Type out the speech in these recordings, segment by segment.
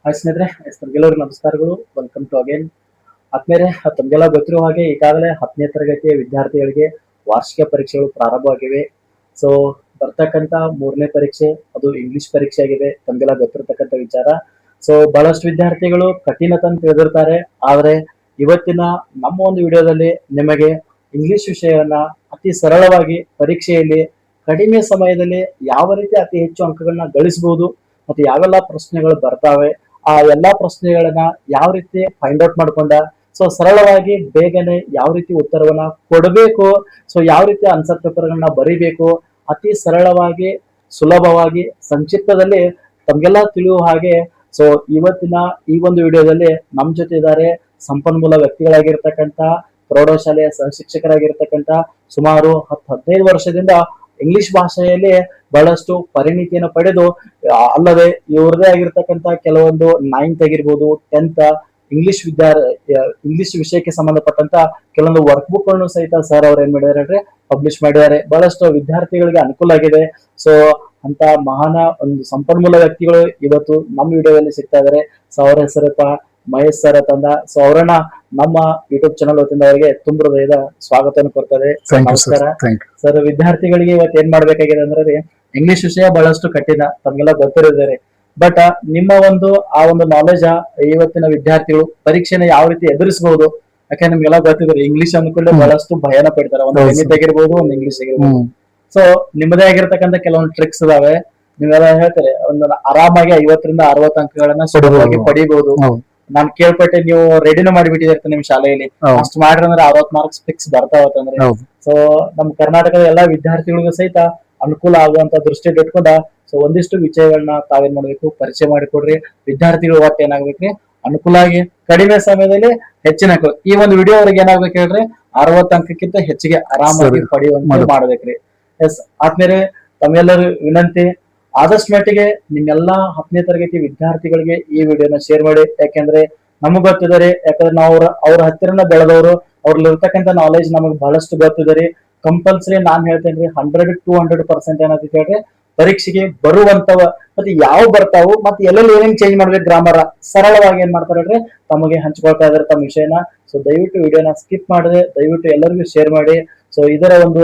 Hi ಸ್ನೇಹಿತರೆ, ತಮಗೆಲ್ಲರಿಗೂ ನಮಸ್ಕಾರಗಳು. Welcome to again. ಆದ್ಮೇಲೆ ತಮಗೆಲ್ಲ ಗೊತ್ತಿರುವ ಹಾಗೆ ಈಗಾಗಲೇ 10ನೇ ತರಗತಿಯ ವಿದ್ಯಾರ್ಥಿಗಳಿಗೆ ವಾರ್ಷಿಕ ಪರೀಕ್ಷೆಗಳು ಪ್ರಾರಂಭವಾಗಿವೆ. ಸೊ ಬರ್ತಕ್ಕಂತ 3ನೇ ಪರೀಕ್ಷೆ ಅದು ಇಂಗ್ಲಿಷ್ ಪರೀಕ್ಷೆ ಆಗಿದೆ, ತಮಗೆಲ್ಲ ಗೊತ್ತಿರತಕ್ಕಂತ ವಿಚಾರ. ಸೊ ಬಹಳಷ್ಟು ವಿದ್ಯಾರ್ಥಿಗಳು ಕಠಿಣತನ ತಿಳಿದಿರ್ತಾರೆ, ಆದ್ರೆ ಇವತ್ತಿನ ನಮ್ಮ ಒಂದು ವಿಡಿಯೋದಲ್ಲಿ ನಿಮಗೆ ಇಂಗ್ಲಿಷ್ ವಿಷಯವನ್ನ ಅತಿ ಸರಳವಾಗಿ ಪರೀಕ್ಷೆಯಲ್ಲಿ ಕಡಿಮೆ ಸಮಯದಲ್ಲಿ ಯಾವ ರೀತಿ ಅತಿ ಹೆಚ್ಚು ಅಂಕಗಳನ್ನ ಗಳಿಸಬಹುದು ಮತ್ತೆ ಯಾವೆಲ್ಲ ಪ್ರಶ್ನೆಗಳು ಬರ್ತಾವೆ, ಆ ಎಲ್ಲಾ ಪ್ರಶ್ನೆಗಳನ್ನ ಯಾವ ರೀತಿ ಫೈಂಡ್ ಔಟ್ ಮಾಡ್ಕೊಂಡ ಸೊ ಸರಳವಾಗಿ ಬೇಗನೆ ಯಾವ ರೀತಿ ಉತ್ತರವನ್ನ ಕೊಡಬೇಕು, ಸೊ ಯಾವ ರೀತಿ ಆನ್ಸರ್ ಪೇಪರ್ ಗಳನ್ನ ಬರೀಬೇಕು, ಅತಿ ಸರಳವಾಗಿ ಸುಲಭವಾಗಿ ಸಂಕ್ಷಿಪ್ತದಲ್ಲಿ ತಮ್ಗೆಲ್ಲ ತಿಳಿಯುವ ಹಾಗೆ. ಸೊ ಇವತ್ತಿನ ಈ ಒಂದು ವಿಡಿಯೋದಲ್ಲಿ ನಮ್ ಜೊತೆ ಇದ್ದಾರೆ ಸಂಪನ್ಮೂಲ ವ್ಯಕ್ತಿಗಳಾಗಿರ್ತಕ್ಕಂಥ ಪ್ರೌಢಶಾಲೆಯ ಸಹಶಿಕ್ಷಕರಾಗಿರ್ತಕ್ಕಂಥ ಸುಮಾರು 10-15 ವರ್ಷದಿಂದ ಇಂಗ್ಲಿಷ್ ಭಾಷೆಯಲ್ಲಿ ಬಹಳಷ್ಟು ಪರಿಣಿತಿಯನ್ನು ಪಡೆದು, ಅಲ್ಲದೆ ಇವರದೇ ಆಗಿರ್ತಕ್ಕಂಥ ಕೆಲವೊಂದು 9th ಆಗಿರ್ಬೋದು 10th ಇಂಗ್ಲಿಷ್ ವಿಷಯಕ್ಕೆ ಸಂಬಂಧಪಟ್ಟಂತ ಕೆಲವೊಂದು ವರ್ಕ್ ಬುಕ್ ಗಳನ್ನು ಸಹಿತ ಸರ್ ಅವ್ರು ಏನ್ ಮಾಡಿದ್ದಾರೆ ಪಬ್ಲಿಷ್ ಮಾಡಿದ್ದಾರೆ. ಬಹಳಷ್ಟು ವಿದ್ಯಾರ್ಥಿಗಳಿಗೆ ಅನುಕೂಲ ಆಗಿದೆ. ಸೊ ಅಂತ ಮಹಾನ ಒಂದು ಸಂಪನ್ಮೂಲ ವ್ಯಕ್ತಿಗಳು ಇವತ್ತು ನಮ್ಮ ವಿಡಿಯೋದಲ್ಲಿ ಸಿಗ್ತಾ ಇದಾರೆ. ಸೊ ಅವರ ಹೆಸರಪ್ಪ ಮಹೇಶ್ ಸರ್ ಅಂತಂದ. ಸೊ ಅವರನ್ನ ನಮ್ಮ ಯೂಟ್ಯೂಬ್ ಚಾನಲ್ ವತಿಯಿಂದ ಅವರಿಗೆ ತುಂಬ ಹೃದಯದ ಸ್ವಾಗತವನ್ನು ಕೊಡ್ತದೆ. ನಮಸ್ಕಾರ ಸರ್. ವಿದ್ಯಾರ್ಥಿಗಳಿಗೆ ಇವತ್ತು ಏನ್ ಮಾಡ್ಬೇಕಾಗಿದೆ ಅಂದ್ರೆ, ಇಂಗ್ಲಿಷ್ ವಿಷಯ ಬಹಳಷ್ಟು ಕಠಿಣ, ತಮ್ಗೆಲ್ಲ ಗೊತ್ತಿರಿದ್ದಾರೆ. ಬಟ್ ನಿಮ್ಮ ಆ ಒಂದು ನಾಲೆಜ್ ಇವತ್ತಿನ ವಿದ್ಯಾರ್ಥಿಗಳು ಪರೀಕ್ಷೆನ ಯಾವ ರೀತಿ ಎದುರಿಸಬಹುದು, ಯಾಕಂದ್ರೆ ನಿಮ್ಗೆಲ್ಲ ಗೊತ್ತಿದ್ದಾರೆ ಇಂಗ್ಲಿಷ್ ಅಂದ್ಕೊಳ್ಳೆ ಬಹಳಷ್ಟು ಭಯನ ಪಡ್ತಾರೆ. ಒಂದು ಗಣಿತ ಆಗಿರ್ಬೋದು, ಒಂದು ಇಂಗ್ಲಿಷ್ ಆಗಿರ್ಬೋದು. ಸೊ ನಿಮ್ಮದೇ ಆಗಿರ್ತಕ್ಕಂಥ ಕೆಲವೊಂದು ಟ್ರಿಕ್ಸ್ ಇದಾವೆ, ನೀವೆಲ್ಲ ಹೇಳ್ತಾರೆ ಒಂದು ಆರಾಮಾಗಿ 50ರಿಂದ 60 ಅಂಕಗಳನ್ನ ಸುಲಭವಾಗಿ ಪಡಿಬಹುದು. ನಾನ್ ಕೇಳ್ಪಟ್ಟೆ ನೀವು ರೆಡಿನ ಮಾಡಿಬಿಟ್ಟಿದಿರ್ತ ನಿಮ್ ಶಾಲೆಯಲ್ಲಿ, ಅಷ್ಟು ಮಾಡ್ರಿ ಅಂದ್ರೆ 60 ಮಾರ್ಕ್ಸ್ ಫಿಕ್ಸ್ ಬರ್ತಾವತ್ತಂದ್ರೆ. ಸೊ ನಮ್ ಕರ್ನಾಟಕದ ಎಲ್ಲಾ ವಿದ್ಯಾರ್ಥಿಗಳಿಗೂ ಸಹಿತ ಅನುಕೂಲ ಆಗುವಂತ ದೃಷ್ಟಿ ಇಟ್ಕೊಂಡ ಸೊ ಒಂದಿಷ್ಟು ವಿಷಯಗಳನ್ನ ತಾವೇನ್ ಮಾಡ್ಬೇಕು, ಪರಿಚಯ ಮಾಡಿಕೊಡ್ರಿ. ವಿದ್ಯಾರ್ಥಿಗಳು ಒಟ್ಟು ಏನಾಗ್ಬೇಕ್ರಿ, ಅನುಕೂಲ ಆಗಿ ಕಡಿಮೆ ಸಮಯದಲ್ಲಿ ಹೆಚ್ಚಿನ ಅಂಕ. ಈ ಒಂದು ವಿಡಿಯೋ ಅವ್ರಿಗೆ ಏನಾಗ್ಬೇಕು ಹೇಳ್ರಿ, 60 ಅಂಕಕ್ಕಿಂತ ಹೆಚ್ಚಿಗೆ ಆರಾಮಾಗಿ ಪಡೆಯುವಂತ ಮಾಡ್ಬೇಕ್ರಿ. ಎಸ್ ಆದ್ಮೇಲೆ ತಮ್ಮೆಲ್ಲರೂ ವಿನಂತಿ, ಆದಷ್ಟು ಮಟ್ಟಿಗೆ ನಿಮ್ಮೆಲ್ಲಾ 10ನೇ ತರಗತಿ ವಿದ್ಯಾರ್ಥಿಗಳಿಗೆ ಈ ವಿಡಿಯೋನ ಶೇರ್ ಮಾಡಿ. ಯಾಕೆಂದ್ರೆ ನಮಗ್ ಗೊತ್ತಿದ್ದಾರೆ, ಯಾಕಂದ್ರೆ ನಾವು ಅವ್ರ ಹತ್ತಿರನ ಬೆಳೆದವರು, ಅವ್ರಲ್ಲಿ ಇರ್ತಕ್ಕಂಥ ನಾಲೆಜ್ ನಮಗ್ ಬಹಳಷ್ಟು ಗೊತ್ತಿದ್ದಾರೆ. ಕಂಪಲ್ಸರಿ ನಾನ್ ಹೇಳ್ತೇನೆ 100-200% ಏನಾಗ್ತೈತಿ ಹೇಳ್ರಿ, ಪರೀಕ್ಷೆಗೆ ಬರುವಂತವ ಮತ್ತೆ ಯಾವ ಬರ್ತಾವು ಮತ್ತೆ ಎಲ್ಲೆಲ್ಲಿ ಏನೇನ್ ಚೇಂಜ್ ಮಾಡ್ಬೇಕು ಗ್ರಾಮರ್ ಸರಳವಾಗಿ ಏನ್ ಮಾಡ್ತಾರೆ ಹೇಳ್ರಿ ತಮಗೆ ಹಂಚ್ಕೊಳ್ತಾ ಇದಾರೆ ತಮ್ಮ ವಿಷಯನ. ಸೊ ದಯವಿಟ್ಟು ವಿಡಿಯೋನ ಸ್ಕಿಪ್ ಮಾಡದೆ ದಯವಿಟ್ಟು ಎಲ್ಲರಿಗೂ ಶೇರ್ ಮಾಡಿ. ಸೊ ಇದರ ಒಂದು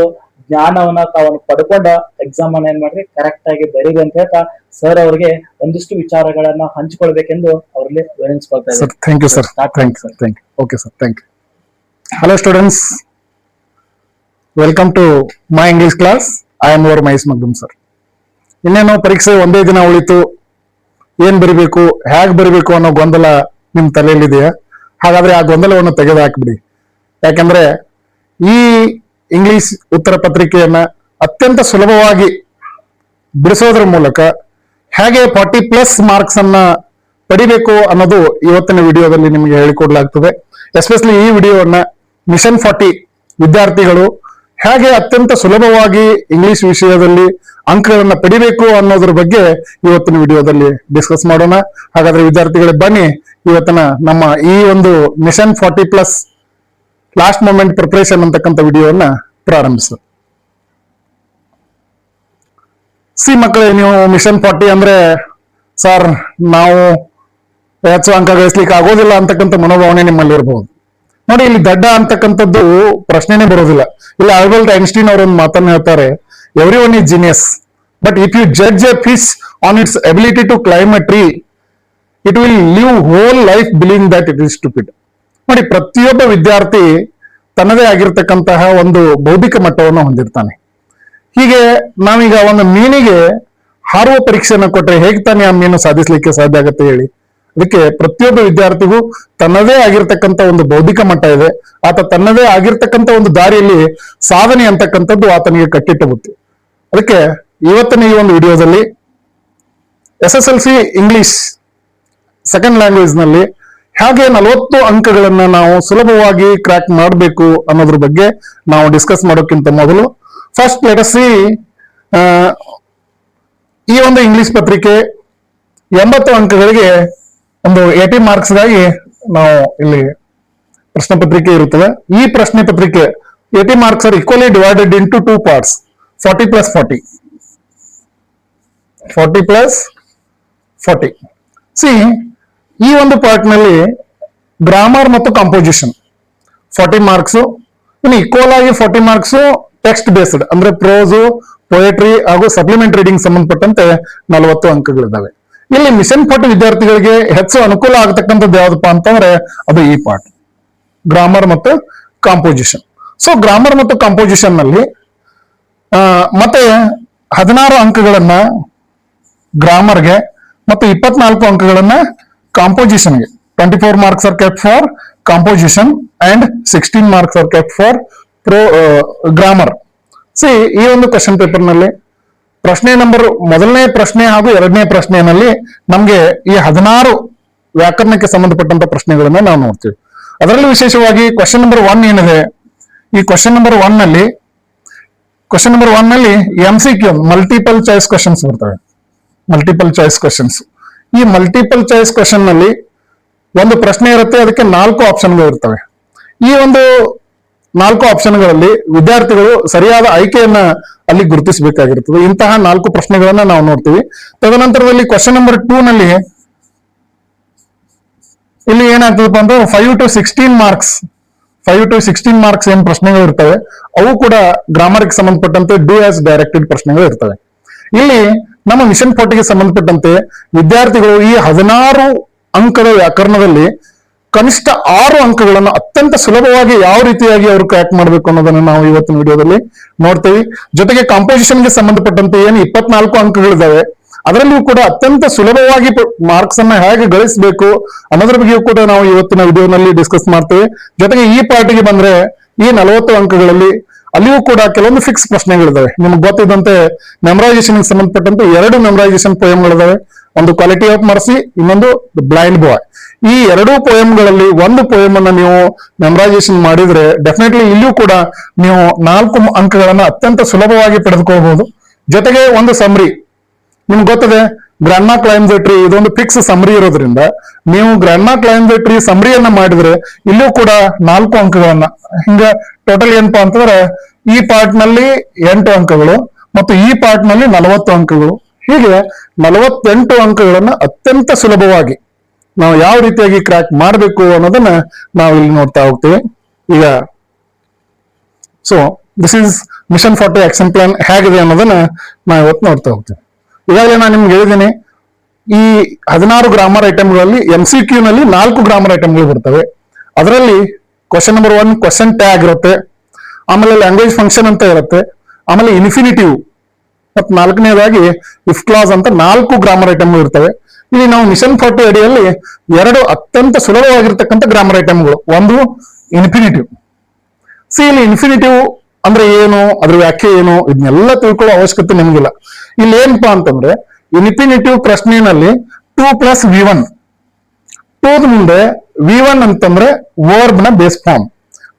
ಜ್ಞಾನವನ್ನ ತಾವನ್ನು ಪಡ್ಕೊಂಡ ಎಕ್ಸಾಮ್ ಅನ್ನ ಏನ್ ಮಾಡ್ರಿ ಕರೆಕ್ಟ್ ಆಗಿ ಬರೀರಿ ಅಂತ ಹೇಳ್ತಾ ಸರ್ ಅವರಿಗೆ ಒಂದಿಷ್ಟು ವಿಚಾರಗಳನ್ನ ಹಂಚಿಕೊಳ್ಬೇಕೆಂದು ಅವರಲ್ಲಿ ವಿನಂತಿಸ್ಕೊಳ್ತಾ ಇದ್ದಾರೆ. Thank you sir. Okay sir, thank you. Hello students, welcome to my English class. I am your Mahesh Magdum sir. ಇನ್ನೇನು ಪರೀಕ್ಷೆ ಒಂದೇ ದಿನ ಉಳಿತು, ಏನ್ ಬರಿಬೇಕು, ಹೇಗ್ ಬರಿಬೇಕು ಅನ್ನೋ ಗೊಂದಲ ನಿಮ್ ತಲೆಯಲ್ಲಿದೆಯಾ? ಹಾಗಾದ್ರೆ ಆ ಗೊಂದಲವನ್ನು ತೆಗೆದು ಹಾಕ್ಬಿಡಿ. ಯಾಕಂದ್ರೆ ಈ ಇಂಗ್ಲಿಷ್ ಉತ್ತರ ಪತ್ರಿಕೆಯನ್ನ ಅತ್ಯಂತ ಸುಲಭವಾಗಿ ಬಿಡಿಸೋದ್ರ ಮೂಲಕ ಹೇಗೆ 40+ ಮಾರ್ಕ್ಸ್ ಅನ್ನ ಪಡಿಬೇಕು ಅನ್ನೋದು ಇವತ್ತಿನ ವಿಡಿಯೋದಲ್ಲಿ ನಿಮಗೆ ಹೇಳಿಕೊಡ್ಲಾಗ್ತದೆ. ಎಸ್ಪೆಷಲಿ ಈ ವಿಡಿಯೋವನ್ನ ಮಿಷನ್ 40 ವಿದ್ಯಾರ್ಥಿಗಳು ಹೇಗೆ ಅತ್ಯಂತ ಸುಲಭವಾಗಿ ಇಂಗ್ಲಿಷ್ ವಿಷಯದಲ್ಲಿ ಅಂಕಗಳನ್ನ ಪಡಿಬೇಕು ಅನ್ನೋದ್ರ ಬಗ್ಗೆ ಇವತ್ತಿನ ವಿಡಿಯೋದಲ್ಲಿ ಡಿಸ್ಕಸ್ ಮಾಡೋಣ. ಹಾಗಾದ್ರೆ ವಿದ್ಯಾರ್ಥಿಗಳೇ ಬನ್ನಿ, ಇವತ್ತಿನ ನಮ್ಮ ಈ ಒಂದು ಮಿಷನ್ 40+ ಲಾಸ್ಟ್ ಮೂಮೆಂಟ್ ಪ್ರಿಪರೇಷನ್ ಅಂತಕ್ಕಂಥ ವಿಡಿಯೋವನ್ನ ಪ್ರಾರಂಭಿಸ. ಸಿ ಮಕ್ಕಳೇ, ನೀವು ಮಿಷನ್ 40 ಅಂದ್ರೆ ಸರ್ ನಾವು ಹೆಚ್ಚು ಅಂಕ ಗಳಿಸ್ಲಿಕ್ಕೆ ಆಗೋದಿಲ್ಲ ಅಂತಕ್ಕಂಥ ಮನೋಭಾವನೆ ನಿಮ್ಮಲ್ಲಿ ಇರಬಹುದು. ನೋಡಿ, ಇಲ್ಲಿ ದಡ್ಡ ಅಂತಕ್ಕಂಥದ್ದು ಪ್ರಶ್ನೆನೇ ಬರೋದಿಲ್ಲ. ಇಲ್ಲಿ ಆಲ್ಬರ್ಟ್ ಐನ್ಸ್ಟೀನ್ ಅವರೊಂದು ಮಾತನ್ನು ಹೇಳ್ತಾರೆ, every one is genius, but if you judge a fish on its ability to climb a tree, it will live whole life believing that it is stupid. ನೋಡಿ, ಪ್ರತಿಯೊಬ್ಬ ವಿದ್ಯಾರ್ಥಿ ತನ್ನದೇ ಆಗಿರ್ತಕ್ಕಂತಹ ಒಂದು ಬೌದ್ಧಿಕ ಮಟ್ಟವನ್ನು ಹೊಂದಿರ್ತಾನೆ. ಹೀಗೆ ನಾವೀಗ ಒಂದು ಮೀನಿಗೆ ಹಾರುವ ಪರೀಕ್ಷೆಯನ್ನು ಕೊಟ್ಟರೆ ಹೇಗೆ ತಾನೇ ಆ ಮೀನು ಸಾಧಿಸಲಿಕ್ಕೆ ಸಾಧ್ಯ ಆಗುತ್ತೆ ಹೇಳಿ? ಅದಕ್ಕೆ ಪ್ರತಿಯೊಬ್ಬ ವಿದ್ಯಾರ್ಥಿಗೂ ತನ್ನದೇ ಆಗಿರ್ತಕ್ಕಂಥ ಒಂದು ಬೌದ್ಧಿಕ ಮಟ್ಟ ಇದೆ. ಆತ ತನ್ನದೇ ಆಗಿರ್ತಕ್ಕಂಥ ಒಂದು ದಾರಿಯಲ್ಲಿ ಸಾಧನೆ ಅಂತಕ್ಕಂಥದ್ದು ಆತನಿಗೆ ಕಟ್ಟಿಟ್ಟ ಬುತ್ತಿ. ಅದಕ್ಕೆ ಇವತ್ತಿನ ಈ ಒಂದು ವಿಡಿಯೋದಲ್ಲಿ SSLC ಇಂಗ್ಲಿಷ್ ಸೆಕೆಂಡ್ ಲ್ಯಾಂಗ್ವೇಜ್ ನಲ್ಲಿ ಹೇಗೆ 40 ಅಂಕಗಳನ್ನ ನಾವು ಸುಲಭವಾಗಿ ಕ್ರ್ಯಾಕ್ ಮಾಡಬೇಕು ಅನ್ನೋದ್ರ ಬಗ್ಗೆ ನಾವು ಡಿಸ್ಕಸ್ ಮಾಡೋಕ್ಕಿಂತ ಮೊದಲು ಫಸ್ಟ್ ಲೆಟ್ ಅಸ್ ಸಿ ಈ ಒಂದು ಇಂಗ್ಲಿಷ್ ಪತ್ರಿಕೆ 80 ಅಂಕಗಳಿಗೆ ಒಂದು 80 ಮಾರ್ಕ್ಸ್ಗಾಗಿ ನಾವು ಇಲ್ಲಿ ಪ್ರಶ್ನೆ ಪತ್ರಿಕೆ ಇರುತ್ತದೆ. ಈ ಪ್ರಶ್ನೆ ಪತ್ರಿಕೆ 80 marks are equally divided into 2 parts, 40+40. 40+40. See, ಈ ಒಂದು ಪಾರ್ಟ್ ನಲ್ಲಿ ಗ್ರಾಮರ್ ಮತ್ತು ಕಂಪೋಸಿಷನ್ 40 ಮಾರ್ಕ್ಸ್, ಇನ್ನು ಈಕ್ವಲ್ ಆಗಿ 40 ಮಾರ್ಕ್ಸ್ ಟೆಕ್ಸ್ಟ್ ಬೇಸ್ಡ್ ಅಂದ್ರೆ ಪ್ರೋಸು, ಪೊಯೆಟ್ರಿ ಹಾಗೂ ಸಪ್ಲಿಮೆಂಟ್ ರೀಡಿಂಗ್ ಸಂಬಂಧಪಟ್ಟಂತೆ 40 ಅಂಕಗಳಿದ್ದಾವೆ. ಇಲ್ಲಿ ಮಿಷನ್ 40 ವಿದ್ಯಾರ್ಥಿಗಳಿಗೆ ಹೆಚ್ಚು ಅನುಕೂಲ ಆಗತಕ್ಕಂಥದ್ದು ಯಾವ್ದಪ್ಪ ಅಂತಂದ್ರೆ ಅದು ಈ ಪಾರ್ಟ್ ಗ್ರಾಮರ್ ಮತ್ತು ಕಾಂಪೋಸಿಷನ್. ಸೊ ಗ್ರಾಮರ್ ಮತ್ತು ಕಾಂಪೋಸಿಷನ್ ನಲ್ಲಿ ಮತ್ತೆ 16 ಅಂಕಗಳನ್ನ ಗ್ರಾಮರ್ಗೆ ಮತ್ತು 24 ಅಂಕಗಳನ್ನ ಕಾಂಪೋಸಿಷನ್ಗೆ. 24 marks are kept for composition and 16 marks are kept for grammar. C ಈ ಒಂದು ಕ್ವಶನ್ ಪೇಪರ್ ನಲ್ಲಿ ಪ್ರಶ್ನೆ ನಂಬರ್ ಮೊದಲನೇ ಪ್ರಶ್ನೆ ಹಾಗೂ ಎರಡನೇ ಪ್ರಶ್ನೆಯಲ್ಲಿ ನಮ್ಗೆ ಈ 16 ವ್ಯಾಕರಣಕ್ಕೆ ಸಂಬಂಧಪಟ್ಟಂತ ಪ್ರಶ್ನೆಗಳನ್ನ ನಾವು ನೋಡ್ತೀವಿ. ಅದರಲ್ಲಿ ವಿಶೇಷವಾಗಿ ಕ್ವಶನ್ ನಂಬರ್ 1 ಏನಿದೆ, ಈ ಕ್ವಶನ್ ನಂಬರ್ 1 ನಲ್ಲಿ MCQ ಮಲ್ಟಿಪಲ್ ಚಾಯ್ಸ್ ಕ್ವಶನ್ಸ್ ಬರ್ತವೆ. ಮಲ್ಟಿಪಲ್ ಚಾಯ್ಸ್ ಕ್ವಶನ್ಸ್, ಈ ಮಲ್ಟಿಪಲ್ ಚಾಯ್ಸ್ ಕ್ವಶನ್ ನಲ್ಲಿ ಒಂದು ಪ್ರಶ್ನೆ ಇರುತ್ತೆ, ಅದಕ್ಕೆ 4 ಆಪ್ಷನ್ಗಳು ಇರ್ತವೆ. ಈ ಒಂದು 4 ಆಪ್ಷನ್ಗಳಲ್ಲಿ ವಿದ್ಯಾರ್ಥಿಗಳು ಸರಿಯಾದ ಆಯ್ಕೆಯನ್ನ ಅಲ್ಲಿ ಗುರುತಿಸಬೇಕಾಗಿರ್ತದೆ. ಇಂತಹ 4 ಪ್ರಶ್ನೆಗಳನ್ನ ನಾವು ನೋಡ್ತೀವಿ. ತದನಂತರದಲ್ಲಿ ಕ್ವಶನ್ ನಂಬರ್ 2 ನಲ್ಲಿ ಇಲ್ಲಿ ಏನಾಗ್ತದಪ್ಪ ಅಂದ್ರೆ 5 to 16 ಮಾರ್ಕ್ಸ್ ಏನ್ ಪ್ರಶ್ನೆಗಳು ಇರ್ತವೆ ಅವು ಕೂಡ ಗ್ರಾಮರ್ಗೆ ಸಂಬಂಧಪಟ್ಟಂತೆ ಡೂ ಆಸ್ ಡೈರೆಕ್ಟೆಡ್ ಪ್ರಶ್ನೆಗಳು ಇರ್ತವೆ. ಇಲ್ಲಿ ನಮ್ಮ ಮಿಷನ್ 40ಗೆ ಸಂಬಂಧಪಟ್ಟಂತೆ ವಿದ್ಯಾರ್ಥಿಗಳು ಈ 16 ಅಂಕದ ವ್ಯಾಕರಣದಲ್ಲಿ ಕನಿಷ್ಠ 6 ಅಂಕಗಳನ್ನು ಅತ್ಯಂತ ಸುಲಭವಾಗಿ ಯಾವ ರೀತಿಯಾಗಿ ಅವರು ಕ್ರ್ಯಾಕ್ ಮಾಡಬೇಕು ಅನ್ನೋದನ್ನು ನಾವು ಇವತ್ತಿನ ವಿಡಿಯೋದಲ್ಲಿ ನೋಡ್ತೀವಿ. ಜೊತೆಗೆ ಕಾಂಪೋಸಿಷನ್ಗೆ ಸಂಬಂಧಪಟ್ಟಂತೆ ಏನು 24 ಅಂಕಗಳಿದಾವೆ ಅದರಲ್ಲಿಯೂ ಕೂಡ ಅತ್ಯಂತ ಸುಲಭವಾಗಿ ಮಾರ್ಕ್ಸ್ ಅನ್ನ ಹೇಗೆ ಗಳಿಸಬೇಕು ಅನ್ನೋದ್ರ ಬಗ್ಗೆಯೂ ಕೂಡ ನಾವು ಇವತ್ತಿನ ವಿಡಿಯೋನಲ್ಲಿ ಡಿಸ್ಕಸ್ ಮಾಡ್ತೇವೆ. ಜೊತೆಗೆ ಈ ಪಾರ್ಟಿಗೆ ಬಂದ್ರೆ ಈ 40 ಅಂಕಗಳಲ್ಲಿ ಅಲ್ಲಿಯೂ ಕೂಡ ಕೆಲವೊಂದು ಫಿಕ್ಸ್ ಪ್ರಶ್ನೆಗಳಿದಾವೆ. ನಿಮ್ಗೆ ಗೊತ್ತಿದ್ದಂತೆ ಮೆಮರೈಸೇಷನ್ ಸಂಬಂಧಪಟ್ಟಂತೆ 2 ಮೆಮರೈಸೇಷನ್ ಪೋಯಮ್ಗಳಿದಾವೆ. ಒಂದು ಕ್ವಾಲಿಟಿ ಆಫ್ ಮರ್ಸಿ, ಇನ್ನೊಂದು ಬ್ಲೈಂಡ್ ಬಾಯ್. ಈ 2 ಪೋಯಮ್ಗಳಲ್ಲಿ ಒಂದು ಪೋಯಮ್ ಅನ್ನ ನೀವು ಮೆಮರೈಸೇಷನ್ ಮಾಡಿದ್ರೆ ಡೆಫಿನೆಟ್ಲಿ ಇಲ್ಲಿಯೂ ಕೂಡ ನೀವು 4 ಅಂಕಗಳನ್ನ ಅತ್ಯಂತ ಸುಲಭವಾಗಿ ಪಡೆದುಕೊಳ್ಬಹುದು. ಜೊತೆಗೆ ಒಂದು ಸಮರಿ, ನಿಮ್ಗೆ ಗೊತ್ತದೆ ಗ್ರಾಂಡ್ಮಾ ಕ್ಲೈಮ್ಸ್ ದ ಟ್ರೀ ಇದೊಂದು ಫಿಕ್ಸ್ ಸಮರಿ ಇರೋದ್ರಿಂದ ನೀವು ಗ್ರಾಂಡ್ಮಾ ಕ್ಲೈಮ್ಸ್ ದ ಟ್ರೀ ಸಮರಿಯನ್ನ ಮಾಡಿದ್ರೆ ಇಲ್ಲಿಯೂ ಕೂಡ 4 ಅಂಕಗಳನ್ನ ಹಿಂಗ ಟೋಟಲ್ ಏನಪ್ಪಾ ಅಂತಂದ್ರೆ ಈ ಪಾರ್ಟ್ ನಲ್ಲಿ 8 ಅಂಕಗಳು ಮತ್ತು ಈ ಪಾರ್ಟ್ ನಲ್ಲಿ 40 ಅಂಕಗಳು, ಹೀಗೆ 48 ಅಂಕಗಳನ್ನ ಅತ್ಯಂತ ಸುಲಭವಾಗಿ ನಾವು ಯಾವ ರೀತಿಯಾಗಿ ಕ್ರ್ಯಾಕ್ ಮಾಡಬೇಕು ಅನ್ನೋದನ್ನ ನಾವು ಇಲ್ಲಿ ನೋಡ್ತಾ ಹೋಗ್ತೀವಿ. ಈಗ so this is mission 40 action plan ಹೇಗಿದೆ ಅನ್ನೋದನ್ನ ನಾವು ಇವತ್ತು ನೋಡ್ತಾ ಹೋಗ್ತೀವಿ. ಈಗಾಗಲೇ ನಾನು ನಿಮ್ಗೆ ಹೇಳಿದ್ದೀನಿ ಈ 16 ಗ್ರಾಮರ್ ಐಟಮ್ಗಳಲ್ಲಿ MCQ ನಲ್ಲಿ 4 ಗ್ರಾಮರ್ ಐಟಮ್ಗಳು ಬರ್ತವೆ. ಅದರಲ್ಲಿ ಕ್ವಶನ್ ನಂಬರ್ 1 ಕ್ವಶನ್ ಟ್ಯಾಗ್ ಇರುತ್ತೆ, ಆಮೇಲೆ ಲ್ಯಾಂಗ್ವೇಜ್ ಫಂಕ್ಷನ್ ಅಂತ ಇರುತ್ತೆ, ಆಮೇಲೆ ಇನ್ಫಿನಿಟಿವ್ ಮತ್ತು 4ನೇದಾಗಿ ಇಫ್ ಕ್ಲಾಸ್ ಅಂತ 4 ಗ್ರಾಮರ್ ಐಟಮ್ಗಳು ಇರ್ತವೆ. ಇಲ್ಲಿ ನಾವು ಮಿಷನ್ 40 ಅಡಿಯಲ್ಲಿ 2 ಅತ್ಯಂತ ಸುಲಭವಾಗಿರ್ತಕ್ಕಂಥ ಗ್ರಾಮರ್ ಐಟಮ್ಗಳು. ಒಂದು ಇನ್ಫಿನಿಟಿವ್. ಇಲ್ಲಿ ಇನ್ಫಿನಿಟಿವ್ ಅಂದ್ರೆ ಏನು, ಅದ್ರ ವ್ಯಾಖ್ಯೆ ಏನು, ಇದನ್ನೆಲ್ಲ ತಿಳ್ಕೊಳ್ಳೋ ಅವಶ್ಯಕತೆ ನಿಮ್ಗಿಲ್ಲ. ಇಲ್ಲಿ ಏನಪ್ಪಾ ಅಂತಂದ್ರೆ ಇನ್ಫಿನಿಟಿವ್ ಪ್ರಶ್ನೆಯಲ್ಲಿ 2 + V1, 2 ಮುಂದೆ V1 ಅಂತಂದ್ರೆ ವರ್ಬ್ ನ ಬೇಸ್ ಫಾರ್ಮ್,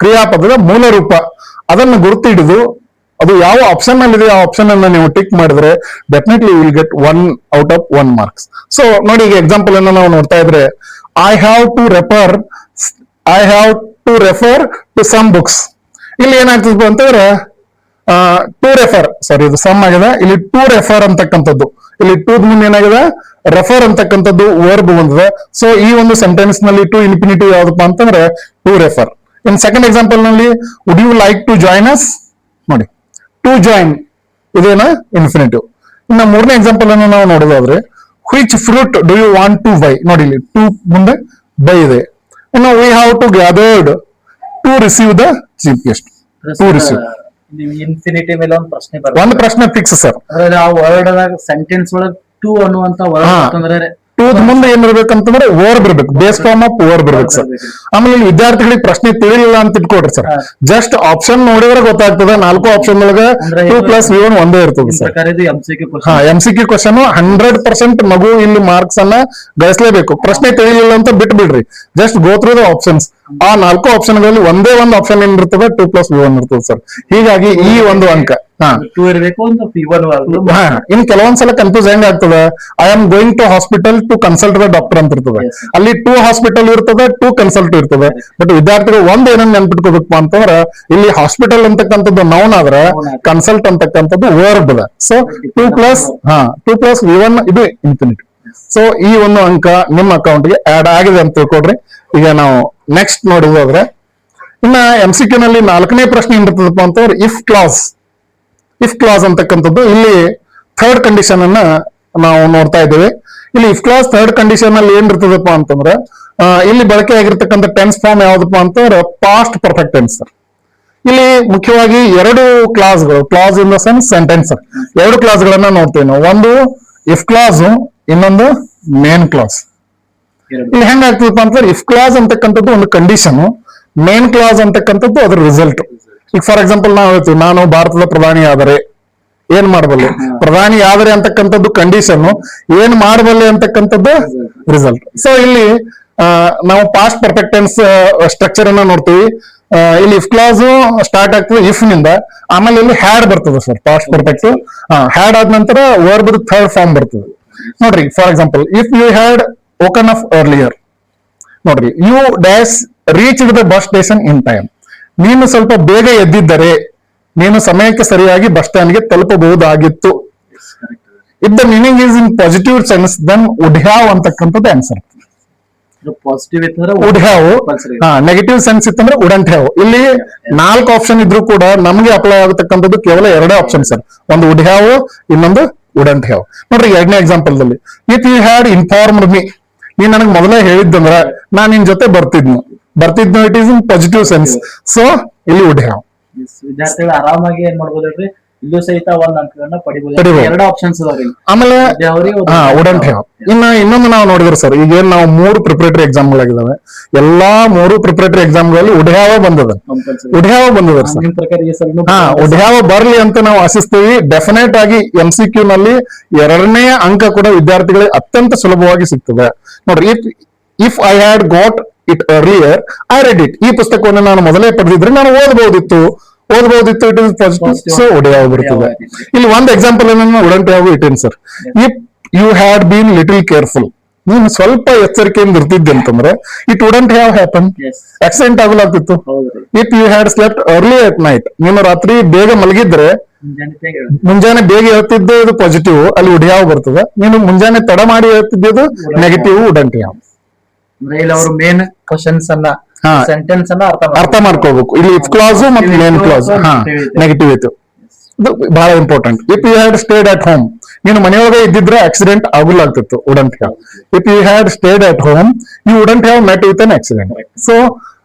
ಕ್ರಿಯಾಪದದ ಮೂಲ ರೂಪ. ಅದನ್ನು ಗುರುತು ಹಿಡಿದು ಅದು ಯಾವ ಆಪ್ಷನ್ ನಲ್ಲಿ ಆ ಆಪ್ಷನ್ ಅನ್ನ ನೀವು ಟಿಕ್ ಮಾಡಿದ್ರೆ definitely will get 1 out of 1 marks. So ನೋಡಿ, ಈಗ ಎಕ್ಸಾಂಪಲ್ ಅನ್ನ ನಾವು ನೋಡ್ತಾ ಇದ್ರೆ I have to refer to some books. ಇಲ್ಲಿ ಏನಾಗ್ತದೆ ಅಂತಂದ್ರೆ ಟು ರೆಫರ್, ಸಾರಿ ಇದು ಸಮ್ ಆಗಿದೆ, ಇಲ್ಲಿ ಟು ರೆಫರ್ ಅಂತಕ್ಕಂಥದ್ದು, ಇಲ್ಲಿ ಟು ಮುಂದೆ ಏನಾಗಿದೆ ರೆಫರ್ ಅಂತಕ್ಕಂಥದ್ದು ವರ್ಬ್ ಬಂದಿದೆ. ಸೊ ಈ ಒಂದು ಸೆಂಟೆನ್ಸ್ ನಲ್ಲಿ ಟು ಇನ್ಫಿನಿಟಿವ್ ಯಾವ್ದಪ್ಪ ಅಂತಂದ್ರೆ to refer. In second example ನಲ್ಲಿ would you like to join us, ನೋಡಿ ಟು ಜಾಯಿನ್ ಇದೇನ ಇನ್ಫಿನಿಟಿವ್. ಇನ್ನು 3ನೇ ಎಕ್ಸಾಂಪಲ್ ಅನ್ನು ನಾವು ನೋಡೋದಾದ್ರೆ which fruit do you want to buy, ನೋಡಿ ಇಲ್ಲಿ ಟು ಮುಂದೆ ಬೈ ಇದೆ. ಇನ್ನು we have to gathered to receive the chief guest, to receive. Infinity ಮೇಲೆ ಒಂದು ಪ್ರಶ್ನೆ ಬರುತ್ತೆ, ಒಂದು ಪ್ರಶ್ನೆ ಫಿಕ್ಸ್ ಸರ್. ಅಂದ್ರೆ ಆ ವರ್ಡ್ ಸೆಂಟೆನ್ಸ್ ಒಳಗೆ ಟು ಅನ್ನುವಂತ ವರ್ಡ್ ಅಂತಂದ್ರೆ ಟು ಮುಂದೆ ಏನ್ ಇರ್ಬೇಕಂತಂದ್ರೆ ವರ್ಬ್ ಇರ್ಬೇಕು, ಬೇಸ್ ಫಾರ್ಮ್ ಆಫ್ ವರ್ಬ್ ಇರ್ಬೇಕು ಸರ್. ಆಮೇಲೆ ಇಲ್ಲಿ ವಿದ್ಯಾರ್ಥಿಗಳಿಗೆ ಪ್ರಶ್ನೆ ತಿಳಿಲಿಲ್ಲ ಅಂತ ಇಟ್ಕೊಡ್ರಿ ಸರ್, ಜಸ್ಟ್ ಆಪ್ಷನ್ ನೋಡಿದ್ರೆ ಗೊತ್ತಾಗ್ತದೆ. 4 ಆಪ್ಷನ್ ಒಳಗೆ 2 + V1 ಒಂದೇ ಇರ್ತದೆ ಸರ್. MCQ ಕ್ವಶನ್ 100% ಮಗು ಇಲ್ಲಿ ಮಾರ್ಕ್ಸ್ ಅನ್ನ ಗಳಿಸಲೇಬೇಕು. ಪ್ರಶ್ನೆ ತಿಳಿಲಿಲ್ಲ ಅಂತ ಬಿಟ್ಟು ಬಿಡ್ರಿ, just go through the options. ಆ 4 ಆಪ್ಷನ್ಗಳಲ್ಲಿ ಒಂದೇ ಒಂದು ಆಪ್ಷನ್ ಏನ್ ಇರ್ತದೆ 2 + V1 ಇರ್ತದೆ ಸರ್. ಹೀಗಾಗಿ ಈ ಒಂದು ಅಂಕ ಇನ್ ಕೆಲವೊಂದ್ಸಲ ಕನ್ಫ್ಯೂಸ್ ಹೆಂಗ್ ಆಗ್ತದೆ, I am going to hospital to consult the doctor ಅಂತ ಇರ್ತದೆ, ಅಲ್ಲಿ ಟು ಹಾಸ್ಪಿಟಲ್ ಇರ್ತದೆ, ಟು ಕನ್ಸಲ್ಟ್ ಇರ್ತದೆ. ಬಟ್ ವಿದ್ಯಾರ್ಥಿಗಳು ಒಂದ್ ಏನನ್ನ ನೆನ್ಪಿಟ್ಕೋಬೇಕು ಅಂತಂದ್ರೆ ಇಲ್ಲಿ ಹಾಸ್ಪಿಟಲ್ ಅಂತಕ್ಕಂಥದ್ದು ನೌನ್ ಆದ್ರೆ ಕನ್ಸಲ್ಟ್ ಅಂತಕ್ಕಂಥದ್ದು ವರ್ಬ್ ಅದ. ಸೊ 2 + V1 ಇದು ಇನ್ಫಿನಿಟಿ. ಸೊ ಈ ಒಂದು ಅಂಕ ನಿಮ್ಮ ಅಕೌಂಟ್ಗೆ ಆಡ್ ಆಗಿದೆ ಅಂತ ತಿಳ್ಕೊಡ್ರಿ. ಈಗ ನಾವು ನೆಕ್ಸ್ಟ್ ನೋಡಿದ್ರೆ ಇನ್ನ MCQ ನಲ್ಲಿ 4ನೇ ಪ್ರಶ್ನೆ ಏನಿರ್ತದಪ್ಪ ಅಂತಂದ್ರೆ ಇಫ್ ಕ್ಲಾಸ್ ಅಂತಕ್ಕಂಥದ್ದು ಇಲ್ಲಿ ಥರ್ಡ್ ಕಂಡೀಷನ್ ಅನ್ನ ನಾವು ನೋಡ್ತಾ ಇದ್ದೇವೆ. ಇಲ್ಲಿ ಇಫ್ ಕ್ಲಾಸ್ ಥರ್ಡ್ ಕಂಡೀಷನ್ ಅಲ್ಲಿ ಏನಿರ್ತದಪ್ಪ ಅಂತಂದ್ರೆ ಇಲ್ಲಿ ಬಳಕೆ ಆಗಿರ್ತಕ್ಕಂಥ ಟೆನ್ಸ್ ಫಾರ್ಮ್ ಯಾವ್ದಪ್ಪ ಅಂತಂದ್ರೆ ಪಾಸ್ಟ್ ಪರ್ಫೆಕ್ಟ್ ಟೆನ್ಸ್. ಇಲ್ಲಿ ಮುಖ್ಯವಾಗಿ ಎರಡು ಕ್ಲಾಸ್ಗಳು, class in the sense sentence, ಎರಡು ಕ್ಲಾಸ್ಗಳನ್ನ ನೋಡ್ತೀವಿ ನಾವು. ಒಂದು ಇಫ್ ಕ್ಲಾಸ್, ಇನ್ನೊಂದು ಮೇನ್ ಕ್ಲಾಸ್. ಇಲ್ಲಿ ಹೆಂಗಾಗ್ತದಪ್ಪ ಅಂತಂದ್ರೆ ಇಫ್ ಕ್ಲಾಸ್ ಅಂತಕ್ಕಂಥದ್ದು ಒಂದು ಕಂಡೀಷನ್, ಮೇನ್ ಕ್ಲಾಸ್ ಅಂತಕ್ಕಂಥದ್ದು ಅದ್ರ ರಿಸಲ್ಟ್. ಈಗ ಫಾರ್ ಎಕ್ಸಾಂಪಲ್ ನಾವು ಹೇಳ್ತೀವಿ, ನಾನು ಭಾರತದ ಪ್ರಧಾನಿ ಆದರೆ ಏನ್ ಮಾಡಬಲ್ಲೆ, ಪ್ರಧಾನಿ ಆದರೆ ಅಂತಕ್ಕಂಥದ್ದು ಕಂಡೀಷನ್, ಏನ್ ಮಾಡಬಲ್ಲೆ ಅಂತಕ್ಕಂಥದ್ದು ರಿಸಲ್ಟ್. ಸೊ ಇಲ್ಲಿ ನಾವು ಪಾಸ್ಟ್ ಪರ್ಫೆಕ್ಟ್ ಟೆನ್ಸ್ ಸ್ಟ್ರಕ್ಚರ್ ಅನ್ನ ನೋಡ್ತೀವಿ. ಇಲ್ಲಿ ಇಫ್ ಕ್ಲಾಸ್ ಸ್ಟಾರ್ಟ್ ಆಗ್ತದೆ ಇಫ್ ನಿಂದ, ಆಮೇಲೆ ಇಲ್ಲಿ ಹ್ಯಾಡ್ ಬರ್ತದೆ ಸರ್. ಪಾಸ್ಟ್ ಪರ್ಫೆಕ್ಟ್ ಹ್ಯಾಡ್ ಆದ ನಂತರ ವರ್ಬ್ ಥರ್ಡ್ ಫಾರ್ಮ್ ಬರ್ತದೆ. ನೋಡ್ರಿ for example if you had woken off earlier, ನೋಡ್ರಿ you dash reached the bus station in time. ನೀನು ಸ್ವಲ್ಪ ಬೇಗ ಎದ್ದಿದ್ದರೆ ನೀನು ಸಮಯಕ್ಕೆ ಸರಿಯಾಗಿ ಬಸ್ ಸ್ಟ್ಯಾಂಡ್ಗೆ ತಲುಪಬಹುದಾಗಿತ್ತು. If the meaning is in positive sense then would have ಅಂತಕ್ಕಂಥದ್ದು ಆನ್ಸರ್. ಪಾಸಿಟಿವ್ ಇತ್ತಂದ್ರೆ ವುಡ್ ಹ್ಯಾವ್, ನೆಗೆಟಿವ್ ಸೆನ್ಸ್ ಇತ್ತಂದ್ರೆ ವುಡಂಟ್ ಹ್ಯಾವ್. ಇಲ್ಲಿ 4 ಆಪ್ಷನ್ ಇದ್ರೂ ಕೂಡ ನಮ್ಗೆ ಅಪ್ಲೈ ಆಗತಕ್ಕಂಥದ್ದು ಕೇವಲ 2 ಆಪ್ಷನ್ ಸರ್. ಒಂದು ವುಡ್ ಹ್ಯಾವ್, ಇನ್ನೊಂದು ವುಡಂಟ್ ಹ್ಯಾವ್. ನೋಡ್ರಿ 2ನೇ ಎಕ್ಸಾಂಪಲ್ ದಲ್ಲಿ if you had informed me, ನೀನ್ ನನಗೆ ಮೊದಲೇ ಹೇಳಿದ್ದಂದ್ರ ನಾನ್ ನಿನ್ ಜೊತೆ ಬರ್ತಿದ್ನು, it is in positive sense. So ಇಲ್ಲಿ ವುಡ್ ಹ್ಯಾವ್. ವಿದ್ಯಾರ್ಥಿಗಳು ಆರಾಮಾಗಿ ಏನ್ ಮಾಡ್ಬೋದು ಹೇಳ್ರಿ, ಇಲ್ಲೂ ಸಹಿತ ಒಂದ್ ಅಂಕಗಳನ್ನ ಪಡಿಬಹುದು. ಪಡಿಬೋದು. 2 ಆಪ್ಷನ್ಸ್ ಅದಾವ್ರಿ. ಆಮೇಲೆ ವುಡಂಟ್ ಹ್ಯಾವ್. ಇನ್ನೊಂದು ನಾವು ನೋಡಿದ್ರೆ ಸರ್, ಈಗ ಏನ್ ನಾವು 3 ಪ್ರಿಪರೇಟರಿ ಎಕ್ಸಾಮ್ಗಳಾಗಿದ್ದಾವೆ, ಎಲ್ಲಾ 3 ಪ್ರಿಪರೇಟರಿ ಎಕ್ಸಾಮ್ಗಳಲ್ಲಿ ವುಡ್ ಹ್ಯಾವ್ ಬಂದದ ಸರ್. ನಿಮ್ ಪ್ರಕಾರ ಈ ಸಲ ವುಡ್ ಹ್ಯಾವ್ ಬರ್ಲಿ ಅಂತ ನಾವು ಆಶಿಸ್ತೀವಿ. ಡೆಫಿನೆಟ್ ಆಗಿ MCQ ನಲ್ಲಿ 2ನೇ ಅಂಕ ಕೂಡ ವಿದ್ಯಾರ್ಥಿಗಳಿಗೆ ಅತ್ಯಂತ ಸುಲಭವಾಗಿ ಸಿಗ್ತದೆ. ನೋಡ್ರಿ if I had got it earlier I read it. ಈ ಪುಸ್ತಕವನ್ನು ನಾನು ಮೊದಲೇ ಪಡೆದಿದ್ರೆ ನಾನು ಓದಬಹುದಿತ್ತು. It is positive, so would have ಬರ್ತದೆ. ಇಲ್ಲಿ ಒಂದು ಎಕ್ಸಾಂಪಲ್ ವುಡಂಟ್ ಹ್ಯಾವ್ ಇಟ್ಟೇನ್ sir. If you had been little careful, ನೀನು ಸ್ವಲ್ಪ ಎಚ್ಚರಿಕೆಯಿಂದ ಇರ್ತಿದ್ದೆ ಅಂತಂದ್ರೆ it wouldn't have happen, accident ಆಗಲಾಗ್ತಿತ್ತು. If you had slept early at night, ನೀನು ರಾತ್ರಿ ಬೇಗ ಮಲಗಿದ್ರೆ ಮುಂಜಾನೆ ಬೇಗ ಹೇಳ್ತಿದ್ದೆ, ಇದು ಪಾಸಿಟಿವ್, ಅಲ್ಲಿ ವುಡ್ ಹ್ಯಾವ್ ಬರ್ತದೆ. ನೀನು ಮುಂಜಾನೆ ತಡ ಮಾಡಿ ಹೇಳ್ತಿದ್ದು ನೆಗೆಟಿವ್, ವುಡಂಟ್ ಹ್ಯಾವ್. ಅವರು ಮೇನ್ ಕ್ವಶನ್ಸ್ ಅನ್ನ ಸೆಂಟೆನ್ಸ್ ಅನ್ನ ಅರ್ಥ ಮಾಡ್ಕೋಬೇಕು. ಇಲ್ಲಿ ಇಫ್ ಕ್ಲಾಸ್ ಮತ್ತು ಮೇನ್ ಕ್ಲಾಸ್ ನೆಗೆಟಿವ್ ಇತ್ತು, ಇದು ಬಹಳ important. If you had stayed at home, ನೀನು ಮನೆಯೊಳಗೆ ಇದ್ದಿದ್ರೆ ಆಕ್ಸಿಡೆಂಟ್ ಆಗಲಾಗ್ತಿತ್ತು, wouldn't have. If you had stayed at home you wouldn't have met with an accident. So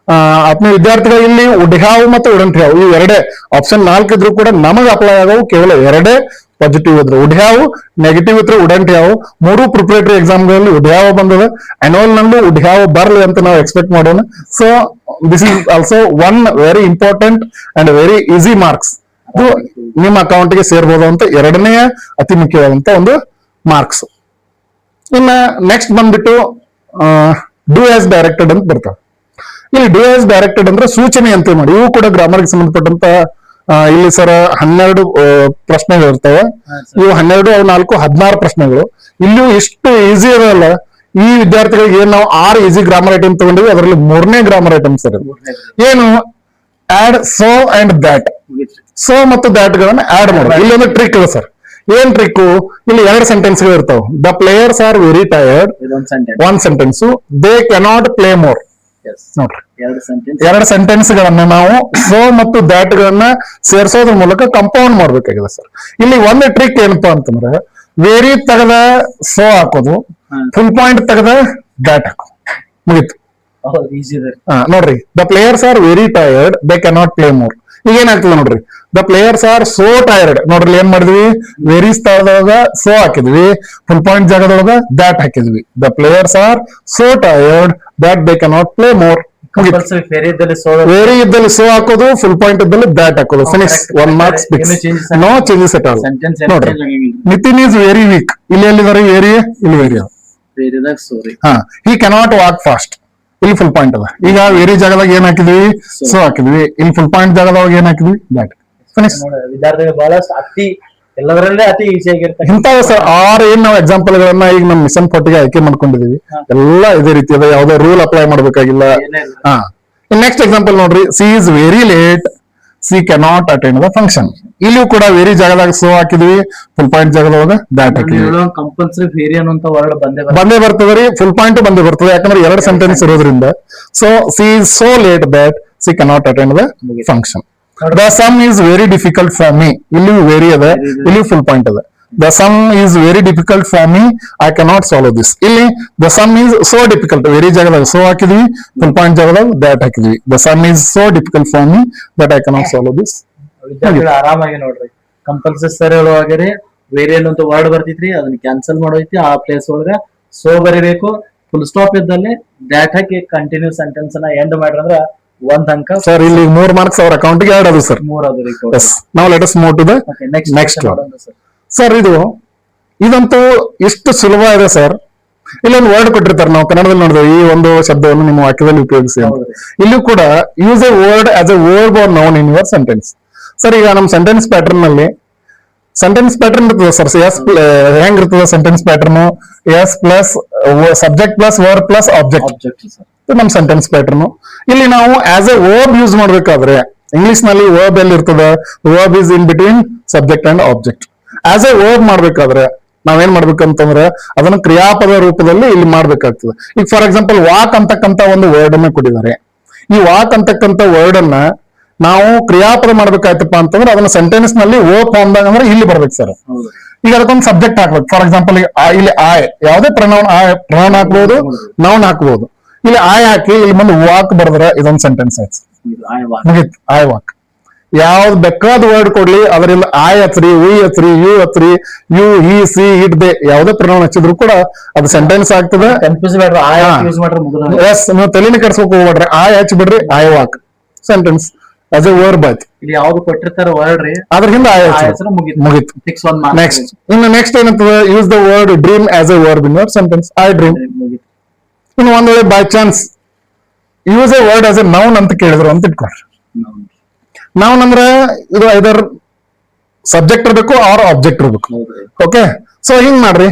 ಆತ್ಮೀಯ ವಿದ್ಯಾರ್ಥಿಗಳು ಇಲ್ಲಿ ವುಡ್ ಹ್ಯಾವ್ ಮತ್ತು ವುಡಂಟ್ ಹ್ಯಾವ್ ಈ 2 ಆಪ್ಷನ್ 4 ಇದ್ರು ಕೂಡ ನಮಗೆ ಅಪ್ಲೈ ಆಗವು ಕೇವಲ 2 ಪಾಸಿಟಿವ್ ಇದ್ರೆ ವುಡ್ ಹ್ಯಾವ್, ನೆಗೆಟಿವ್ ಇದ್ರೆ ವುಡಂಟ್ ಹ್ಯಾವ್. 3 ಪ್ರಿಪರೇಟರಿ ಎಕ್ಸಾಮ್ಗಳಲ್ಲಿ ವುಡ್ ಹ್ಯಾವ್ ಬಂದದ. ಅನ್ಯುವಲ್ ನಲ್ಲೂ ವುಡ್ ಹ್ಯಾವ್ ಬರ್ಲಿ ಅಂತ ನಾವು ಎಕ್ಸ್ಪೆಕ್ಟ್ ಮಾಡೋಣ. So this is also one very important and very easy marks. ಇದು ನಿಮ್ಮ ಅಕೌಂಟ್ಗೆ ಸೇರ್ಬೋದು ಅಂತ 2ನೇ ಅತಿ ಮುಖ್ಯವಾದಂತ ಒಂದು ಮಾರ್ಕ್ಸ್. ಇನ್ನ ನೆಕ್ಸ್ಟ್ ಬಂದ್ಬಿಟ್ಟು ಡೂ ಆಸ್ ಡೈರೆಕ್ಟೆಡ್ ಅಂತ ಬರ್ತಾವೆ. ಇಲ್ಲಿ ಡೂ ಆಸ್ ಡೈರೆಕ್ಟೆಡ್ ಅಂದ್ರೆ ಸೂಚನೆ ಅಂತ ಮಾಡಿ. ಇವು ಕೂಡ ಗ್ರಾಮರ್ಗೆ ಸಂಬಂಧಪಟ್ಟಂತ ಇಲ್ಲಿ ಸರ್ 12 ಪ್ರಶ್ನೆಗಳು ಇರ್ತವೆ. ಇವು 12 ಅವು 4 16 ಪ್ರಶ್ನೆಗಳು. ಇಲ್ಲಿಯೂ ಇಷ್ಟು ಈಸಿ ಇರಲ್ಲ. ಈ ವಿದ್ಯಾರ್ಥಿಗಳಿಗೆ ಏನ್ ನಾವು 6 ಈಸಿ ಗ್ರಾಮರ್ ಐಟಮ್ ತಗೊಂಡಿವಿ, ಅದರಲ್ಲಿ 3ನೇ ಗ್ರಾಮರ್ ಐಟಮ್ ಸರ್ ಏನು add so and that. So ಮತ್ತು ದ್ಯಾಟ್ ಗಳನ್ನ ಆಡ್ ಮಾಡೋದು. ಇಲ್ಲಿ ಒಂದು ಟ್ರಿಕ್ ಇದೆ ಸರ್. ಏನ್ ಟ್ರಿಕ್? ಇಲ್ಲಿ 2 ಸೆಂಟೆನ್ಸ್ ಗಳು ಇರ್ತಾವ. The players are very tired, ಒಂದ್ sentence. They cannot play more. ನೋಡ್ರಿ 2 ಸೆಂಟೆನ್ಸ್ ಗಳನ್ನ ನಾವು ಸೋ ಮತ್ತು ದ್ಯಾಟ್ ಗಳನ್ನ ಸೇರಿಸೋದ್ರ ಮೂಲಕ ಕಂಪೌಂಡ್ ಮಾಡ್ಬೇಕಾಗಿದೆ ಸರ್. ಇಲ್ಲಿ ಒಂದು ಟ್ರಿಕ್ ಏನಪ್ಪಾ ಅಂತಂದ್ರೆ ವೇರಿ ತೆಗೆದ ಸೋ ಹಾಕೋದು, ಫುಲ್ ಪಾಯಿಂಟ್ ತೆಗೆದ ದ್ಯಾಟ್ ಹಾಕೋದು, ಮುಗೀತು. ನೋಡ್ರಿ the players are very tired, they cannot play more. ಈಗ ಏನಾಗ್ತದೆ ನೋಡ್ರಿ, the players are so tired. ನೋಡ್ರಿ ಏನ್ ಮಾಡಿದ್ವಿ, ವೆರಿ ಸ್ಥಳದೊಳಗ ಸೋ ಹಾಕಿದ್ವಿ, ಫುಲ್ ಪಾಯಿಂಟ್ ಜಾಗದೊಳಗ ದ್ಯಾಟ್ ಹಾಕಿದ್ವಿ. The players are so tired that they cannot play more. Very ಇದ್ದಲ್ಲಿ ಸೋ ಹಾಕೋದು, ಫುಲ್ ಪಾಯಿಂಟ್ ಇದ್ದಲ್ಲಿ ದ್ಯಾಟ್ ಹಾಕೋದು. Finish, 1 marks fix, no changes at all. ನೋಡ್ರಿ ನಿತಿನ್ ಈಸ್ ವೆರಿ ವೀಕ್. ಇಲ್ಲಿ ಎಲ್ಲಿದ್ದಾರೆ ವೇರಿ, ಇಲ್ಲಿ very. He cannot walk fast. ಇಲ್ಲಿ full point ಅದ. ಈಗ ವೇರಿ ಜಾಗದಾಗ ಏನ್ ಹಾಕಿದ್ವಿ, ಸೋ ಹಾಕಿದ್ವಿ. ಇಲ್ಲಿ ಫುಲ್ ಪಾಯಿಂಟ್ ಜಾಗದಾಗ ಏನ್ ಹಾಕಿದ್ವಿ, ದ್ಯಾಟ್. ಫಿನಿಶ್. ವಿದ್ಯಾರ್ಥಿಗಳು ಬಹಳಷ್ಟು ಅತಿ ಎಲ್ಲದರಲ್ಲೇ ಅತಿ ಈಸಿ ಆಗಿರ್ತದೆ. ಇಂಥವು ಸರ್ 6 ಏನ್ ನಾವು ಎಕ್ಸಾಂಪಲ್ ಗಳನ್ನ ಈಗ ನಮ್ಮ ಮಿಷನ್ ಪಟ್ಟಿಗೆ ಆಯ್ಕೆ ಮಾಡ್ಕೊಂಡಿದೀವಿ. ಎಲ್ಲ ಇದೇ ರೀತಿ ಅದ, ಯಾವ್ದೋ ರೂಲ್ ಅಪ್ಲೈ ಮಾಡ್ಬೇಕಾಗಿಲ್ಲ. ನೆಕ್ಸ್ಟ್ ಎಕ್ಸಾಂಪಲ್ ನೋಡ್ರಿ, C is very late, C cannot attend the function. ಇಲ್ಲಿಯೂ ಕೂಡ ವೇರಿ ಜಾಗದಾಗ ಸೋ ಹಾಕಿದ್ವಿ, ಫುಲ್ ಪಾಯಿಂಟ್ ಜಾಗದೊಳಗ ದ್ಯಾಟ್ ಹಾಕಿದ್ವಿ. ಕಂಪಲ್ಸರಿ ವೇರಿ ಅನ್ನುವಂತ ವರ್ಡ್ ಬಂದೇ ಬರ್ತದೆ ರೀ, ಫುಲ್ ಪಾಯಿಂಟ್ ಬಂದೇ ಬರ್ತದೆ, ಯಾಕಂದ್ರೆ ಎರಡು ಸೆಂಟೆನ್ಸ್ ಇರೋದ್ರಿಂದ. So C is so late that C cannot attend the function. The sum is very difficult for me, ಇಲ್ಲಿಯೂ ವೇರಿ ಅದ, ಇಲ್ಲಿಯೂ ಫುಲ್ ಪಾಯಿಂಟ್ ಅದ. The sum is very difficult for me, I cannot solve this. ಇಲ್ಲಿ the sum is so difficult, very ಜಾಗದಾಗ so ಹಾಕಿದ್ವಿ, full point ಜಾಗದಾಗ that ಹಾಕಿದ್ವಿ. The sum is so difficult for me that I cannot solve this. ವಿದ್ಯಾರ್ಥಿಗಳು ಆರಾಮಾಗಿ ನೋಡ್ರಿ, compulsory sir ಹೇಳುವಾಗರೆ very ಅನ್ನುವಂತ word ಬರ್ತಿತ್ರಿ, ಅದನ್ನ ಕ್ಯಾನ್ಸಲ್ ಮಾಡೋೈತಿ, ಆ ಪ್ಲೇಸ್ ಒಳಗ ಸೋ ಬರಿಬೇಕು, ಫುಲ್ ಸ್ಟಾಪ್ ಇದ್ದಲ್ಲಿ ದ್ಯಾಟ್ ಹಾಕಿ ಕಂಟಿನ್ಯೂ ಸೆಂಟೆನ್ಸ್ ನ ಎಂಡ್ ಮಾಡ್ರಿ ಅಂದ್ರ 1 ಅಂಕ. ಸರ್ ಇಲ್ಲಿ 3 ಮಾರ್ಕ್ಸ್ ಅವ್ರ ಅಕೌಂಟ್ಗೆ ಆಡ್ ಅದು ಸರ್. 3 ಅದು ರೀ. Yes, now let us move to the next one. Sir ಇದಂತೂ ಎಷ್ಟು ಸುಲಭ ಇದೆ ಸರ್. ಇಲ್ಲೊಂದು ವರ್ಡ್ ಕೊಟ್ಟಿರ್ತಾರೆ, ನಾವು ಕನ್ನಡದಲ್ಲಿ ನೋಡಿದ್ರೆ ಈ ಒಂದು ಶಬ್ದವನ್ನು ನಿಮ್ಮ ವಾಕ್ಯದಲ್ಲಿ ಉಪಯೋಗಿಸಿ ಅಂತ. ಇಲ್ಲೂ ಕೂಡ use a word as a word or noun in your sentence. Sir ಈಗ ನಮ್ಮ ಸೆಂಟೆನ್ಸ್ ಪ್ಯಾಟರ್ನ್ ನಲ್ಲಿ ಸೆಂಟೆನ್ಸ್ ಪ್ಯಾಟರ್ನ್ ಇರ್ತದೆ ಸರ್. ಎಸ್ ಹೆಂಗಿರ್ತದೆ sentence pattern? S plus subject plus word plus object, ನಮ್ ಸೆಂಟೆನ್ಸ್ ಪ್ಯಾಟರ್ನ್. ಇಲ್ಲಿ ನಾವು ಆಸ್ ಎ ವರ್ಬ್ ಯೂಸ್ ಮಾಡ್ಬೇಕಾದ್ರೆ English ನಲ್ಲಿ ವರ್ಬ್ ಎಲ್ಲಿ ಇರ್ತದೆ? Verb is in between subject and object. As a verb ಮಾಡ್ಬೇಕಾದ್ರೆ ನಾವೇನ್ ಮಾಡ್ಬೇಕಂತಂದ್ರೆ ಅದನ್ನ ಕ್ರಿಯಾಪದ ರೂಪದಲ್ಲಿ ಇಲ್ಲಿ ಮಾಡ್ಬೇಕಾಗ್ತದೆ. ಈಗ ಫಾರ್ ಎಕ್ಸಾಂಪಲ್ ವಾಕ್ ಅಂತಕ್ಕಂತ ಒಂದು ವರ್ಡ್ ಅನ್ನ ಕೊಟ್ಟಿದ್ದಾರೆ. ಈ ವಾಕ್ ಅಂತಕ್ಕಂತ ವರ್ಡ್ ಅನ್ನ ನಾವು ಕ್ರಿಯಾಪದ ಮಾಡ್ಬೇಕಾಯ್ತಪ್ಪ ಅಂತಂದ್ರೆ ಅದನ್ನ ಸೆಂಟೆನ್ಸ್ ನಲ್ಲಿ ಓ ಫಾರ್ಮ್ ದಾಗ ಅಂದ್ರೆ ಇಲ್ಲಿ ಬರ್ಬೇಕು ಸರ್. ಈಗ ಅದಕ್ಕೊಂದು ಸಬ್ಜೆಕ್ಟ್ ಹಾಕ್ಬೇಕು. ಫಾರ್ ಎಕ್ಸಾಂಪಲ್ ಇಲ್ಲಿ ಆಯ್, ಯಾವುದೇ ಪ್ರನೌನ್ ಹಾಕ್ಬಹುದು, ನೌನ್ ಹಾಕ್ಬಹುದು. ಇಲ್ಲಿ ಆಯ್ ಹಾಕಿ ಇಲ್ಲಿ ಮುಂದೆ ವಾಕ್ ಬರೆದ್ರೆ ಇದೊಂದು ಸೆಂಟೆನ್ಸ್ ಆಯ್ತು, ಮುಗೀತು. ಆಯ್ ವಾಕ್. ಯಾವ್ದು ಬೇಕಾದ ವರ್ಡ್ ಕೊಡ್ಲಿ ಅದರಿಂದ ಆಯ್ ಹತ್ರಿ, ವಿ ಹತ್ರಿ, ಯು ಹತ್ರಿ, ಯು, ಈ, ಸಿ, ಇಟ್, ದೇ ಯಾವುದೇ ಪ್ರನೌನ್ ಹಚ್ಚಿದ್ರು ಕೂಡ ಅದು ಸೆಂಟೆನ್ಸ್ ಆಗ್ತದೆ. ಎಸ್, ನೀವು ತಲೆನೇ ಕೆಡ್ಸ್ಬೇಕು ಹೋಗ್ಬೇಡ್ರಿ, ಆಯ್ ಹಚ್ಚಿ ಬಿಡ್ರಿ, I walk sentence as a verb ಆಯ್ತು. ಯಾವ್ದು ಕೊಟ್ಟಿರ್ತಾರ ವರ್ಡ್ ರೀ, ಅದ್ರ ಹಿಂದೆ ಆಯ್ ಮುಗೀತು. ನೆಕ್ಸ್ಟ್ ಇನ್ನು ನೆಕ್ಸ್ಟ್ ಏನಂತದ? Use the word dream as a verb in your sentence. I dream. ಇನ್ನು ಒಂದ್ ವೇಳೆ by chance use a word as a noun ಅಂತ ಕೇಳಿದ್ರು ಅಂತ ಇಟ್ಕೊಳ್ರಿ. ನೌನ್ ಅಂದ್ರೆ ಇದು ಐದರ್ ಸಬ್ಜೆಕ್ಟ್ ಇರ್ಬೇಕು ಆರ್ ಆಬ್ಜೆಕ್ಟ್ ಇರ್ಬೇಕು. ಓಕೆ, ಸೊ ಹಿಂಗ್ ಮಾಡ್ರಿ.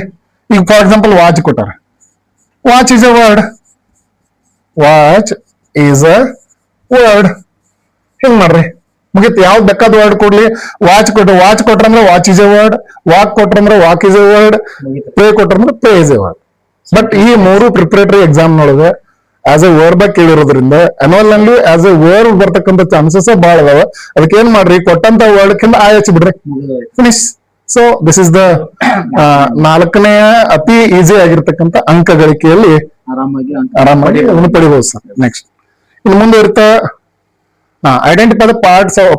ಈಗ ಫಾರ್ ಎಕ್ಸಾಂಪಲ್ ವಾಚ್ ಕೊಟ್ಟಾರ. Watch is a word. Watch is a word. ಹಿಂಗ್ ಮಾಡ್ರಿ, ಮುಗಿತು. ಯಾವ್ದು ಬೇಕಾದ ವರ್ಡ್ ಕೊಡ್ಲಿ, ವಾಚ್ ಕೊಟ್ರಂದ್ರೆ watch is a word, walk ಕೊಟ್ರಂದ್ರೆ walk is a word, pray ಕೊಟ್ರಂದ್ರೆ pray is a word. But ಈ 3 ಪ್ರಿಪರೇಟರಿ ಎಕ್ಸಾಮ್ ನೊಳಗೆ ಆಸ್ ಎ ವರ್ಡ್ ಆಗಿ ಕೇಳಿರೋದ್ರಿಂದ ಅನ್ಯುವಲ್ ನಲ್ಲಿ ಆಸ್ ಎ ವರ್ಡ್ ಬರ್ತಕ್ಕಂಥ ಚಾನ್ಸಸ್ ಬಹಳ ಅದಾವ. ಅದಕ್ಕೆ ಏನ್ ಮಾಡ್ರಿ, ಕೊಟ್ಟಂತ ವರ್ಡ್ ಕಿಂದ ಆಯ್ ಹಚ್ಚಿ ಬಿಡ್ರಿ, finish. So this is the 4ನೇ ಅತಿ ಈಸಿ ಆಗಿರ್ತಕ್ಕಂಥ ಅಂಕ ಗಳಿಕೆಯಲ್ಲಿ ಆರಾಮಾಗಿ ಅದನ್ನು ಪಡಿಬಹುದು ಸರ್. ನೆಕ್ಸ್ಟ್ ಇನ್ನು ಮುಂದೆ ಇರ್ತಾ identify the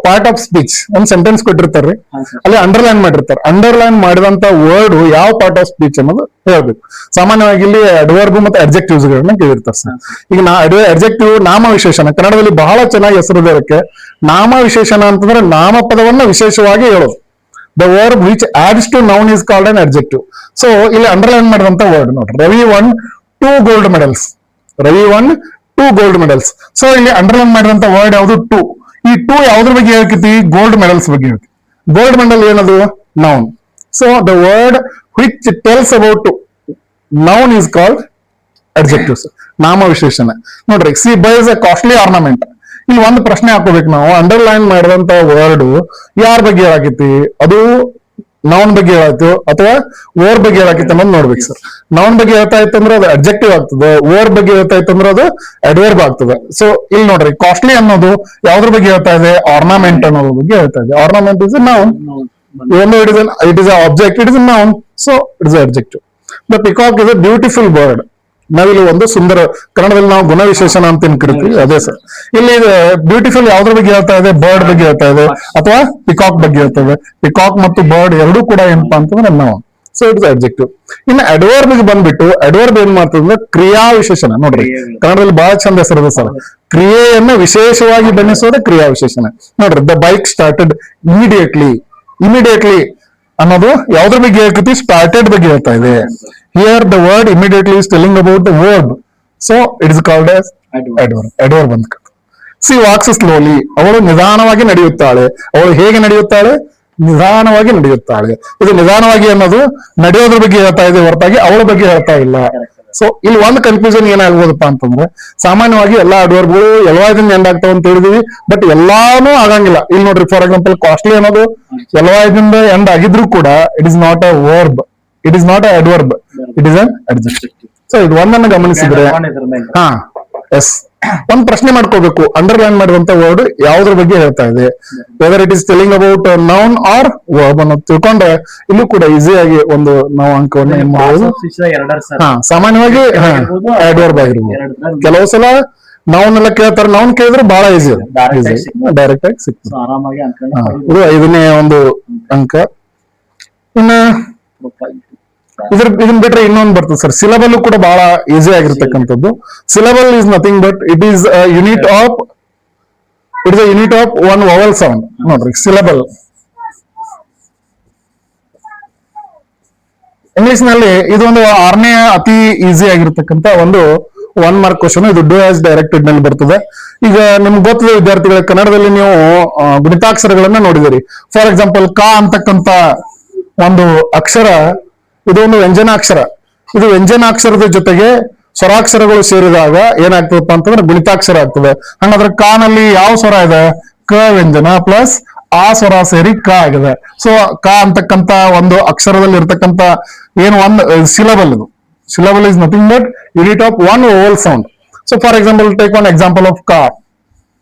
part of speech. ಒಂದ್ ಸೆಂಟೆನ್ಸ್ ಕೊಟ್ಟಿರ್ತಾರ್ರಿ, ಅಲ್ಲಿ ಅಂಡರ್ಲೈನ್ ಮಾಡಿರ್ತಾರೆ. ಅಂಡರ್ಲೈನ್ ಮಾಡಿದಂತ ವರ್ಡ್ ಯಾವ ಪಾರ್ಟ್ ಆಫ್ ಸ್ಪೀಚ್ ಅನ್ನೋದು ಹೇಳ್ಬೇಕು. ಸಾಮಾನ್ಯವಾಗಿ ಇಲ್ಲಿ ಅಡ್ವರ್ಬ್ ಮತ್ತೆ ಅಡ್ಜೆಕ್ಟಿವ್ಸ್ ಗಳನ್ನ ಕೇಳಿರ್ತಾರೆ ಸರ್. ಈಗ ಅಡ್ಜೆಕ್ಟಿವ್ ನಾಮ ವಿಶೇಷಣ, ಕನ್ನಡದಲ್ಲಿ ಬಹಳ ಚೆನ್ನಾಗಿ ಹೆಸರಿದೆ ಅದಕ್ಕೆ. ನಾಮ ವಿಶೇಷಣ ಅಂತಂದ್ರೆ ನಾಮಪದವನ್ನ ವಿಶೇಷವಾಗಿ ಹೇಳೋದು. The verb which adds to noun is called an adjective. So ಇಲ್ಲಿ ಅಂಡರ್ಲೈನ್ ಮಾಡಿದಂತ ವರ್ಡ್ ನೋಡ್ರಿ, Ravi won 2 gold medals. Ravi won 2 gold medals. So ಇಲ್ಲಿ ಅಂಡರ್ಲೈನ್ ಮಾಡಿದಂತ ವರ್ಡ್ ಯಾವುದು? 2. ಈ 2 ಯಾವ್ದ್ರ ಬಗ್ಗೆ ಹೇಳ್ಕೈತಿ? ಗೋಲ್ಡ್ ಮೆಡಲ್ಸ್ ಬಗ್ಗೆ ಹೇಳ್ತಿ. ಗೋಲ್ಡ್ ಮೆಡಲ್ ಏನದು? Noun. So the word which tells about noun is called adjectives, ನಾಮ ವಿಶೇಷಣ. ನೋಡ್ರಿ, C byes A costly ornament. ಇಲ್ಲಿ ಒಂದು ಪ್ರಶ್ನೆ ಹಾಕೋಬೇಕು ನಾವು. ಅಂಡರ್ಲೈನ್ ಮಾಡಿದಂತ ವರ್ಡ್ ಯಾರ ಬಗ್ಗೆ ಹೇಳಾಕೈತಿ? ಅದು ನೌನ್ ಬಗ್ಗೆ ಹೇಳಾಯ್ತು ಅಥವಾ ವರ್ಡ್ ಬಗ್ಗೆ ಹೇಳಾಕಿತ್ತು ಅನ್ನೋದು ನೋಡ್ಬೇಕು ಸರ್. ನೌನ್ ಬಗ್ಗೆ ಹೇಳ್ತಾ ಇತ್ತು ಅಂದ್ರೆ ಅದು ಅಡ್ಜೆಕ್ಟಿವ್ ಆಗ್ತದೆ, ವರ್ಡ್ ಬಗ್ಗೆ ಹೇಳ್ತಾ ಇತ್ತು ಅಂದ್ರೆ ಅದು ಅಡ್ವರ್ಬ್ ಆಗ್ತದೆ. ಸೊ ಇಲ್ಲಿ ನೋಡ್ರಿ, ಕಾಸ್ಟ್ಲಿ ಅನ್ನೋದು ಯಾವ್ದ್ರ ಬಗ್ಗೆ ಹೇಳ್ತಾ ಇದೆ? ಆರ್ನಮೆಂಟ್ ಅನ್ನೋದ್ರ ಬಗ್ಗೆ ಹೇಳ್ತಾ ಇದೆ. Ornament is A noun. It is object, it is A noun, so it is adjective. The peacock is A beautiful bird. ನಾವಿಲ್ಲಿ ಒಂದು ಸುಂದರ, ಕನ್ನಡದಲ್ಲಿ ನಾವು ಗುಣ ವಿಶೇಷಣ ಅಂತ ಕರಿತೀವಿ, ಅದೇ ಸರ್. ಇಲ್ಲಿ ಬ್ಯೂಟಿಫುಲ್ ಯಾವ್ದ್ರ ಬಗ್ಗೆ ಹೇಳ್ತಾ ಇದೆ? ಬರ್ಡ್ ಬಗ್ಗೆ ಹೇಳ್ತಾ ಇದೆ ಅಥವಾ ಪಿಕಾಕ್ ಬಗ್ಗೆ ಹೇಳ್ತಾ ಇದೆ. ಪಿಕಾಕ್ ಮತ್ತು ಬರ್ಡ್ ಎರಡೂ ಕೂಡ ಏನಪ್ಪಾ ಅಂತಂದ್ರೆ ನಾವು, ಸೊ ಇಟ್ಸ್ ಅಡ್ಜೆಕ್ಟಿವ್. ಇನ್ನು ಅಡ್ವರ್ಬ್ ಬಂದ್ಬಿಟ್ಟು, ಅಡ್ವರ್ಬ್ ಏನ್ ಮಾಡ್ತದೆ? ಕ್ರಿಯಾ ವಿಶೇಷಣ. ನೋಡ್ರಿ, ಕನ್ನಡದಲ್ಲಿ ಬಹಳ ಚಂದ ಹೆಸರಿದೆ ಸರ್. ಕ್ರಿಯೆಯನ್ನ ವಿಶೇಷವಾಗಿ ಬಣ್ಣಿಸೋದೇ ಕ್ರಿಯಾ ವಿಶೇಷಣ. ನೋಡ್ರಿ, the bike started immediately. Immediately ಅನ್ನೋದು ಯಾವ್ದ್ರ ಬಗ್ಗೆ ಹೇಳ್ಕತಿ? ಸ್ಟಾರ್ಟೆಡ್ ಬಗ್ಗೆ ಹೇಳ್ತಾ ಇದೆ. Here the word immediately is telling about the verb. So it is called as adverb. Adverb ಅಂತ. She walks slowly. ಅವಳು ನಿಧಾನವಾಗಿ ನಡೆಯುತ್ತಾಳೆ. ಅವಳು ಹೇಗೆ ನಡೆಯುತ್ತಾಳೆ? ನಿಧಾನವಾಗಿ ನಡೆಯುತ್ತಾಳೆ. ಇದು ನಿಧಾನವಾಗಿ ಅನ್ನೋದು ನಡೆಯೋದ್ರ ಬಗ್ಗೆ ಹೇಳ್ತಾ ಇದೆ ಹೊರತಾಗಿ ಅವಳ ಬಗ್ಗೆ ಹೇಳ್ತಾ ಇಲ್ಲ. ಸೊ ಇಲ್ಲಿ ಒಂದು ಕನ್ಫ್ಯೂಷನ್ ಏನಾಗ್ಬೋದಪ್ಪ ಅಂತಂದ್ರೆ ಸಾಮಾನ್ಯವಾಗಿ ಎಲ್ಲಾ ಅಡ್ವರ್ಬ್ಗಳು ಎಲ್ವಾಯ್ದಿಂದ ಎಂಡ್ ಆಗ್ತಾವ ಅಂತ ಹೇಳಿದೀವಿ, ಬಟ್ ಎಲ್ಲಾನು ಆಗಂಗಿಲ್ಲ. ಇಲ್ಲಿ ನೋಡ್ರಿ, ಫಾರ್ ಎಕ್ಸಾಂಪಲ್ ಕಾಸ್ಟ್ಲಿ ಅನ್ನೋದು ಎಲ್ವಾಯ್ದಿಂದ ಎಂಡ್ ಆಗಿದ್ರು ಕೂಡ it is not a verb, it is not a adverb, it is an adjective. So ಇದು ಒಂದನ್ನು ಗಮನಿಸಿದ್ರೆ ಹಾ ಎಸ್ ಒಂದ್ ಪ್ರಶ್ನೆ ಮಾಡ್ಕೋಬೇಕು, ಅಂಡರ್ಲೈನ್ ಮಾಡಿರುವಂತ ವರ್ಡ್ ಯಾವ್ದ್ರ ಬಗ್ಗೆ ಹೇಳ್ತಾ ಇದೆ, whether it is telling about noun R verb ಅನ್ನೋದು ತಿಳ್ಕೊಂಡ್ರೆ ಇಲ್ಲೂ ಕೂಡ ಈಸಿಯಾಗಿ ಒಂದು ನಾವು ಅಂಕವನ್ನು ಏನ್ ಮಾಡಬಹುದು. ಹಾ ಸಾಮಾನ್ಯವಾಗಿ ಅಡ್ವರ್ಬ್ ಆಗಿರ್ಬೋದು. ಕೆಲವು ಸಲ ನೌನ್ ಎಲ್ಲ ಕೇಳ್ತಾರೆ, ನೌನ್ ಕೇಳಿದ್ರೆ ಬಹಳ ಈಸಿ ಡೈರೆಕ್ಟ್ ಆಗಿ ಸಿಗ್ತದೆ. ಇದು 5ನೇ ಒಂದು ಅಂಕ. ಇನ್ನ ಇದನ್ನ ಬಿಟ್ರೆ ಇನ್ನೊಂದು ಬರ್ತದೆ ಸರ್, ಸಿಲಬಲ್ ಕೂಡ ಬಹಳ ಈಸಿ ಆಗಿರ್ತಕ್ಕಂಥದ್ದು. Syllable is nothing but it is unit of one vowel sound. ನೋಡ್ರಿ, ಸಿಲಬಲ್ ಇಂಗ್ಲಿಷ್ ನಲ್ಲಿ ಇದೊಂದು 6ನೇ ಅತಿ ಈಸಿ ಆಗಿರ್ತಕ್ಕಂಥ ಒಂದು 1 ಮಾರ್ಕ್ ಕ್ವಶನ್. ಇದು ಡೂ ಆಸ್ ಡೈರೆಕ್ಟೆಡ್ ನಲ್ಲಿ ಬರ್ತದೆ. ಈಗ ನಿಮ್ಗೆ ಗೊತ್ತಿದೆ ವಿದ್ಯಾರ್ಥಿಗಳ, ಕನ್ನಡದಲ್ಲಿ ನೀವು ಗುಣಿತಾಕ್ಷರಗಳನ್ನ ನೋಡಿದಿರಿ. ಫಾರ್ ಎಕ್ಸಾಂಪಲ್ ಕ ಅಂತಕ್ಕಂಥ ಒಂದು ಅಕ್ಷರ ಇದು ಒಂದು ವ್ಯಂಜನಾಕ್ಷರ. ಇದು ವ್ಯಂಜನಾಕ್ಷರದ ಜೊತೆಗೆ ಸ್ವರಾಕ್ಷರಗಳು ಸೇರಿದಾಗ ಏನಾಗ್ತದಪ್ಪ ಅಂತಂದ್ರೆ ಗುಣಿತಾಕ್ಷರ ಆಗ್ತದೆ. ಹಂಗಾದ್ರೆ ಕ ನಲ್ಲಿ ಯಾವ ಸ್ವರ ಇದೆ? ಕ ವ್ಯಂಜನ ಪ್ಲಸ್ ಆ ಸ್ವರ ಸೇರಿ ಕ ಆಗಿದೆ. ಸೊ ಕ ಅಂತಕ್ಕಂತ ಒಂದು ಅಕ್ಷರದಲ್ಲಿ ಇರ್ತಕ್ಕಂತ ಏನು ಒಂದು ಸಿಲಬಲ್, ಇದು syllable is nothing but unit of one vowel sound. So for example take one example of car,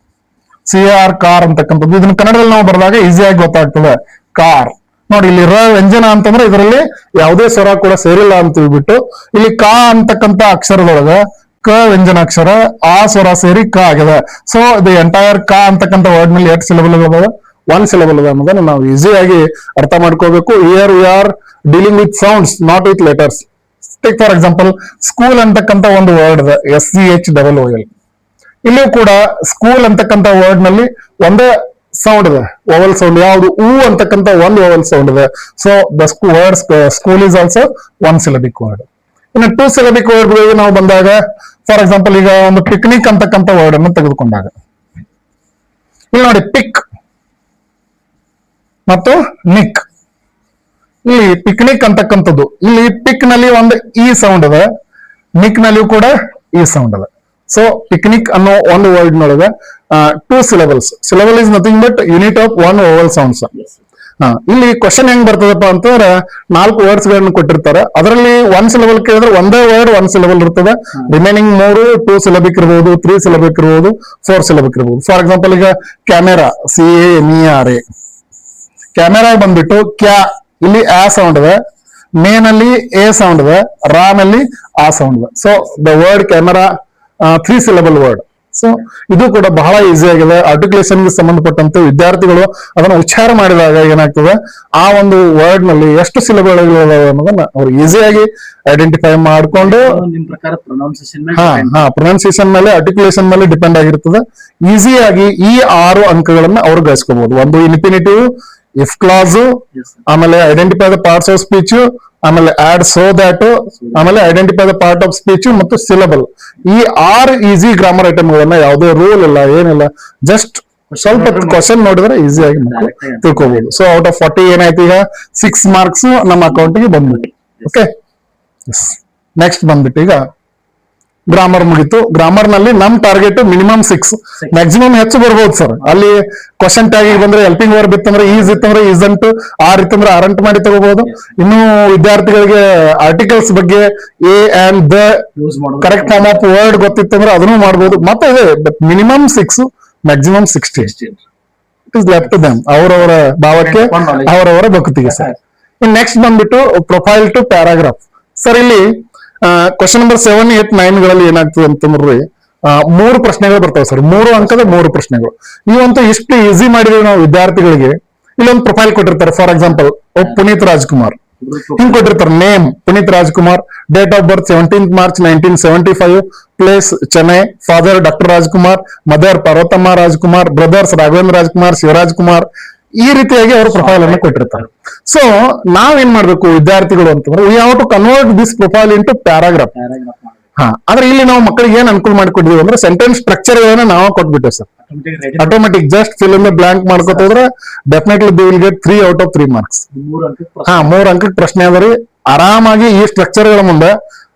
CAR car ಅಂತಕ್ಕಂಥದ್ದು. ಇದನ್ನ ಕನ್ನಡದಲ್ಲಿ ನಾವು ಬರೆದಾಗ ಈಸಿಯಾಗಿ ಗೊತ್ತಾಗ್ತದೆ, ಕಾರ್. ನೋಡಿ, ಇಲ್ಲಿ ರ ವ್ಯಂಜನ ಅಂತಂದ್ರೆ ಇದರಲ್ಲಿ ಯಾವುದೇ ಸ್ವರ ಕೂಡ ಸೇರಿಲ್ಲ ಅಂತ ಹೇಳ್ಬಿಟ್ಟು ಇಲ್ಲಿ ಕ ಅಂತಕ್ಕಂತ ಅಕ್ಷರದೊಳಗ ಕ ವ್ಯಂಜನಾಕ್ಷರ ಆ ಸ್ವರ ಸೇರಿ ಕ ಆಗಿದೆ. ಸೊ ದ ಎಂಟೈರ್ ಕ ಅಂತಕ್ಕಂಥ ವರ್ಡ್ ನಲ್ಲಿ 8 ಸಿಲಬಲ್ ಅದಾವ, 1 ಸಿಲಬಲ್ ಅದ ಅನ್ನೋದನ್ನ ನಾವು ಈಸಿಯಾಗಿ ಅರ್ಥ ಮಾಡ್ಕೋಬೇಕು. Here we are dealing with sounds, not with letters. Take for example school ಅಂತಕ್ಕಂಥ ಒಂದು ವರ್ಡ್ ಇದೆ, SCHOOL. ಇಲ್ಲಿಯೂ ಕೂಡ ಸ್ಕೂಲ್ ಅಂತಕ್ಕಂಥ ವರ್ಡ್ ನಲ್ಲಿ ಒಂದೇ ಸೌಂಡ್ ಇದೆ, ವೋವಲ್ ಸೌಂಡ್. ಯಾವುದು? ಊ ಅಂತಕ್ಕಂಥ ಒಂದು ವೋವಲ್ ಸೌಂಡ್ ಇದೆ. So the word school is also 1 syllabic word. ಇನ್ನು 2 ಸಿಲಬಿಕ್ ವರ್ಡ್ ಗಳಿಗೆ ನಾವು ಬಂದಾಗ, ಫಾರ್ ಎಕ್ಸಾಂಪಲ್ ಈಗ ಒಂದು ಪಿಕ್ನಿಕ್ ಅಂತಕ್ಕಂಥ ವರ್ಡ್ ಅನ್ನು ತೆಗೆದುಕೊಂಡಾಗ ಇಲ್ಲಿ ನೋಡಿ, ಪಿಕ್ ಮತ್ತು ನಿಕ್. ಇಲ್ಲಿ ಪಿಕ್ನಿಕ್ ಅಂತಕ್ಕಂಥದ್ದು, ಇಲ್ಲಿ ಪಿಕ್ ನಲ್ಲಿ ಒಂದು ಇ ಸೌಂಡ್ ಇದೆ, ನಿಕ್ ನಲ್ಲಿಯೂ ಕೂಡ ಇ ಸೌಂಡ್ ಇದೆ. ಸೊ ಪಿಕ್ನಿಕ್ ಅನ್ನೋ ಒಂದು ವರ್ಡ್ ನೊಳಗೆ 2 syllables. Syllable is nothing but unit of 1 vowel sounds. ಇಲ್ಲಿ ಕ್ವಶನ್ ಹೆಂಗ್ ಬರ್ತದಪ್ಪ ಅಂತಂದ್ರೆ 4 ವರ್ಡ್ಸ್ ಗಳನ್ನ ಕೊಟ್ಟಿರ್ತಾರೆ. ಅದರಲ್ಲಿ 1 ಸಿಲಬಲ್ ಕೇಳಿದ್ರೆ ಒಂದೇ ವರ್ಡ್ 1 ಸಿಲಬಲ್ ಇರ್ತದೆ. ರಿಮೈನಿಂಗ್ 3 2 ಸಿಲಬಿಕ್ ಇರ್ಬೋದು, 3 ಸಿಲಬಿಕ್ ಇರ್ಬೋದು, 4 ಸಿಲಬಿಕ್ ಇರ್ಬೋದು. ಫಾರ್ ಎಕ್ಸಾಂಪಲ್ ಈಗ ಕ್ಯಾಮೆರಾ, CAMERA. ಕ್ಯಾಮೆರಾ ಬಂದ್ಬಿಟ್ಟು ಕ್ಯಾ, ಇಲ್ಲಿ ಆ ಸೌಂಡ್ ಇದೆ, ನಲ್ಲಿ ಎ ಸೌಂಡ್ ಇದೆ, ರಾ ನಲ್ಲಿ ಆ ಸೌಂಡ್ ಇದೆ. So the word camera 3 syllable word. So ಇದು ಕೂಡ ಬಹಳ ಈಸಿ ಆಗಿದೆ. ಆರ್ಟಿಕ್ಯುಲೇಷನ್ ಗೆ ಸಂಬಂಧಪಟ್ಟಂತೆ ವಿದ್ಯಾರ್ಥಿಗಳು ಅದನ್ನ ಉಚ್ಚಾರ ಮಾಡಿದಾಗ ಏನಾಗ್ತದೆ, ಆ ಒಂದು ವರ್ಡ್ ನಲ್ಲಿ ಎಷ್ಟು ಸಿಲಬಲ್ ಅನ್ನೋದನ್ನ ಅವ್ರು ಈಸಿಯಾಗಿ ಐಡೆಂಟಿಫೈ ಮಾಡ್ಕೊಂಡು, ಪ್ರೊನೌನ್ಸಿಯೇಷನ್ ಮೇಲೆ ಆರ್ಟಿಕ್ಯುಲೇಷನ್ ಮೇಲೆ ಡಿಪೆಂಡ್ ಆಗಿರ್ತದೆ. ಈಸಿಯಾಗಿ ಈ 6 ಅಂಕಗಳನ್ನ ಅವ್ರು ಗಳಿಸ್ಕೋಬಹುದು. ಒಂದು ಇನ್ಫಿನಿಟಿವ್, ಇಫ್ ಕ್ಲಾಸ್, ಆಮೇಲೆ identify the parts of speech, ಆಮೇಲೆ ಆಡ್ ಸೋ ದ್ಯಾಟ್, ಆಮೇಲೆ identify the part of speech ಮತ್ತು ಸಿಲಬಲ್. ಈ 6 ಈಸಿ ಗ್ರಾಮರ್ ಐಟಮ್ ಗಳನ್ನ ಯಾವುದೇ ರೂಲ್ ಇಲ್ಲ, ಏನಿಲ್ಲ, ಜಸ್ಟ್ ಸ್ವಲ್ಪ ಕ್ವಶನ್ ನೋಡಿದ್ರೆ ಈಸಿಯಾಗಿ ತಿಳ್ಕೋಬಹುದು. ಸೊ ಔಟ್ ಆಫ್ 40 ಏನಾಯ್ತು, ಈಗ 6 ಮಾರ್ಕ್ಸ್ ನಮ್ಮ ಅಕೌಂಟ್ಗೆ ಬಂದ್ಬಿಟ್ಟು. ಓಕೆ, ನೆಕ್ಸ್ಟ್ ಬಂದ್ಬಿಟ್ಟು ಈಗ ಗ್ರಾಮರ್ ಮುಗಿತು. ಗ್ರಾಮರ್ ನಲ್ಲಿ ನಮ್ ಟಾರ್ಗೆಟ್ ಮಿನಿಮಮ್ 6, ಮ್ಯಾಕ್ಸಿಮಮ್ ಹೆಚ್ಚು ಬರ್ಬೋದು ಸರ್. ಅಲ್ಲಿ ಕ್ವಶನ್ ಟ್ಯಾಗ್ ಬಂದ್ರೆ ಹೆಲ್ಪಿಂಗ್ ವರ್ಬ್ ಇತ್ತಂದ್ರೆ ಈಸ್ ಇತ್ತಂದ್ರೆ ಈಸಂಟ್, ಆರ್ ಇತ್ತಂದ್ರೆ ಆರಂಟ್ ಮಾಡಿ ತಗೋಬಹುದು. ಇನ್ನು ವಿದ್ಯಾರ್ಥಿಗಳಿಗೆ ಆರ್ಟಿಕಲ್ಸ್ ಬಗ್ಗೆ a and the correct form of word ಗೊತ್ತಿತ್ತಂದ್ರೆ ಅದನ್ನು ಮಾಡಬಹುದು. ಮತ್ತೆ ಇದೆ, but minimum 6, maximum 16. It is left to them, ಅವರವರ ಭಾವಕ್ಕೆ ಅವರವರ ಭಕ್ತಿಗೆ ಸರ್. ಇನ್ ನೆಕ್ಸ್ಟ್ ಬಂದ್ಬಿಟ್ಟು ಪ್ರೊಫೈಲ್ ಟು ಪ್ಯಾರಾಗ್ರಾಫ್. ಸರ್ ಇಲ್ಲಿ ಕ್ವಶನ್ ನಂಬರ್ 7, 8, 9 ಗಳಲ್ಲಿ ಏನಾಗ್ತದೆ ಅಂತಂದ್ರೆ 3 ಪ್ರಶ್ನೆಗಳು ಬರ್ತಾವೆ ಸರ್. 3 ಅಂಕದ 3 ಪ್ರಶ್ನೆಗಳು. ಇವಂತೂ ಇಷ್ಟು ಈಸಿ ಮಾಡಿದೀವಿ ನಾವು ವಿದ್ಯಾರ್ಥಿಗಳಿಗೆ. ಇಲ್ಲೊಂದು ಪ್ರೊಫೈಲ್ ಕೊಟ್ಟಿರ್ತಾರೆ. ಫಾರ್ ಎಕ್ಸಾಂಪಲ್ ಪುನೀತ್ ರಾಜ್ಕುಮಾರ್ ಹಿಂಗ್ ಕೊಟ್ಟಿರ್ತಾರೆ. Name Puneeth Rajkumar, date of birth 17th March 1975, place Chennai, father doctor Rajkumar, mother Parvathamma Rajkumar, brothers Raghavendra Rajkumar, Shivaraj Kumar. ಈ ರೀತಿಯಾಗಿ ಅವರು ಪ್ರೊಫೈಲ್ ಅನ್ನು ಕೊಟ್ಟಿರ್ತಾರೆ. ಸೊ ನಾವೇನ್ ಮಾಡ್ಬೇಕು ವಿದ್ಯಾರ್ಥಿಗಳು ಅಂತಂದ್ರೆ, we have to convert this profile into paragraph. ಆದ್ರೆ ಇಲ್ಲಿ ನಾವು ಮಕ್ಕಳಿಗೆ ಏನ್ ಅನುಕೂಲ ಮಾಡಿಕೊಟ್ಟಿದೀವಿ ಅಂದ್ರೆ ಸೆಂಟೆನ್ಸ್ ಸ್ಟ್ರಕ್ಚರ್ ಗಳನ್ನ ನಾವು ಕೊಟ್ಬಿಟ್ಟೆ sir. Automatic just fill in the blank ಮಾಡ್ಕೋತಿದ್ರೆ definitely they will get 3 out of 3 marks. 3 ಅಂಕಕ್ಕೆ ಪ್ರಶ್ನೆ ಅದರಿ. ಆರಾಮಾಗಿ ಈ ಸ್ಟ್ರಕ್ಚರ್ ಗಳ ಮುಂದೆ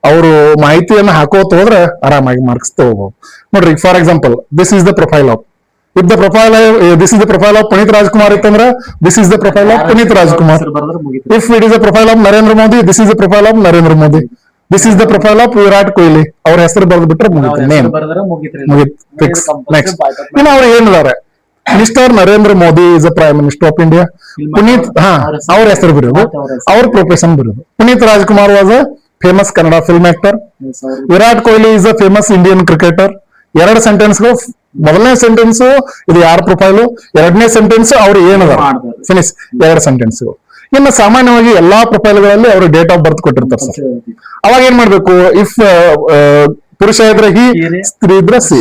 ಅವರು ಮಾಹಿತಿಯನ್ನ ಹಾಕೋತ ಹೋದ್ರೆ ಆರಾಮಾಗಿ ಮಾರ್ಕ್ಸ್ ತಗೋಬಹುದು. ನೋಡ್ರಿ for example this is the profile of if the profile this is the profile of Puneeth Rajkumar ಇತ್ತಂದ್ರೆ this is the profile of Puneeth Rajkumar. ಬರೆದ್ರೆ ಮುಗಿತು. If it is the profile of Narendra Modi this is the profile of Narendra Modi. This is the profile of Virat Kohli. ಅವ್ರ ಹೆಸರು ಬರೆದು ಬಿಟ್ರೆ ಮುಗಿತು, name ಬರೆದ್ರೆ ಮುಗಿತ್ರಿ. ಮುಗಿತ್ fix. Next ಇನ್ನು ಅವ್ರು ಏನಿದ್ದಾರೆ, mister Narendra Modi is a prime minister of India. Puneeth ಅವ್ರ ಹೆಸರು ಬರೋದು, ಅವ್ರ ಪ್ರೊಫೆಷನ್ ಬರೋದು. Puneeth Rajkumar was a famous Kannada film actor. Virat Kohli is a famous Indian cricketer. ಎರಡು ಸೆಂಟೆನ್ಸ್ಗಳು, ಮೊದಲನೇ ಸೆಂಟೆನ್ಸ್ ಇದು ಯಾರ ಪ್ರೊಫೈಲು, ಎರಡನೇ ಸೆಂಟೆನ್ಸ್ ಅವ್ರು ಏನದ ಫಿನಿಶ್, ಎರಡು ಸೆಂಟೆನ್ಸ್ಗಳು. ಇನ್ನು ಸಾಮಾನ್ಯವಾಗಿ ಎಲ್ಲಾ ಪ್ರೊಫೈಲ್ಗಳಲ್ಲಿ ಅವರು ಡೇಟ್ ಆಫ್ ಬರ್ತ್ ಕೊಟ್ಟಿರ್ತಾರೆ ಸರ್. ಅವಾಗ ಏನ್ ಮಾಡ್ಬೇಕು, ಇಫ್ ಪುರುಷ ಇದ್ರೆ ಹಿ, ಸ್ತ್ರೀ ಇದ್ರೆ ಸಿ.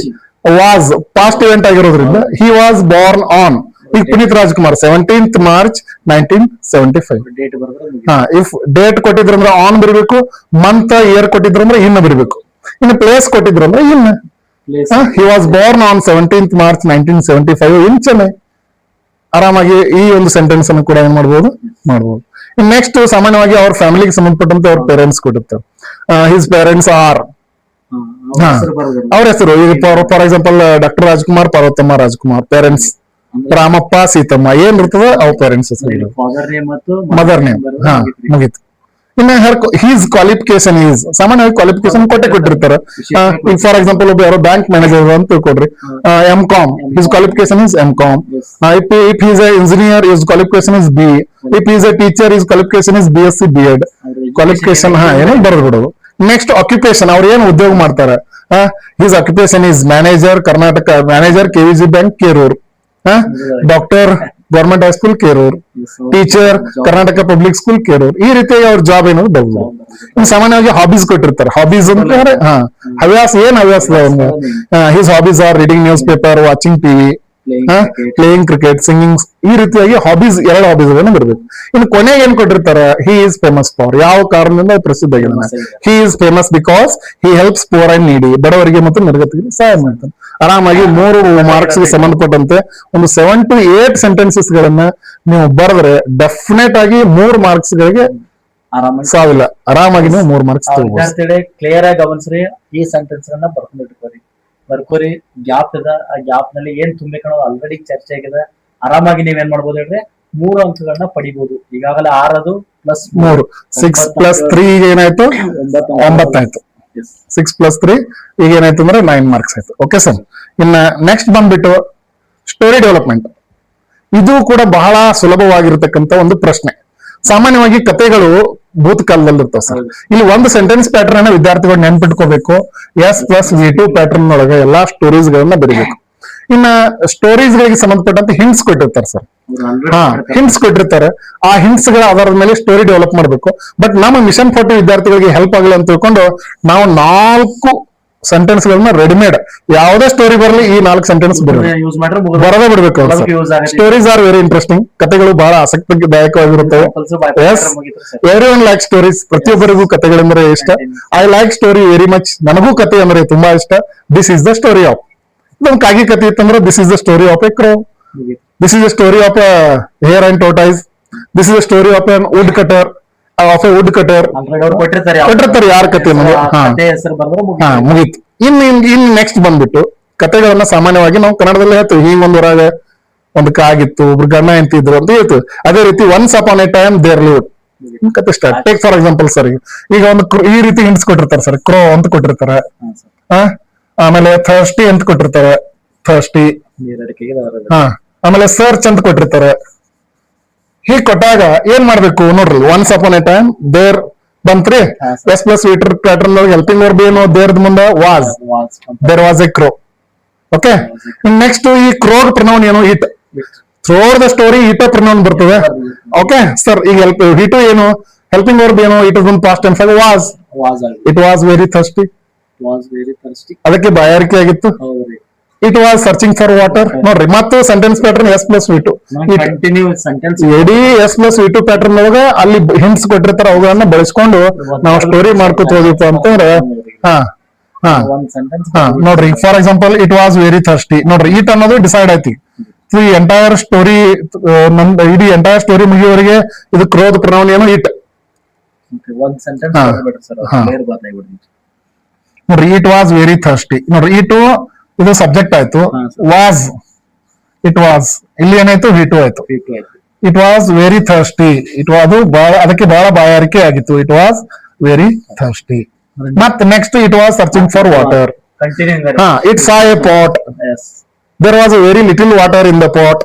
ವಾಸ್ ಪಾಸ್ಟ್ ಇವೆಂಟ್ ಆಗಿರೋದ್ರಿಂದ ಹಿ ವಾಸ್ ಬಾರ್ನ್ ಆನ್. ಈಗ Puneeth Rajkumar 17th March 1975. Date ಬರೆದ್ರೆ ಮುಗಿತು. ಇಫ್ ಡೇಟ್ ಕೊಟ್ಟಿದ್ರಂದ್ರೆ ಆನ್ ಬರಬೇಕು, ಮಂತ್ ಇಯರ್ ಕೊಟ್ಟಿದ್ರಂದ್ರೆ ಇನ್ನು ಬರಬೇಕು, ಇನ್ನು ಪ್ಲೇಸ್ ಕೊಟ್ಟಿದ್ರಂದ್ರೆ ಇನ್ನು. He was Born on 17th March 1975 ಇನ್ ಚೆನ್ನೈ. ಆರಾಮಾಗಿ ಈ ಒಂದು ಸೆಂಟೆನ್ಸ್ ಅನ್ನು ಕೂಡ ಏನ್ ಮಾಡ್ಬೋದು. ಇನ್ ನೆಕ್ಸ್ಟ್ ಸಾಮಾನ್ಯವಾಗಿ ಅವ್ರ ಫ್ಯಾಮಿಲಿಗೆ ಸಂಬಂಧಪಟ್ಟಂತೆ ಅವ್ರ ಪೇರೆಂಟ್ಸ್ ಕೊಟ್ಟಿರ್ತಾರೆ. ಹಿಸ್ ಪೇರೆಂಟ್ಸ್ ಆರ್, ಅವ್ರ ಹೆಸರು ಈಗ for example doctor Rajkumar, Parvathamma Rajkumar. Parents Ramappa, Seethamma ಏನ್ ಇರ್ತದ ಅವ್ರ ಪೇರೆಂಟ್ಸ್ ಹೆಸರು, ಫಾದರ್ ನೇಮ್ ಮತ್ತು ಮದರ್ ನೇಮ್. ಮುಗೀತು. ಇನ್ನು ಹೀಸ್ ಕ್ವಾಲಿಫಿಕೇಶನ್ ಈಸ್, ಸಾಮಾನ್ಯವಾಗಿ ಕ್ವಾಲಿಫಿಕೇಶನ್ ಕೊಟ್ಟಿರ್ತಾರೆ. ಈಗ ಫಾರ್ ಎಕ್ಸಾಂಪಲ್ ಒಬ್ಬ ಯಾರೋ ಬ್ಯಾಂಕ್ ಮ್ಯಾನೇಜರ್ ಅಂತ ತಿಳ್ಕೊಡ್ರಿ, M.Com, his qualification is M.Com. If is a engineer, his qualification is B. If is a teacher, his qualification is BSc B.Ed. Qualification ಏನೋ ಬರೆದ್ಬಿಡೋದು. Next occupation, ಅವ್ರು ಏನ್ ಉದ್ಯೋಗ ಮಾಡ್ತಾರೆ, his occupation is manager, Karnataka manager, KVG bank Kerur. Doctor, government high school Kerur. Teacher, Karnataka public school Kerur. ಈ ರೀತಿಯಾಗಿ ಅವ್ರ job ಏನದು ಬರಬಹುದು. ಇನ್ನು ಸಾಮಾನ್ಯವಾಗಿ ಹಾಬೀಸ್ ಕೊಟ್ಟಿರ್ತಾರೆ. ಹಾಬೀಸ್ ಅಂದ್ರೆ ಹವ್ಯಾಸ, ಏನ್ ಹವ್ಯಾಸ ಅವ್ನಿಗೆ, his hobbies are reading news paper, watching TV, playing cricket, singing. ಈ ರೀತಿಯಾಗಿ ಹಾಬೀಸ್, ಎರಡು ಹಾಬೀಸ್ ಗಳನ್ನ ಬರಬೇಕು. ಇನ್ನು ಕೊನೆಗೆ ಏನ್ ಕೊಟ್ಟಿರ್ತಾರೆ, ಹಿ ಈಸ್ ಫೇಮಸ್ ಫಾರ್, ಯಾವ ಕಾರಣದಿಂದ ಪ್ರಸಿದ್ಧ ಆಗಿದ್ದಾನೆ. He is famous because he helps poor and ನೀಡಿ, ಬಡವರಿಗೆ ಮತ್ತು ನಿರ್ಗತಿಗೆ ಸಹಾಯ ಮಾಡ್ತಾನೆ. ಆರಾಮಾಗಿ 3 ಮಾರ್ಕ್ಸ್ ಗೆ ಸಂಬಂಧಪಟ್ಟಂತೆ ಒಂದು 7 to 8 ಸೆಂಟೆನ್ಸಸ್ ಗಳನ್ನ ನೀವು ಬರೆದ್ರೆ ಡೆಫಿನೆಟ್ ಆಗಿ 3 ಮಾರ್ಕ್ಸ್ ಗಳಿಗೆ ಸಾವಿಲ್ಲ, ಆರಾಮಾಗಿ ನೀವು 3 ಮಾರ್ಕ್ಸ್ ತಗೋಬಹುದು. ಕ್ಲಿಯರ್ ಆಗಿ ಗಮನಿಸ್ರಿ, ಈ ಸೆಂಟೆನ್ಸ್ ಗಳನ್ನ ಬರ್ಕೋರಿ. ಗ್ಯಾಪ್ ಇದೆ, ಆ ಗ್ಯಾಪ್ ನಲ್ಲಿ ಏನ್ ತುಂಬಿಕೊಳ್ಳೋದು ಆಲ್ರೆಡಿ ಚರ್ಚೆ ಆಗಿದೆ. ಆರಾಮಾಗಿ ನೀವೇನ್ ಮಾಡ್ಬೋದು ಹೇಳ್ರಿ, 3 ಅಂಕಗಳನ್ನ ಪಡಿಬಹುದು. ಈಗಾಗಲೇ 6 ಪ್ಲಸ್ 3, 6 plus 3 ಈಗ ಏನಾಯ್ತು, 9 ಆಯ್ತು. 6 plus 3 ಈಗ ಏನಾಯ್ತು ಅಂದ್ರೆ 9 ಮಾರ್ಕ್ಸ್ ಆಯ್ತು. Okay sir. ಇನ್ನ ನೆಕ್ಸ್ಟ್ ಬಂದ್ಬಿಟ್ಟು ಸ್ಟೋರಿ ಡೆವಲಪ್ಮೆಂಟ್. ಇದು ಕೂಡ ಬಹಳ ಸುಲಭವಾಗಿರ್ತಕ್ಕಂಥ ಒಂದು ಪ್ರಶ್ನೆ. ಸಾಮಾನ್ಯವಾಗಿ ಕಥೆಗಳು ಭೂತಕಾಲದಲ್ಲಿ ಇರ್ತಾವ ಸರ್. ಇಲ್ಲಿ ಒಂದು ಸೆಂಟೆನ್ಸ್ ಪ್ಯಾಟರ್ನ್ ಅನ್ನ ವಿದ್ಯಾರ್ಥಿಗಳು ನೆನ್ಪಿಟ್ಕೋಬೇಕು. S+V2 ಪ್ಯಾಟರ್ನ್ ಒಳಗೆ ಎಲ್ಲಾ ಸ್ಟೋರೀಸ್ ಗಳನ್ನ ಬರೀಬೇಕು. ಇನ್ನ ಸ್ಟೋರೀಸ್ ಗಳಿಗೆ ಸಂಬಂಧಪಟ್ಟಂತೆ ಹಿಂಟ್ಸ್ ಕೊಟ್ಟಿರ್ತಾರೆ ಸರ್. ಹಿಂಟ್ಸ್ ಕೊಟ್ಟಿರ್ತಾರೆ. ಆ ಹಿಂಟ್ಸ್ ಗಳ ಆಧಾರದ ಮೇಲೆ ಸ್ಟೋರಿ ಡೆವಲಪ್ ಮಾಡಬೇಕು. ಬಟ್ ನಮ್ಮ ಮಿಷನ್ 40 ವಿದ್ಯಾರ್ಥಿಗಳಿಗೆ ಹೆಲ್ಪ್ ಆಗಲಿ ಅಂತ ತಿಳ್ಕೊಂಡು ನಾವು 4 ಸೆಂಟೆನ್ಸ್ ಗಳನ್ನ ರೆಡಿಮೇಡ್, ಯಾವುದೇ ಸ್ಟೋರಿ ಬರಲಿ ಈ 4 ಸೆಂಟೆನ್ಸ್ ಬರದೇ ಬಿಡ್ಬೇಕು. Stories are very interesting. ಕಥೆಗಳು ಬಹಳ ಆಸಕ್ತಿದಾಯಕವಾಗಿರುತ್ತವೆ. Every one like stories. ಪ್ರತಿಯೊಬ್ಬರಿಗೂ ಕಥೆಗಳೆಂದರೆ ಇಷ್ಟ. I like story very much. ನನಗೂ ಕಥೆ ಅಂದ್ರೆ ತುಂಬಾ ಇಷ್ಟ. This is the story of, ನಮ್ ಕಾಗಿ ಕಥೆ ಇತ್ತಂದ್ರೆ this is the story of a crow. This is the story of a hare and tortoise. This is the story of an wood cutter. Wood cutter ಕೊಟ್ಟಿರ್ತಾರೆ ಯಾರ ಕತೆ ಮುಗೀತು. ಇನ್ next ಬಂದ್ಬಿಟ್ಟು ಕತೆಗಳನ್ನ ಸಾಮಾನ್ಯವಾಗಿ ನಾವು ಕನ್ನಡದಲ್ಲಿ ಹೇಳ್ತೀವಿ. ಹಿಂಗೊಂದು ಊರಾಗ ಒಂದು ಕಾಗಿತ್ತು, ಒಬ್ರು ಗಂಡ ಎಂತಿದ್ರು ಅಂತ ಹೇಳ್ತೀವಿ. ಅದೇ ರೀತಿ once upon a time there lived ಕತೆ start. Take for example sir, ಈಗ ಒಂದು ಈ ರೀತಿ ಹಿಂಟ್ಸ್ ಕೊಟ್ಟಿರ್ತಾರೆ ಸರ್. ಕ್ರೋ ಅಂತ ಕೊಟ್ಟಿರ್ತಾರೆ. ಆಮೇಲೆ ಥರ್ಸ್ಟಿ ಅಂತ ಕೊಟ್ಟಿರ್ತಾರೆ, ಥರ್ಸ್ಟಿ. ಆಮೇಲೆ ಸರ್ಚ್ ಅಂತ ಕೊಟ್ಟಿರ್ತಾರೆ. ಹೀಗ್ ಕೊಟ್ಟಾಗ ಏನ್ ಮಾಡ್ಬೇಕು ನೋಡ್ರಿ, once upon a time there ಬಂತ್ರಿ. S+V2 ಪ್ಯಾಟರ್ನ್ ಹೆಲ್ಪಿಂಗ್ ವರ್ಬ್ ಏನು, ದೇರ್ ಮುಂದೆ was, there was a crow. Okay. Next ಈ ಕ್ರೋಗ್ ಪ್ರನೌನ್ ಏನು, it. Through the story it pronoun ಬರ್ತದೆ. Okay sir. ಈಗ ಇಟ್ ಏನು, ಹೆಲ್ಪಿಂಗ್ ವರ್ಬ್ ಏನು, ಇಟ್ ಇಸ್ ಪಾಸ್ಟ್ ಟೆನ್ಸ್ ಆಗಿ was. It was very thirsty. ಅದಕ್ಕೆ ಬಾಯಾರಿಕೆ ಆಗಿತ್ತು. It was searching for water. ನೋಡ್ರಿ, ಮತ್ತು ಸೆಂಟೆನ್ಸ್ ಪ್ಯಾಟರ್ನ್ S+V2. ಇಡೀ S+V2 ಪ್ಯಾಟರ್ನ್ ಒಳಗ ಅಲ್ಲಿ ಹಿಂಟ್ಸ್ ಕೊಟ್ಟಿರ್ತಾರ, ಅವುಗಳನ್ನ ಬಳಸ್ಕೊಂಡು ನಾವು ಸ್ಟೋರಿ ಮಾಡ್ಕೊತ ಹೋಗಿಪ್ಪ ಅಂತಂದ್ರೆ ನೋಡ್ರಿ. For example it was very thirsty. ನೋಡ್ರಿ, ಇಟ್ ಅನ್ನೋದು ಡಿಸೈಡ್ ಆಯ್ತಿ. ಈ ಎಂಟೈರ್ ಸ್ಟೋರಿ, ಇಡೀ ಎಂಟೈರ್ ಸ್ಟೋರಿ ಮುಗಿಯವರೆಗೆ ಇದು ಕ್ರೋದ್ ಪ್ರನೌನ್ ಏನು, ಇಟ್. ಒಂದ್ ಸೆಂಟೆನ್ಸ್ ಹಾ. ಬಿಡ್ರಿ ಸರ್ ಹಾ. ಕ್ಲಿಯರ್ ಬರ್ಲಾಗ್ಬಿಡ್ರಿ. ನೋಡ್ರಿ ಇಟ್ ವಾಸ್ ವೆರಿ ಥರ್ಸ್ಟಿ. ನೋಡ್ರಿ ಇಟು ಇದು ಸಬ್ಜೆಕ್ಟ್ ಆಯ್ತು. ಹಾ, sir. ವಾಸ್ ಇಟ್ ವಾಸ್ ಇಲ್ಲಿ ಏನಾಯ್ತು ಹಿಟು ಆಯ್ತು. Quick ಆಯ್ತು. It was very thirsty. ಅದು ಬಹಳ ಅದಕ್ಕೆ ಬಹಳ ಬಾಯಾರಿಕೆ ಆಗಿತ್ತು. It was very thirsty. ಮತ್ತೆ next it was searching for water. Continuing there. It saw a pot. Yes. There was a very little water in the pot.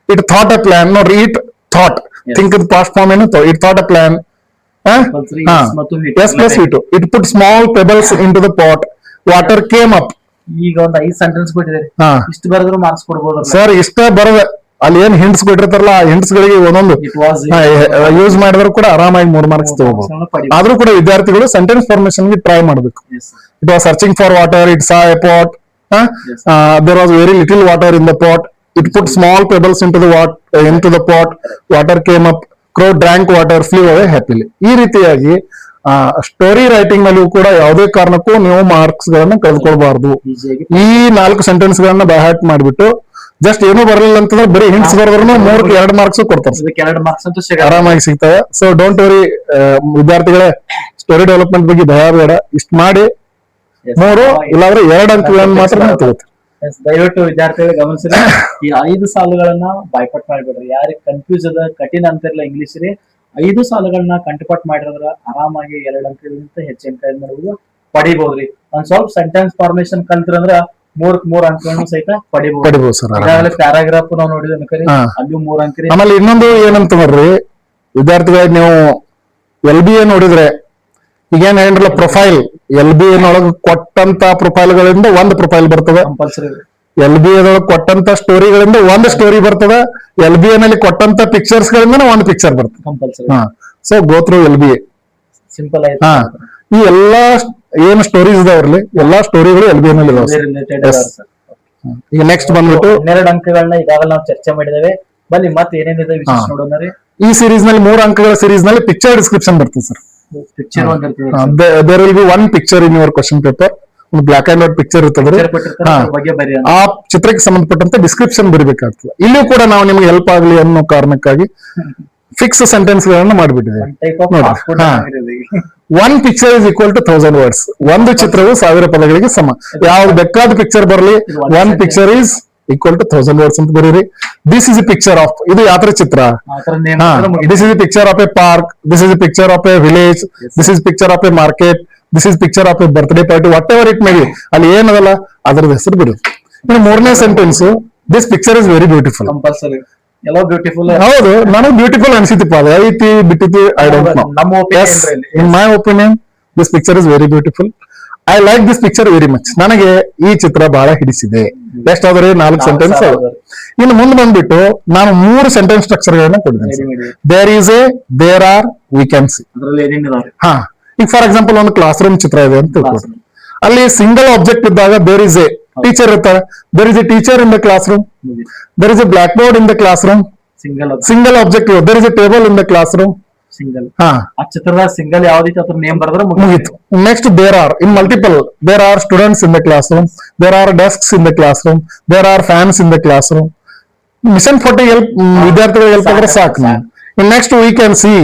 It thought a plan. ನೋಡ್ರಿ it thought Yes. Think past form ಏನು it thought a plan. Compulsory yes ಮತ್ತು hit. S plus it it put small pebbles into the pot. Water came up. ಈಗ ಒಂದ್ 5 sentence ಕೊಟ್ಟಿದ್ದಾರೆ. ಹಾ ಇಷ್ಟು ಬರೆದ್ರು marks ಕೊಡ್ಬೋದಲ್ಲ. Sir ಇಷ್ಟ ಬರದ ಅಲ್ಲಿ ಏನ್ ಹಿಂಟ್ಸ್ ಕೊಟ್ಟಿರ್ತಾರಲ್ಲ ಆ ಹಿಂಟ್ಸ್ ಗಳಿಗೆ ಒಂದೊಂದು It was ಯೂಸ್ ಮಾಡಿದ್ರು ಕೂಡ ಆರಾಮಾಗಿ 3 ಮಾರ್ಕ್ಸ್ ತಗೋಬಹುದು. ಆದ್ರೂ ಕೂಡ ವಿದ್ಯಾರ್ಥಿಗಳು ಸೆಂಟೆನ್ಸ್ ಫಾರ್ಮೇಶನ್ ಗೆ ಟ್ರೈ ಮಾಡಬೇಕು. Yes, sir. It was searching for water. It saw a pot. Yes. There was very little water in the pot. It put small pebbles into the pot. Water came up. Crow drank water. Flew away happily. ಈ ರೀತಿಯಾಗಿ story writing ನಲ್ಲಿಯೂ ಕೂಡ ಯಾವುದೇ ಕಾರಣಕ್ಕೂ ನೀವು marks ಗಳನ್ನ ಕಳ್ಕೊಳ್ಬಾರ್ದು. Easy ಆಗಿ ಈ 4 ಸೆಂಟೆನ್ಸ್ ಗಳನ್ನ ಬೈಹಾರ್ಟ್ ಮಾಡ್ಬಿಟ್ಟು ಜಸ್ಟ್ ಏನೂ ಬರಲಿಲ್ಲ ಅಂತಂದ್ರೆ ಬರೀ ಹಿಂಟ್ಸ್ ಬರೆದ್ರು 2 ಮಾರ್ಕ್ಸ್ ಕೊಡ್ತಾರೆ. ಇದಕ್ಕೆ 2 ಮಾರ್ಕ್ಸ್ ಅಂತೂ ಸಿಗಲ್ಲ. ಆರಾಮಾಗಿ ಸಿಗ್ತವೆ. ಸೊ ಡೋಂಟ್ ವರಿ ವಿದ್ಯಾರ್ಥಿಗಳೇ, ಸ್ಟೋರಿ ಡೆವಲಪ್ಮೆಂಟ್ ಬಗ್ಗೆ ಭಯ ಬೇಡ. ಇಷ್ಟ ಮಾಡಿ Yes. 3 ಇಲ್ಲಾಂದ್ರೆ 2 ಅಂಕಗಳನ್ನು ಮಾತ್ರ ನೀವು ತಗೋತೀರಿ. Yes, ದಯವಿಟ್ಟು ವಿದ್ಯಾರ್ಥಿಗಳು ಗಮನಿಸಿರಿ. ಈ 5 ಸಾಲುಗಳನ್ನ ಬಾಯ್ಪಾಟ್ ಮಾಡ್ಬೇಡ್ರಿ. ಯಾರಿಗೆ ಕನ್ಫ್ಯೂಸ್ ಅದ ಕಠಿಣ ಅಂತಿರಲ್ಲ ಇಂಗ್ಲಿಷ್ ರೀ, 5 ಸಾಲುಗಳನ್ನ ಕಂಠಪಾಠ ಮಾಡಿದ್ರ ಆರಾಮಾಗಿ 2 ಅಂಕಗಳಿಗಿಂತ ಹೆಚ್ಚು ಅಂಕ ಏನ್ ಮಾಡ್ಬೋದು ಪಡಿಬಹುದ್ರಿ. ಒಂದ್ ಸ್ವಲ್ಪ ಸೆಂಟೆನ್ಸ್ ಫಾರ್ಮೇಶನ್ ಕಲ್ತಿರಂದ್ರ 3 ಅಂಕಗಳನ್ನು ಸಹಿತ ಪಡಿಬಹುದು. ಪಡಿಬಹುದು ಸರ್. ಈಗಾಗಲೇ ಪ್ಯಾರಾಗ್ರಾಫ್ ನಾವು ನೋಡಿದ ಅನ್ಕರಿ ಹಾ. ಅಲ್ಲೂ 3 ಅಂಕ ರೀ. ಆಮೇಲೆ ಇನ್ನೊಂದು ಏನಂತ ನೋಡ್ರಿ ವಿದ್ಯಾರ್ಥಿಗಳಿಗೆ, ನೀವು LBA ನೋಡಿದ್ರೆ ಈಗೇನ್ ಹೇಳಿರಲ್ಲ ಪ್ರೊಫೈಲ್, LBA ನೊಳಗೆ ಕೊಟ್ಟಂತ ಪ್ರೊಫೈಲ್ಗಳಿಂದ ಒಂದು ಪ್ರೊಫೈಲ್ ಬರ್ತದೆ. ಕಂಪಲ್ಸರಿ LBA ದೊಳಗೆ ಕೊಟ್ಟಂತ ಸ್ಟೋರಿಗಳಿಂದ ಒಂದು ಸ್ಟೋರಿ ಬರ್ತದೆ. LBA ನಲ್ಲಿ ಕೊಟ್ಟಂತ ಪಿಕ್ಚರ್ಸ್ ಗಳಿಂದ ಒಂದು ಪಿಕ್ಚರ್ ಬರ್ತದೆ. Compulsory so go through LBA. Simple ಹಾ ಆಯ್ತು. ಈ ಎಲ್ಲಾ ಏನು ಸ್ಟೋರೀಸ್ ಇದಾವ್ರಲ್ಲಿ ಎಲ್ಲಾ ಸ್ಟೋರಿಗಳು LBA ನಲ್ಲಿ ಇದಾವೆ. Related Yes. ಈಗ ನೆಕ್ಸ್ಟ್ ಬಂದ್ಬಿಟ್ಟು 12 ಅಂಕಗಳನ್ನ ಈಗಾಗಲೇ ನಾವು ಚರ್ಚೆ ಮಾಡಿದ್ದೇವೆ. ಬನ್ನಿ ಮತ್ತೆ ಏನೇನಿದೆ ವಿಶೇಷ ನೋಡೋಣ ರೀ. ಈ ಸೀರೀಸ್ ನಲ್ಲಿ 3 ಅಂಕಗಳ ಸೀರೀಸ್ ನಲ್ಲಿ ಪಿಕ್ಚರ್ ಡಿಸ್ಕ್ರಿಪ್ಷನ್ ಬರ್ತದೆ ಸರ್. ಪಿಕ್ಚರ್ ಒಂದಿರ್ತದೆ. There will be 1 picture in your question paper. ಒಂದು ಬ್ಲಾಕ್ ಅಂಡ್ ವೈಟ್ ಪಿಕ್ಚರ್ ಇರ್ತದೆ. Picture ಕೊಟ್ಟಿರ್ತಾರೆ, ಅದ್ರ ಬಗ್ಗೆ ಬರೀ ಅಂತ. ಆ ಚಿತ್ರಕ್ಕೆ ಸಂಬಂಧಪಟ್ಟಂತೆ ಡಿಸ್ಕ್ರಿಪ್ಷನ್ ಬರೀಬೇಕಾಗ್ತದೆ. ಇಲ್ಲೂ ಕೂಡ ನಾವು ನಿಮ್ಗೆ ಹೆಲ್ಪ್ ಆಗಲಿ ಅನ್ನೋ ಕಾರಣಕ್ಕಾಗಿ ಫಿಕ್ಸ್ ಸೆಂಟೆನ್ಸ್ ಗಳನ್ನ ಮಾಡಿಬಿಟ್ಟಿದೆ. One type of ನೋಡಿ. passport ಹಾ. ಆಗಿರೋದು ಈಗ. 1 picture is equal to 1000 words. ಒಂದು ಚಿತ್ರವು 1000 ಪದಗಳಿಗೆ ಸಮ. ಯಾವ್ದು ಬೇಕಾದ ಪಿಕ್ಚರ್ ಬರಲಿ, 1 picture is equal to 1000 words ಅಂತ ಬರೀರಿ. This is a picture of, ಇದು ಯಾತ್ರ ಚಿತ್ರ. ಆ ಥರ name ಕೊಟ್ರೆ ಮುಗೀತು. This is a picture of a park. This is a picture of a village. This is picture of a market. This is picture of a birthday party. Whatever it may be, ಅಲ್ಲಿ ಏನದಲ್ಲ ಅದ್ರದ್ದು ಹೆಸರು ಬರುತ್ತೆ. ಇನ್ನು 3ನೇ sentence, this picture is very beautiful. Compulsory yellow beautiful. ಹೌದು, ನನಗೆ beautiful ಅನ್ಸಿತ್ತಪ್ಪ. ಅದು ಐತಿ ಬಿಟ್ಟಿತಿ ಐ ಡೋಂಟ್ ನೋ. ನಮ್ಮ Yes, opinion in my opinion, this picture is very beautiful. I like this picture very much. ನನಗೆ ಈ ಚಿತ್ರ ಬಹಳ ಹಿಡಿಸಿದೆ. ಎಷ್ಟಾದ್ರೆ 4 ಸೆಂಟೆನ್ಸ್. ಇನ್ನು ಮುಂದೆ ಬಂದ್ಬಿಟ್ಟು ನಾನು 3 ಸೆಂಟೆನ್ಸ್ ಸ್ಟ್ರಕ್ಚರ್ ಗಳನ್ನ ಕೊಟ್ಟಿದ್ದೇನೆ. There is a, there are, we can see. ಅದ್ರಲ್ಲಿ ಏನೇನಿದಾವ್ರಿ? ಹಾ, ಈಗ ಫಾರ್ ಎಕ್ಸಾಂಪಲ್ ಒಂದು ಕ್ಲಾಸ್ ರೂಮ್ ಚಿತ್ರ ಇದೆ ಅಂತ ತಿಳ್ಕೊಡ್ರಿ. ಅಲ್ಲಿ ಸಿಂಗಲ್ ಆಬ್ಜೆಕ್ಟ್ ಇದ್ದಾಗ ದೇರ್ ಇಸ್ ಎ ಟೀಚರ್ ಇರ್ತಾರೆ. There is a teacher in the classroom. There is a blackboard in the classroom. Single object. There is a table in the classroom. Single. ಹಾ, ಆ ಚಿತ್ರದಾಗ single ಯಾವ್ದೈತಿ ಅದ್ರ name ಬರೆದ್ರೆ ಮುಗೀತು. Next there are in multiple. There are students in the classroom. There are desks in the classroom. There are fans in the classroom. Mission 40 ವಿದ್ಯಾರ್ಥಿಗಳಿಗೆ help ಆದ್ರೆ ಸಾಕು. Next we can see.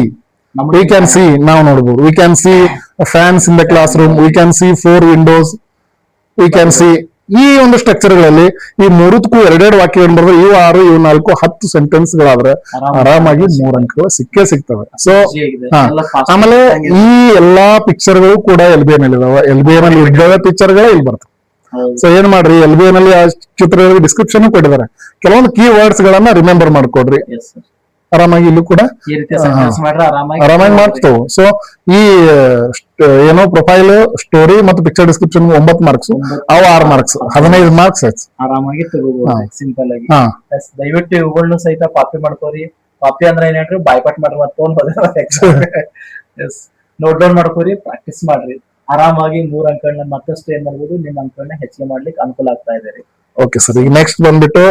We can see ನಾವು ನೋಡಬಹುದು. We can see fans in the classroom. We can see 4 windows. We can see. ಈ ಒಂದು structure ಗಳಲ್ಲಿ ಈ 3ಕ್ಕೂ 2 ವಾಕ್ಯಗಳು ಬರೆದ್ರೆ ಇವು 6 ಇವು 4 10 ಸೆಂಟೆನ್ಸ್ ಗಳಾದ್ರೆ ಆರಾಮಾಗಿ 3 ಅಂಕಗಳು ಸಿಕ್ಕೇ ಸಿಗ್ತವೆ. ಸೊ ಆಮೇಲೆ ಈ ಎಲ್ಲಾ ಪಿಕ್ಚರ್ ಗಳು ಕೂಡ LBA ನಲ್ಲಿ ಇದಾವೆ. LBA ನಲ್ಲಿ ಇದ್ದಾವೆ ಪಿಕ್ಚರ್ ಗಳೇ ಇಲ್ಲಿ ಬರ್ತವೆ. ಸೊ ಏನ್ ಮಾಡ್ರಿ, LBA ನಲ್ಲಿ ಆ ಚಿತ್ರಗಳಿಗೆ ಡಿಸ್ಕ್ರಿಪ್ಷನ್ ಕೊಟ್ಟಿದ್ದಾರೆ. ಕೆಲವೊಂದು ಕೀ ವರ್ಡ್ಸ್ ಗಳನ್ನ ರಿಮೆಂಬರ್ ಮಾಡ್ಕೊಡ್ರಿ. ಆರಾಮಾಗಿ ಇಲ್ಲೂ ಕೂಡ ಈ ರೀತಿ ಸೆಂಟೆನ್ಸ್ ಮಾಡ್ರೆ ಆರಾಮಾಗಿ ಮಾಡ್ತೇವೆ. ಸೊ ಈ ಏನೋ ಪ್ರೊಫೈಲ್, ಸ್ಟೋರಿ ಮತ್ತು ಪಿಕ್ಚರ್ ಡಿಸ್ಕ್ರಿಪ್ಷನ್ 9 ಮಾರ್ಕ್ಸ್, ಅವು 6 ಮಾರ್ಕ್ಸ್, 15 ಮಾರ್ಕ್ಸ್ ಆಯ್ತು. ಆರಾಮಾಗಿ ತಗೋಬಹುದು ಸಿಂಪಲ್ ಆಗಿ. ಹಾ, ದಯವಿಟ್ಟು ಇವುಗಳನ್ನ ಸಹಿತ ಕಾಪಿ ಮಾಡ್ಕೋರಿ. ಕಾಪಿ ಅಂದ್ರೆ ಏನ್ ಹೇಳ್ರಿ, ಬಾಯ್ಪಾಟ್ ಮಾಡ್ರಿ. ನೋಟ್ ಡೌನ್ ಮಾಡ್ಕೋರಿ, ಪ್ರಾಕ್ಟೀಸ್ ಮಾಡ್ರಿ. ಆರಾಮಾಗಿ 3 ಅಂಕಗಳನ್ನ ಮತ್ತಷ್ಟು ಏನ್ ಮಾಡ್ಬೋದು, ನಿಮ್ಮ ಅಂಕಗಳನ್ನ ಹೆಚ್ಚಿಗೆ ಮಾಡ್ಲಿಕ್ಕೆ ಅನುಕೂಲ ಆಗ್ತಾ ಇದೆ ರೀ. Okay sir. ಈಗ ನೆಕ್ಸ್ಟ್ ಬಂದ್ಬಿಟ್ಟು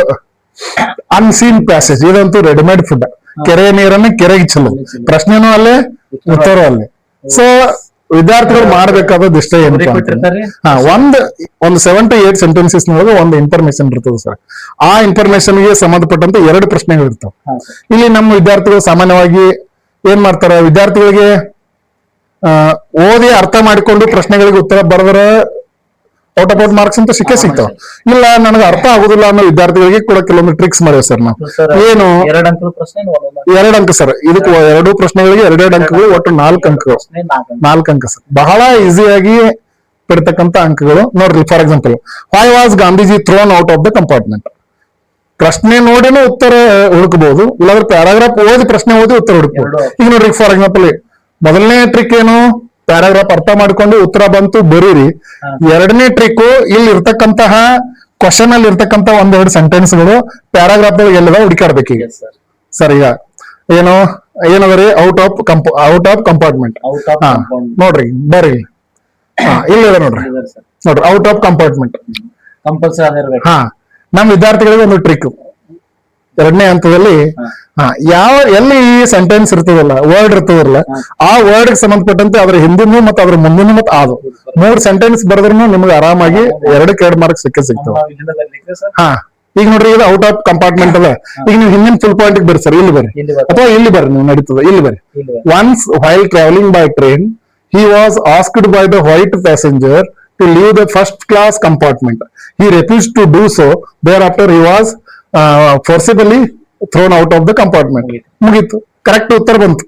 ಅನ್ಸೀನ್ ಪ್ಯಾಸೇಜ್. ಇದಂತೂ ರೆಡಿಮೇಡ್ ಫುಡ್. ಕೆರೆ ನೀರನ್ನ ಕೆರೆಗೆ ಚೆಲ್ಲು. ಪ್ರಶ್ನೆನೂ ಅಲ್ಲೇ, ಉತ್ತರ ಅಲ್ಲೇ. ಸೊ ವಿದ್ಯಾರ್ಥಿಗಳು ಮಾಡ್ಬೇಕಾದದ್ದು ಇಷ್ಟೇ. ಹಾ, ಒಂದು 7 to 8 ಸೆಂಟೆನ್ಸಸ್ ನೊಳಗೆ ಒಂದು ಇನ್ಫಾರ್ಮೇಶನ್ ಇರ್ತದೆ ಸರ್. ಆ ಇನ್ಫಾರ್ಮೇಶನ್ ಗೆ ಸಂಬಂಧಪಟ್ಟಂತೆ 2 ಪ್ರಶ್ನೆಗಳು ಇರ್ತಾವೆ. ಇಲ್ಲಿ ನಮ್ಮ ವಿದ್ಯಾರ್ಥಿಗಳು ಸಾಮಾನ್ಯವಾಗಿ ಏನ್ ಮಾಡ್ತಾರೆ, ವಿದ್ಯಾರ್ಥಿಗಳಿಗೆ ಓದಿ ಅರ್ಥ ಮಾಡಿಕೊಂಡು ಪ್ರಶ್ನೆಗಳಿಗೆ ಉತ್ತರ ಬರೆದ್ರೆ ಔಟ್ ಆಫ್ ಔಟ್ ಮಾರ್ಕ್ಸ್ ಅಂತ ಸಿಕ್ಕೇ ಸಿಗ್ತಾವ. ಇಲ್ಲ ನನಗೆ ಅರ್ಥ ಆಗುದಿಲ್ಲ ಅನ್ನೋ ವಿದ್ಯಾರ್ಥಿಗಳಿಗೆ ಕೂಡ ಕೆಲವೊಂದು ಟ್ರಿಕ್ಸ್ ಮಾಡಿವೆ ಸರ್ ನಾವು. ಏನು 2 ಅಂಕದ ಪ್ರಶ್ನೆ 2 ಅಂಕ ಸರ್, ಇದಕ್ಕೆ 2 ಪ್ರಶ್ನೆಗಳಿಗೆ 2 ಅಂಕಗಳು, ಒಟ್ಟು 4 ಅಂಕಗಳು. 4 ಅಂಕ ಸರ್, ಬಹಳ ಈಸಿಯಾಗಿ ಬಿಡ್ತಕ್ಕಂತ ಅಂಕಗಳು ನೋಡ್ರಿ. For example, why was Gandhiji throne out of the compartment? ಪ್ರಶ್ನೆ ನೋಡಿನೂ ಉತ್ತರ ಹುಡುಕಬಹುದು, ಇಲ್ಲಾಂದ್ರೆ ಪ್ಯಾರಾಗ್ರಾಫ್ ಓದಿ ಪ್ರಶ್ನೆ ಓದಿ ಉತ್ತರ ಹುಡುಕಬಹುದು. ಈಗ ನೋಡ್ರಿ, ಫಾರ್ ಎಕ್ಸಾಂಪಲ್, ಮೊದಲನೇ ಟ್ರಿಕ್ ಏನು? ಪ್ಯಾರಾಗ್ರಾಫ್ ಅರ್ಥ ಮಾಡ್ಕೊಂಡು ಉತ್ತರ ಬಂತು ಬರೀರಿ. 2ನೇ ಟ್ರಿಕ್, ಇಲ್ಲಿ ಇರ್ತಕ್ಕಂತಹ ಕ್ವಶನ್ ಅಲ್ಲಿ ಇರ್ತಕ್ಕಂತ 1-2 ಸೆಂಟೆನ್ಸ್ಗಳು ಪ್ಯಾರಾಗ್ರಾಫ್ ಎಲ್ಲದ ಹುಡುಕಾಡ್ಬೇಕೀಗ ಸರ್. ಈಗ ಏನದ್ರಿ? Out of compartment. ನೋಡ್ರಿ ಬರ್ರಿ, ಇಲ್ಲಿದೆ ನೋಡ್ರಿ ಔಟ್ ಆಫ್ ಕಂಪಾರ್ಟ್ಮೆಂಟ್ ಕಂಪಲ್ಸರಿ. ನಮ್ಮ ವಿದ್ಯಾರ್ಥಿಗಳಿಗೆ ಒಂದು ಟ್ರಿಕ್ 2ನೇ ಹಂತದಲ್ಲಿ ಎಲ್ಲಿ ಈ ಸೆಂಟೆನ್ಸ್ ಇರ್ತದಲ್ಲ, ವರ್ಡ್ ಇರ್ತದಲ್ಲ, ಆ ವರ್ಡ್ ಸಂಬಂಧಪಟ್ಟಂತೆ ಅದ್ರ ಹಿಂದಿನ ಮತ್ತೆ ಅದ್ರ ಮುಂದಿನ ಮತ್ತೆ ಅದು 3 ಸೆಂಟೆನ್ಸ್ ಬರೆದ್ರು ನಿಮ್ಗೆ ಆರಾಮಾಗಿ 2 ಮಾರ್ಕ್ಸ್ ಸಿಗ್ತಾವ. ಈಗ ನೋಡ್ರಿ, ಇದು ಔಟ್ ಆಫ್ ಕಂಪಾರ್ಟ್ಮೆಂಟ್ ಅದ. ಈಗ ನೀವು ಹಿಂದಿನ ಫುಲ್ ಪಾಯಿಂಟ್ ಬರ್ರಿ ಸರ್, ಇಲ್ಲಿ ಬರ್ರಿ ಅಥವಾ ಇಲ್ಲಿ ಬರ್ರಿ, ನೀವು ನಡೀತದ ಇಲ್ಲಿ ಬರ್ರಿ. Once while travelling by train he was asked by the white passenger to leave the first class compartment. He refused to do so. Thereafter he was forcibly thrown out of the compartment. ಮುಗೀತು, correct ಉತ್ತರ ಬಂತು.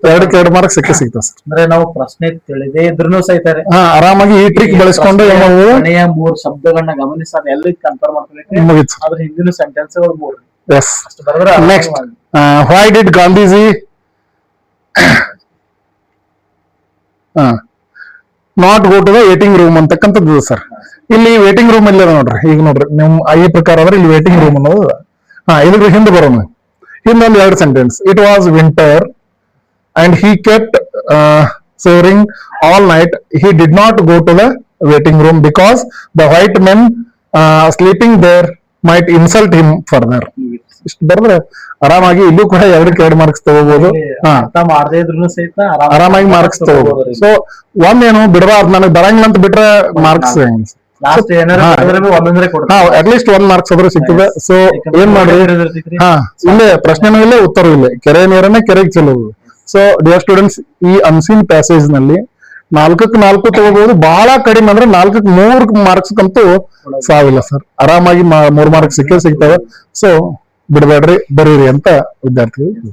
2 marks ಸಿಗ್ತಾವ sir. ಅಂದ್ರೆ ನಾವು ಪ್ರಶ್ನೆ ತಿಳಿದೇ ಇದ್ರೂ ಸಹಿತ ಆರಾಮಾಗಿ ಈ ಟ್ರಿಕ್ ಬಳಸ್ಕೊಂಡು ನಾವು 3 ಶಬ್ದಗಳನ್ನ ಗಮನಿಸಿ ಎಲ್ಲ ಕನ್ಫರ್ಮ್ ಮಾಡ್ಕೊಳ್ಳಿ. ಮುಗೀತು. ಅದ್ರ ಹಿಂದಿನ sentence 3. Yes. Next, why did Gandhiji not go to the waiting room ಅಂತಕ್ಕಂಥದ್ದು ಸರ್. ಇಲ್ಲಿ ವೇಟಿಂಗ್ ರೂಮ್ ಇಲ್ಲ ನೋಡ್ರಿ. ಈಗ ನೋಡ್ರಿ, ನಿಮ್ ಈ ಪ್ರಕಾರ ಆದ್ರೆ ಇಲ್ಲಿ ವೇಟಿಂಗ್ ರೂಮ್ ಅನ್ನೋದು ಇದ್ರ ಹಿಂದೆ ಬರೋಣ. ಹಿಂದೊಂದು 2 sentence. It was winter and he kept shivering all night. He did not go to the waiting room because the white men sleeping there might insult him further. ಇಷ್ಟು ಬರೆದ್ರೆ ಆರಾಮಾಗಿ ಇಲ್ಲೂ ಕೂಡ 2 ಮಾರ್ಕ್ಸ್ ತಗೋಬಹುದು. ಮಾಡದೇ ಇದ್ರು ಸಹಿತ ಆರಾಮಾಗಿ ಮಾರ್ಕ್ಸ್ ತಗೋಬಹುದು. ಸೊ ಒಂದೇನು ಬಿಡಬಾರ್ದು, ನನಗೆ ಬರಂಗಿಲ್ಲ ಅಂತ ಬಿಟ್ರೆ ಮಾರ್ಕ್ಸ್ ಅಟ್ಲೀಸ್ಟ್ 1 ಮಾರ್ಕ್ಸ್ ಆದ್ರೂ ಸಿಗ್ತದೆ. ಸೊ ಏನ್ ಮಾಡ್ರಿ, ಇಲ್ಲೇ ಪ್ರಶ್ನೆನೂ ಇಲ್ಲೇ ಉತ್ತರವೂ ಇಲ್ಲೇ. ಕೆರೆ ನೀರನ್ನೇ ಕೆರೆಗೆ ಚೆಲ್ಲುವುದು. ಸೊ ಡಿಯರ್ ಸ್ಟೂಡೆಂಟ್ಸ್, ಈ ಅನ್ಸೀನ್ ಪ್ಯಾಸೇಜ್ ನಲ್ಲಿ 4ಕ್ಕೆ 4 ತಗೋಬಹುದು. ಬಹಳ ಕಡಿಮೆ ಅಂದ್ರೆ 4ಕ್ಕೆ 3 ಮಾರ್ಕ್ಸ್ ಅಂತೂ ಸಾವಿಲ್ಲ ಸರ್. ಆರಾಮಾಗಿ 3 ಮಾರ್ಕ್ಸ್ ಸಿಗ್ತವೆ. ಸೊ ಬಿಡಬೇಡ್ರಿ, ಬರೀರಿ ಅಂತ ವಿದ್ಯಾರ್ಥಿಗಳು.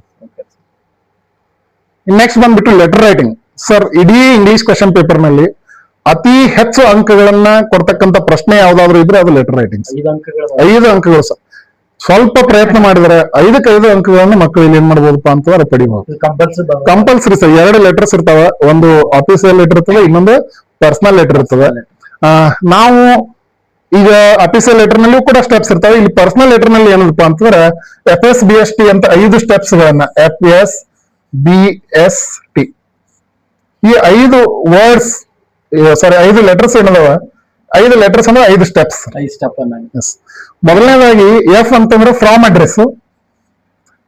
ನೆಕ್ಸ್ಟ್ ಬಂದ್ಬಿಟ್ಟು ಲೆಟರ್ ರೈಟಿಂಗ್ ಸರ್. ಇಡೀ ಇಂಗ್ಲಿಷ್ ಕ್ವಶನ್ ಪೇಪರ್ ನಲ್ಲಿ ಅತಿ ಹೆಚ್ಚು ಅಂಕಗಳನ್ನ ಕೊಡ್ತಕ್ಕಂತ ಪ್ರಶ್ನೆ ಯಾವ್ದಾದ್ರು ಇದ್ರೆ ಅದು ಲೆಟರ್ ರೈಟಿಂಗ್. 5 ಅಂಕಗಳು ಸರ್. ಸ್ವಲ್ಪ ಪ್ರಯತ್ನ ಮಾಡಿದ್ರೆ 5ಕ್ಕೆ 5 ಅಂಕಗಳನ್ನ ಮಕ್ಕಳು ಇಲ್ಲಿ ಏನ್ ಮಾಡ್ಬೋದಪ್ಪ ಅಂತಂದ್ರೆ ಪಡಿಬಹುದು. Compulsory sir. 2 ಲೆಟರ್ಸ್ ಇರ್ತಾವ, ಒಂದು ಆಫೀಸಿಯಲ್ ಲೆಟರ್ ಇರ್ತದೆ, ಇನ್ನೊಂದು ಪರ್ಸನಲ್ ಲೆಟರ್ ಇರ್ತದೆ. ನಾವು ಈಗ ಅಫಿಸಿಯಲ್ ಲೆಟರ್ ನಲ್ಲೂ ಕೂಡ ಸ್ಟೆಪ್ಸ್ ಇರ್ತಾವೆ. ಇಲ್ಲಿ ಪರ್ಸನಲ್ ಲೆಟರ್ ನಲ್ಲಿ ಏನಪ್ಪ ಅಂತಂದ್ರೆ FSBST ಅಂತ 5 ಸ್ಟೆಪ್ಸ್ ಗಳನ್ನ FSBST ಈ 5 ವರ್ಡ್ಸ್ ಸಾರಿ 5 ಲೆಟರ್ಸ್ ಏನದಾವ, 5 ಲೆಟರ್ಸ್ ಅಂದ್ರೆ 5 ಸ್ಟೆಪ್ಸ್. ಮೊದಲನೇದಾಗಿ ಎಫ್ ಅಂತಂದ್ರೆ ಫ್ರಾಮ್ ಅಡ್ರೆಸ್,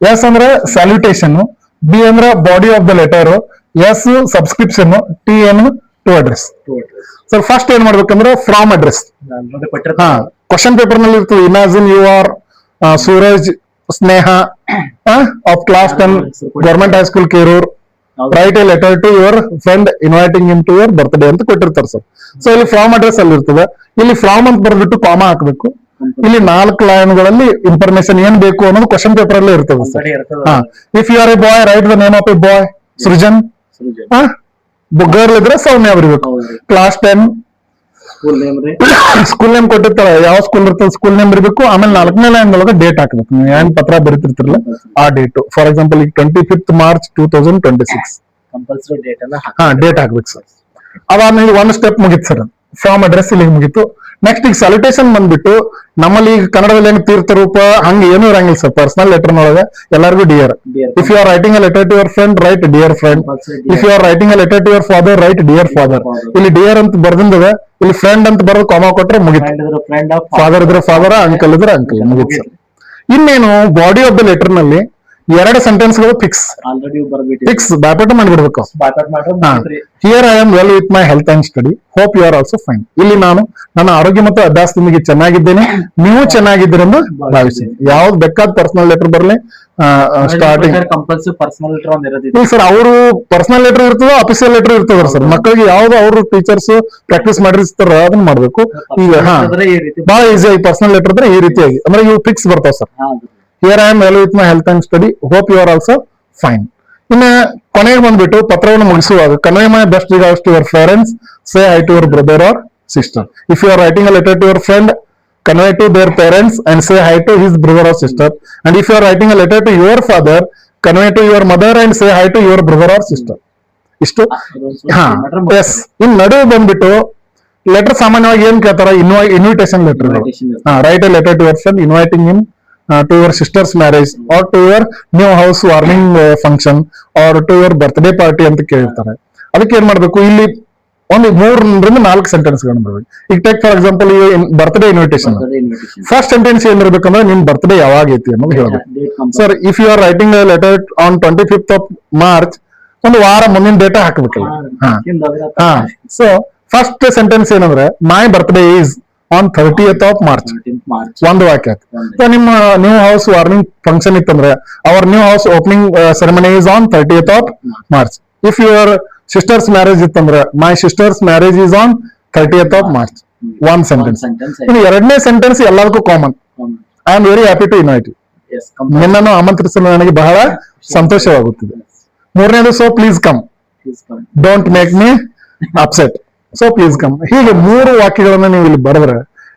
ಎಸ್ ಅಂದ್ರೆ ಸ್ಯಾಲ್ಯುಟೇಷನ್, ಬಿ ಅಂದ್ರೆ body of the letter, S subscription, T ಏನು ಟು ಅಡ್ರೆಸ್. ಸರ್ ಫಸ್ಟ್ ಏನ್ ಮಾಡ್ಬೇಕಂದ್ರೆ ಫ್ರಾಮ್ ಅಡ್ರೆಸ್. ಕ್ವಶನ್ ಪೇಪರ್ ನಲ್ಲಿ ಇರ್ತದೆ. Imagine you are Suraj Sneha of class 10 government high school Kerur. Write a letter to your friend inviting him to your birthday ಅಂತ ಕೊಟ್ಟಿರ್ತಾರೆ sir. So ಇಲ್ಲಿ from address ಅಲ್ಲಿ ಇರ್ತದೆ. ಇಲ್ಲಿ ಫ್ರಾಮ್ ಅಂತ ಬರ್ಬಿಟ್ಟು ಕಾಮಾ ಹಾಕ್ಬೇಕು. ಇಲ್ಲಿ 4 ಲೈನ್ಗಳಲ್ಲಿ ಇನ್ಫಾರ್ಮೇಶನ್ ಏನ್ ಬೇಕು ಅನ್ನೋದು ಕ್ವಶನ್ ಪೇಪರ್ ಅಲ್ಲೇ ಇರ್ತದೆ sir. If you are a boy write the name of a boy Srujan. Girl ಇದ್ರೆ ಸೌಮ್ಯ ಬರೀಬೇಕು. ಕ್ಲಾಸ್ 10 ಸ್ಕೂಲ್ ನೇಮ್ ಕೊಟ್ಟಿರ್ತಾರೆ, ಯಾವ ಸ್ಕೂಲ್ ಇರ್ತದೆ ಸ್ಕೂಲ್ ನೇಮ್ ಬರೀಬೇಕು. ಆಮೇಲೆ 4ನೇ ಲೈನ್ ಒಳಗೆ ಡೇಟ್ ಹಾಕ್ಬೇಕು. ನೀವು ಏನ್ ಪತ್ರ ಬರೀತಿರ್ತಿರಲ್ಲ ಆ ಡೇಟ್. ಫಾರ್ ಎಕ್ಸಾಂಪಲ್ ಈಗ 25th ಮಾರ್ಚ್ 2026 ಡೇಟ್ ಹಾಕ್ಬೇಕು ಸರ್. ಅದಾದ್ಮೇಲೆ 1 ಸ್ಟೆಪ್ ಮುಗಿತು ಸರ್. ಫ್ರಾಮ್ ಅಡ್ರೆಸ್ ಇಲ್ಲಿ ಮುಗಿತು. ನೆಕ್ಸ್ಟ್ ಈಗ ಸ್ಯಾಲ್ಯುಟೇಷನ್ ಬಂದ್ಬಿಟ್ಟು ನಮ್ಮಲ್ಲಿ ಈಗ ಕನ್ನಡದಲ್ಲಿ ಏನು ತೀರ್ಥ ರೂಪ ಹಂಗ ಏನು ಇರಂಗಿಲ್ಲ ಸರ್. ಪರ್ಸನಲ್ ಲೆಟರ್ ನೊಳಗೆ ಎಲ್ಲರಿಗೂ dear. If you are writing a letter to your friend write dear friend. If you are writing a letter to your father write dear father. ಇಲ್ಲಿ ಡಿಯರ್ ಅಂತ ಬರ್ದಿಂದದ, ಇಲ್ಲಿ ಫ್ರೆಂಡ್ ಅಂತ ಬರೋದು ಕಾಮಾ ಕೊಟ್ರೆ ಮುಗಿತು. ಫಾದರ್ ಇದ್ರೆ ಫಾದರ್, ಅಂಕಲ್ ಇದ್ರೆ ಅಂಕಲ್, ಮುಗಿತು ಸರ್. ಇನ್ನೇನು ಬಾಡಿ ಆಫ್ ದ ಲೆಟರ್ ನಲ್ಲಿ ಎರಡು ಸೆಂಟೆನ್ಸ್ಗಳು ಫಿಕ್ಸ್ ಆಲ್ರೆಡಿ ಬರ್ಬಿಟ್ಟು ಫಿಕ್ಸ್ ಬ್ಯಾಪಟ್ ಮಾಡಿಬಿಡ್ಬೇಕು. ಬಾಯ್ಪಾಟ್ ಮಾಡ್ರೆ ಮುಗಿತ್ರಿ. Here I am well with my health and study, hope you are also fine. ಇಲ್ಲಿ ನಾನು ನನ್ನ ಆರೋಗ್ಯ ಮತ್ತು ಅಭ್ಯಾಸದೊಂದಿಗೆ ಚೆನ್ನಾಗಿದ್ದೇನೆ, ನೀವು ಚೆನ್ನಾಗಿದ್ದೀರೆಂದು ಭಾವಿಸ್ತೀನಿ. ಯಾವ್ದು ಬೇಕಾದ ಪರ್ಸನಲ್ ಲೆಟರ್ ಬರಲಿ ಸ್ಟಾರ್ಟಿಂಗ್. ಕಂಪಲ್ಸರಿ ಪರ್ಸನಲ್ ಲೆಟರ್ ಒಂದ್ ಇರೋದಿದೆ. ಇಲ್ಲ ಸರ್, ಅವರು ಪರ್ಸನಲ್ ಲೆಟರ್ ಇರ್ತದ, ಅಫಿಸಿಯಲ್ ಲೆಟರ್ ಇರ್ತದ ಸರ್. ಮಕ್ಕಳಿಗೆ ಯಾವ್ದು ಅವರು ಟೀಚರ್ಸ್ ಪ್ರಾಕ್ಟೀಸ್ ಮಾಡಿರ್ತಾರ ಅದನ್ನ ಮಾಡ್ಬೇಕು. ಈಗ ಈ ರೀತಿ ಬಹಳ ಈಸಿ ಆಗಿ ಪರ್ಸನಲ್ ಲೆಟರ್ ಇದ್ರೆ ಈ ರೀತಿಯಾಗಿ ಅಂದ್ರೆ ಇವು ಫಿಕ್ಸ್ ಬರ್ತಾವ sir. Here I am well with my health and study, hope you are also fine. ಇನ್ನ ಕೊನೆಗೆ ಬಂದ್ಬಿಟ್ಟು ಪತ್ರವನ್ನು ಮುಗಿಸುವಾಗ convey my best regards to your parents, say hi to your brother or sister. If you are writing a letter to your friend, convey to their parents and say hi to his brother or sister. And if you are writing a letter to your father, convey to your mother and say hi to your brother or sister. ಇಷ್ಟು. ಹಾ S. ಇನ್ ನಡುವೆ ಬಂದ್ಬಿಟ್ಟು letter ಸಾಮಾನ್ಯವಾಗಿ ಏನ್ ಕೇಳ್ತಾರ, invitation letter. Write a letter to your friend inviting him to your sister's marriage or to your new house warming function or to your birthday party ಅಂತ ಕೇಳಿರ್ತಾರೆ. ಅದಕ್ಕೆ ಏನ್ ಮಾಡ್ಬೇಕು, ಇಲ್ಲಿ ಒಂದು 3-4 ಸೆಂಟೆನ್ಸ್ ಗಳನ್ನ ಬರ್ಬೇಕು. ಈಗ ಟೇಕ್ ಫಾರ್ ಎಕ್ಸಾಂಪಲ್ ಈಗ ಬರ್ತ್ಡೇ ಇನ್ವಿಟೇಷನ್, ಫಸ್ಟ್ ಸೆಂಟೆನ್ಸ್ ಏನಿರ್ಬೇಕಂದ್ರೆ ನಿಮ್ ಬರ್ತ್ಡೇ ಯಾವಾಗ ಐತಿ ಅನ್ನೋದು ಹೇಳ್ಬೇಕು. Sir, if you are writing a letter on 25th of March, ಒಂದು ವಾರ ಮುಂದಿನ ಡೇಟಾ ಹಾಕ್ಬೇಕಲ್ಲ. ಹಾ ಸೊ ಫಸ್ಟ್ ಸೆಂಟೆನ್ಸ್ ಏನಂದ್ರೆ my birthday is on 30th of March, ಒಂದು ವಾಕ್ಯ. ನಿಮ್ಮ ನ್ಯೂ ಹೌಸ್ ವಾರ್ಮಿಂಗ್ ಫಂಕ್ಷನ್ ಇತ್ತಂದ್ರೆ our new house opening ceremony is on 30th of March. If your sister's marriage ಇತ್ತಂದ್ರೆ my sister's marriage is on 30th of March, one sentence. ಇನ್ನು ಎರಡನೇ sentence ಎಲ್ಲದಕ್ಕೂ common, I am very happy to invite you, ನಿನ್ನನ್ನು ಆಮಂತ್ರಿಸಲು ನನಗೆ ಬಹಳ ಸಂತೋಷವಾಗುತ್ತಿದೆ. ಮೂರನೇದು so please come, don't make me upset, so please come. ಹೀಗೆ 3 ವಾಕ್ಯಗಳನ್ನ ನೀವು ಇಲ್ಲಿ ಬರೆದ್ರೆ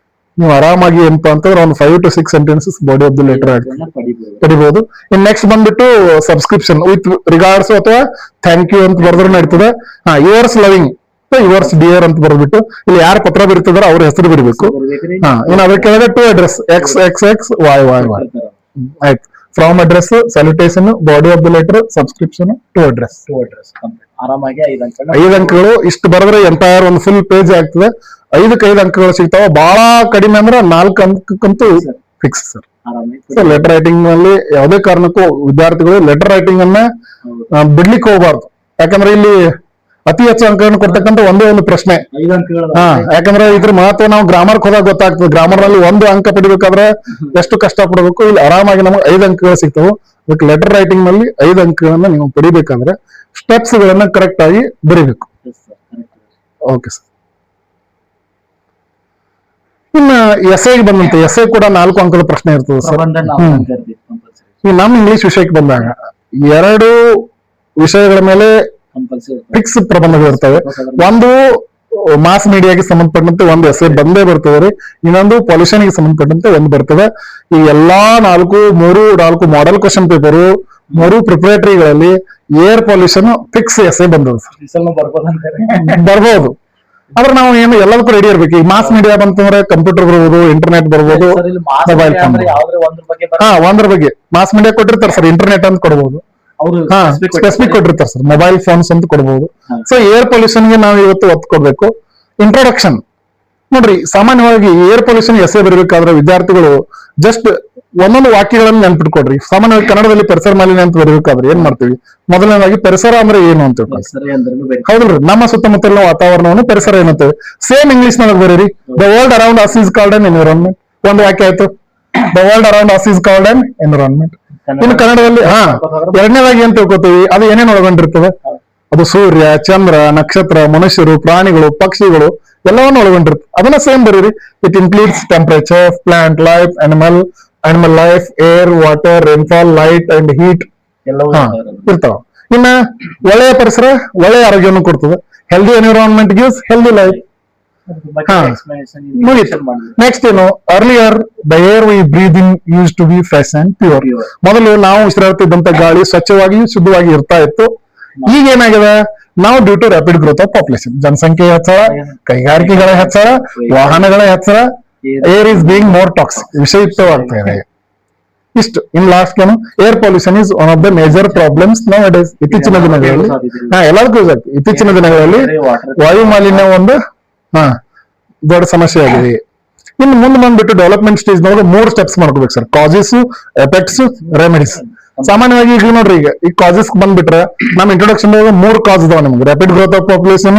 ನೀವು ಆರಾಮಾಗಿ ಎಂತ ಅಂತಂದ್ರೆ ಒಂದು 5 to 6 sentences body of the letter ಪಡಿಬಹುದು. ಇನ್ ನೆಕ್ಸ್ಟ್ ಬಂದ್ಬಿಟ್ಟು ಸಬ್ಸ್ಕ್ರಿಪ್ಷನ್ ವಿತ್ ರಿಗಾರ್ಡ್ಸ್ ಅಥವಾ ಥ್ಯಾಂಕ್ ಯು ಅಂತ ಬರೆದ್ರು ನಡೀತದೆ. ಯುವರ್ಸ್ ಲವಿಂಗ್, ಯುವರ್ಸ್ ಡಿಯರ್ ಅಂತ ಬರ್ಬಿಟ್ಟು ಇಲ್ಲಿ ಯಾರು ಪತ್ರ ಬರೀತಿದಾರೋ ಅವ್ರ ಹೆಸರು ಬರೀಬೇಕು. ಇನ್ನು ಅದ್ರ ಕೆಳಗೆ ಟು ಅಡ್ರೆಸ್ XXXYYY ಆಯ್ತು. From address, salutation, body of the letter, subscription, to address. ಆರಾಮಾಗಿ 5 ಅಂಕಗಳು ಇಷ್ಟು ಬರೆದ್ರೆ ಎಂಟೈರ್ ಒಂದು ಫುಲ್ ಪೇಜ್ ಆಗ್ತದೆ. 5 ಅಂಕಗಳು ಸಿಗ್ತಾವ. ಬಹಳ ಕಡಿಮೆ ಅಂದ್ರೆ 4 ಅಂಕಕ್ಕಂತೂ fix sir. So letter writing ನಲ್ಲಿ ಯಾವುದೇ ಕಾರಣಕ್ಕೂ ವಿದ್ಯಾರ್ಥಿಗಳು ಲೆಟರ್ ರೈಟಿಂಗ್ ಅನ್ನ ಬಿಡ್ಲಿಕ್ಕೆ ಹೋಗಬಾರ್ದು. ಯಾಕಂದ್ರೆ ಇಲ್ಲಿ ಅತಿ ಹೆಚ್ಚು ಅಂಕಗಳನ್ನು ಕೊಡ್ತಕ್ಕಂಥ ಒಂದೇ ಒಂದು ಪ್ರಶ್ನೆ. ಯಾಕಂದ್ರೆ ಇದ್ರ ಮಹತ್ವ ನಾವು ಗ್ರಾಮರ್ ಹೋದಾಗ ಗೊತ್ತಾಗ್ತದೆ. ಗ್ರಾಮರ್ ನಲ್ಲಿ 1 ಅಂಕ ಪಡಿಬೇಕಾದ್ರೆ ಎಷ್ಟು ಕಷ್ಟ ಪಡಬೇಕು. ಇಲ್ಲಿ ಆರಾಮಾಗಿ ನಮಗೆ 5 ಅಂಕಗಳು ಸಿಗ್ತವೆ. ಅದಕ್ಕೆ ಲೆಟರ್ ರೈಟಿಂಗ್ ನಲ್ಲಿ 5 ಅಂಕಗಳನ್ನ ನೀವು ಪಡಿಬೇಕಾದ್ರೆ ಸ್ಟೆಪ್ಸ್ ಗಳನ್ನ ಕರೆಕ್ಟ್ ಆಗಿ ಬರೀಬೇಕು. Okay sir. ಇನ್ನ ಎಸ್ಐಗೆ ಬಂದಂತೆ ಎಸ್ಐ ಕೂಡ 4 ಅಂಕದ ಪ್ರಶ್ನೆ ಇರ್ತದೆ ಸರ್. ಈ ನಮ್ಮ ಇಂಗ್ಲಿಷ್ ವಿಷಯಕ್ಕೆ ಬಂದಾಗ 2 ವಿಷಯಗಳ ಮೇಲೆ ಫಿಕ್ಸ್ ಪ್ರಬಂಧಗಳು ಇರ್ತವೆ. ಒಂದು ಮಾಸ್ ಮೀಡಿಯಾಗೆ ಸಂಬಂಧಪಟ್ಟಂತೆ ಒಂದು ಎಸ್ಐ ಬಂದೇ ಬರ್ತದೆ ರೀ. ಇನ್ನೊಂದು ಪೊಲ್ಯೂಷನ್ ಗೆ ಸಂಬಂಧಪಟ್ಟಂತೆ ಒಂದು ಬರ್ತದೆ. ಈ ಎಲ್ಲಾ 4 ಮಾಡೆಲ್ ಕ್ವಶನ್ ಪೇಪರು, 3 ಪ್ರಿಪರೇಟರಿಗಳಲ್ಲಿ ಏರ್ ಪೊಲ್ಯೂಷನ್ ಫಿಕ್ಸ್ ಎಸ್ಐ ಬಂದದ ಬರ್ಬೋದು. ಆದ್ರೆ ನಾವು ಏನು ಎಲ್ಲದಕ್ಕೂ ರೆಡಿ ಇರ್ಬೇಕು. ಈ ಮಾಸ್ ಮೀಡಿಯಾ ಬಂತಂದ್ರೆ ಕಂಪ್ಯೂಟರ್ ಬರ್ಬೋದು, ಇಂಟರ್ನೆಟ್ ಬರ್ಬೋದು, ಮೊಬೈಲ್ ಫೋನ್. ಒಂದ್ರ ಬಗ್ಗೆ ಮಾಸ್ ಮೀಡಿಯಾ ಕೊಟ್ಟಿರ್ತಾರೆ ಸರ್, ಇಂಟರ್ನೆಟ್ ಅಂತ ಕೊಡ್ಬೋದು. ಸ್ಪೆಸಿಫಿಕ್ ಕೊಟ್ಟಿರ್ತಾರೆ ಸರ್, ಮೊಬೈಲ್ ಫೋನ್ಸ್ ಅಂತ ಕೊಡ್ಬೋದು. ಸೊ ಏರ್ ಪೊಲ್ಯೂಷನ್ ಗೆ ನಾವು ಇವತ್ತು ಒತ್ತು ಕೊಡ್ಬೇಕು. ಇಂಟ್ರೊಡಕ್ಷನ್ ನೋಡ್ರಿ, ಸಾಮಾನ್ಯವಾಗಿ ಏರ್ ಪೊಲ್ಯೂಷನ್ ಎಸ್ಸೆ ಬರಬೇಕಾದ್ರೆ ವಿದ್ಯಾರ್ಥಿಗಳು ಜಸ್ಟ್ ಒಂದೊಂದು ವಾಕ್ಯಗಳನ್ನು ನೆನ್ಪಿಟ್ಕೊಡ್ರಿ. ಸಾಮಾನ್ಯವಾಗಿ ಕನ್ನಡದಲ್ಲಿ ಪರಿಸರ ಮಾಲಿನ್ಯ ಅಂತ ಬರಬೇಕಾದ್ರೆ ಏನ್ ಮಾಡ್ತೀವಿ, ಮೊದಲನೇದಾಗಿ ಪರಿಸರ ಅಂದ್ರೆ ಏನು ಅಂತ ಹೌದಲ್ರಿ. ನಮ್ಮ ಸುತ್ತಮುತ್ತಲಿನ ವಾತಾವರಣವನ್ನು ಪರಿಸರ ಏನಂತೇವೆ. ಸೇಮ್ ಇಂಗ್ಲಿಷ್ ನೊಳಗೆ ಬರೀರಿ, the world around us is called an environment. ಒಂದು ವಾಕ್ಯ ಆಯ್ತು, the world around us is called an environment. ಇನ್ನು ಕನ್ನಡದಲ್ಲಿ ಎರಡನೇದಾಗಿ ಏನ್ ತಿಳ್ಕೊತೀವಿ, ಅದು ಏನೇನು ಒಳಗೊಂಡಿರ್ತದೆ, ಅದು ಸೂರ್ಯ, ಚಂದ್ರ, ನಕ್ಷತ್ರ, ಮನುಷ್ಯರು, ಪ್ರಾಣಿಗಳು, ಪಕ್ಷಿಗಳು ಎಲ್ಲವನ್ನು ಒಳಗೊಂಡಿರುತ್ತೆ. ಅದನ್ನ ಸೇಮ್ ಬರೀರಿ. It includes temperature, plant life, animal life, air, water, rainfall, light and heat ಇರ್ತಾವ. ಇನ್ನ ಒಳ್ಳೆಯ ಪರಿಸರ ಒಳ್ಳೆಯ ಆರೋಗ್ಯವನ್ನು ಕೊಡ್ತದೆ. Healthy environment gives healthy life. Next ಏನು, earlier the air we breathe in use to be fresh and pure. ಮೊದಲು ನಾವು ಉಸಿರಾಡ್ತಿದ್ದಂತ ಗಾಳಿ ಸ್ವಚ್ಛವಾಗಿ ಶುದ್ಧವಾಗಿ ಇರ್ತಾ ಇತ್ತು. ಈಗ ಏನಾಗಿದೆ, ನಾವು due to rapid growth of population, ಜನಸಂಖ್ಯೆ ಹೆಚ್ಚಳ, ಕೈಗಾರಿಕೆಗಳ ಹೆಚ್ಚಳ, ವಾಹನಗಳ ಹೆಚ್ಚಳ, air is being more toxic, ವಿಷಯುಕ್ತವಾಗ್ತಾ ಇದೆ. ಇಷ್ಟು. ಇನ್ ಲಾಸ್ಟ್ ಏನು, air pollution is one of the major problems nowadays. ಇತ್ತೀಚಿನ ದಿನಗಳಲ್ಲಿ ಎಲ್ಲದಕ್ಕೂ ಇತ್ತೀಚಿನ ದಿನಗಳಲ್ಲಿ ವಾಯು ಮಾಲಿನ್ಯ ಒಂದು ದೊಡ್ಡ ಸಮಸ್ಯೆ ಆಗಿದೆ. ಇನ್ನು ಮುಂದೆ ಬಂದ್ಬಿಟ್ಟು ಡೆವಲಪ್ಮೆಂಟ್ ಸ್ಟೇಜ್ ನೊಳಗೆ 3 ಸ್ಟೆಪ್ಸ್ ಮಾಡ್ಕೋಬೇಕು ಸರ್. Causes, effects, remedies. ಸಾಮಾನ್ಯವಾಗಿ ಈಗ ನೋಡ್ರಿ ಈಗ ಕಾಸಸ್ ಬಂದ್ಬಿಟ್ರೆ ನಮ್ ಇಂಟ್ರೊಡಕ್ಷನ್ 3 ಕಾಸ್ ಇದಾವ ನಿಮ್ಗೆ: rapid growth of population,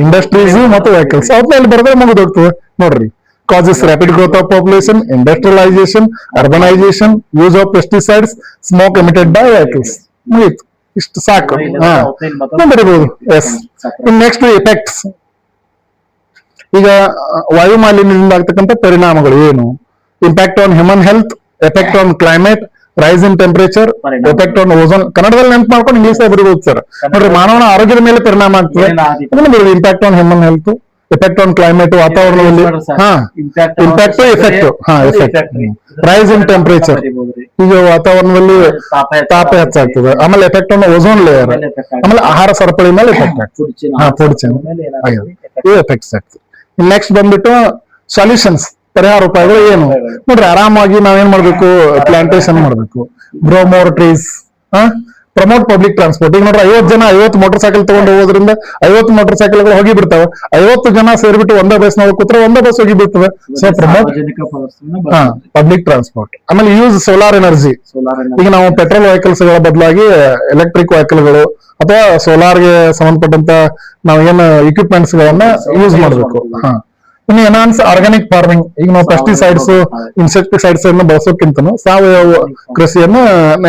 industries ಮತ್ತು ವೆಹಿಕಲ್ಸ್. ಅವ್ರಲ್ಲಿ ಬರೆದ್ರೆ ಮುಗಿದು ಹೋಗ್ತದೆ ನೋಡ್ರಿ. Causes: rapid growth of population, industrialisation, urbanisation, use of pesticides, smoke emitted by vehicles. ಮುಗೀತು, ಇಷ್ಟು ಸಾಕು. ಬರೀಬಹುದು. ಎಸ್. In next effects. ಈಗ ವಾಯು ಮಾಲಿನ್ಯದಿಂದ ಆಗ್ತಕ್ಕಂಥ ಪರಿಣಾಮಗಳು ಏನು? Impact on human health, effect on climate, rise in temperature, effect on ozone. ಕನ್ನಡದಲ್ಲಿ ನೆನ್ಪು ಮಾಡ್ಕೊಂಡು ಇಂಗ್ಲಿಷ್ ಬರೀಬಹುದು ಸರ್. ನೋಡ್ರಿ, ಮಾನವನ ಆರೋಗ್ಯದ ಮೇಲೆ ಪರಿಣಾಮ ಆಗ್ತದೆ. Impact on human health, effect on climate, ವಾತಾವರಣದಲ್ಲಿ impact, effect. Effect rise in temperature, ಈಗ ವಾತಾವರಣದಲ್ಲಿ ತಾಪ ಹೆಚ್ಚಾಗ್ತದೆ. ಆಮೇಲೆ ಎಫೆಕ್ಟ್ ಆನ್ ಓಝೋನ್ ಲೇಯರ್, ಆಮೇಲೆ ಆಹಾರ ಸರಪಳಿ ಮೇಲೆ ಎಫೆಕ್ಟ್ ಆಗ್ತದೆ. ಫುಡ್ ಚೈನ್ ಇವು ಎಫೆಕ್ಟ್ಸ್ ಆಗ್ತದೆ. ನೆಕ್ಸ್ಟ್ ಬಂದ್ಬಿಟ್ಟು ಸೊಲ್ಯೂಷನ್ಸ್, ಪರಿಹಾರ ಉಪಾಯಗಳು ಏನು? ನೋಡ್ರಿ, ಆರಾಮಾಗಿ ನಾವೇನ್ ಮಾಡ್ಬೇಕು? ಪ್ಲಾಂಟೇಶನ್ ಮಾಡ್ಬೇಕು, grow more trees, promote public transport. ಈಗ ನೋಡ್ರಿ, 50 ಜನ 50 ಮೋಟರ್ ಸೈಕಲ್ ತಗೊಂಡು ಹೋಗೋದ್ರಿಂದ 50 ಮೋಟರ್ ಸೈಕಲ್ಗಳು ಹೋಗಿ ಬಿಡ್ತಾವೆ. 50 ಜನ ಸೇರ್ಬಿಟ್ಟು ಒಂದೇ ಬಸ್ ನಾವು ಕೂತ್ರೆ ಒಂದೇ ಬಸ್ ಹೋಗಿ ಬಿಡ್ತದೆ. So promote public transport. ಆಮೇಲೆ ಯೂಸ್ ಸೋಲಾರ್ ಎನರ್ಜಿ. ಈಗ ನಾವು ಪೆಟ್ರೋಲ್ ವೆಹಿಕಲ್ಸ್ ಗಳ ಬದಲಾಗಿ ಎಲೆಕ್ಟ್ರಿಕ್ ವೆಹಿಕಲ್ಗಳು ಅಥವಾ ಸೋಲಾರ್ಗೆ ಸಂಬಂಧಪಟ್ಟಂತ ನಾವು ಏನು ಇಕ್ವಿಪ್ಮೆಂಟ್ಸ್ ಗಳನ್ನ ಯೂಸ್ ಮಾಡಬೇಕು. ಇನ್ನು ಎನ್ಹಾನ್ಸ್ ಆರ್ಗಾನಿಕ್ ಫಾರ್ಮಿಂಗ್. ಈಗ ನಾವು ಪೆಸ್ಟಿಸೈಡ್ಸ್, ಇನ್ಸೆಕ್ಟಿಸೈಡ್ಸ್ ಅನ್ನು ಬಳಸೋಕ್ಕಿಂತನೂ ಸಾವಯವ ಕೃಷಿಯನ್ನು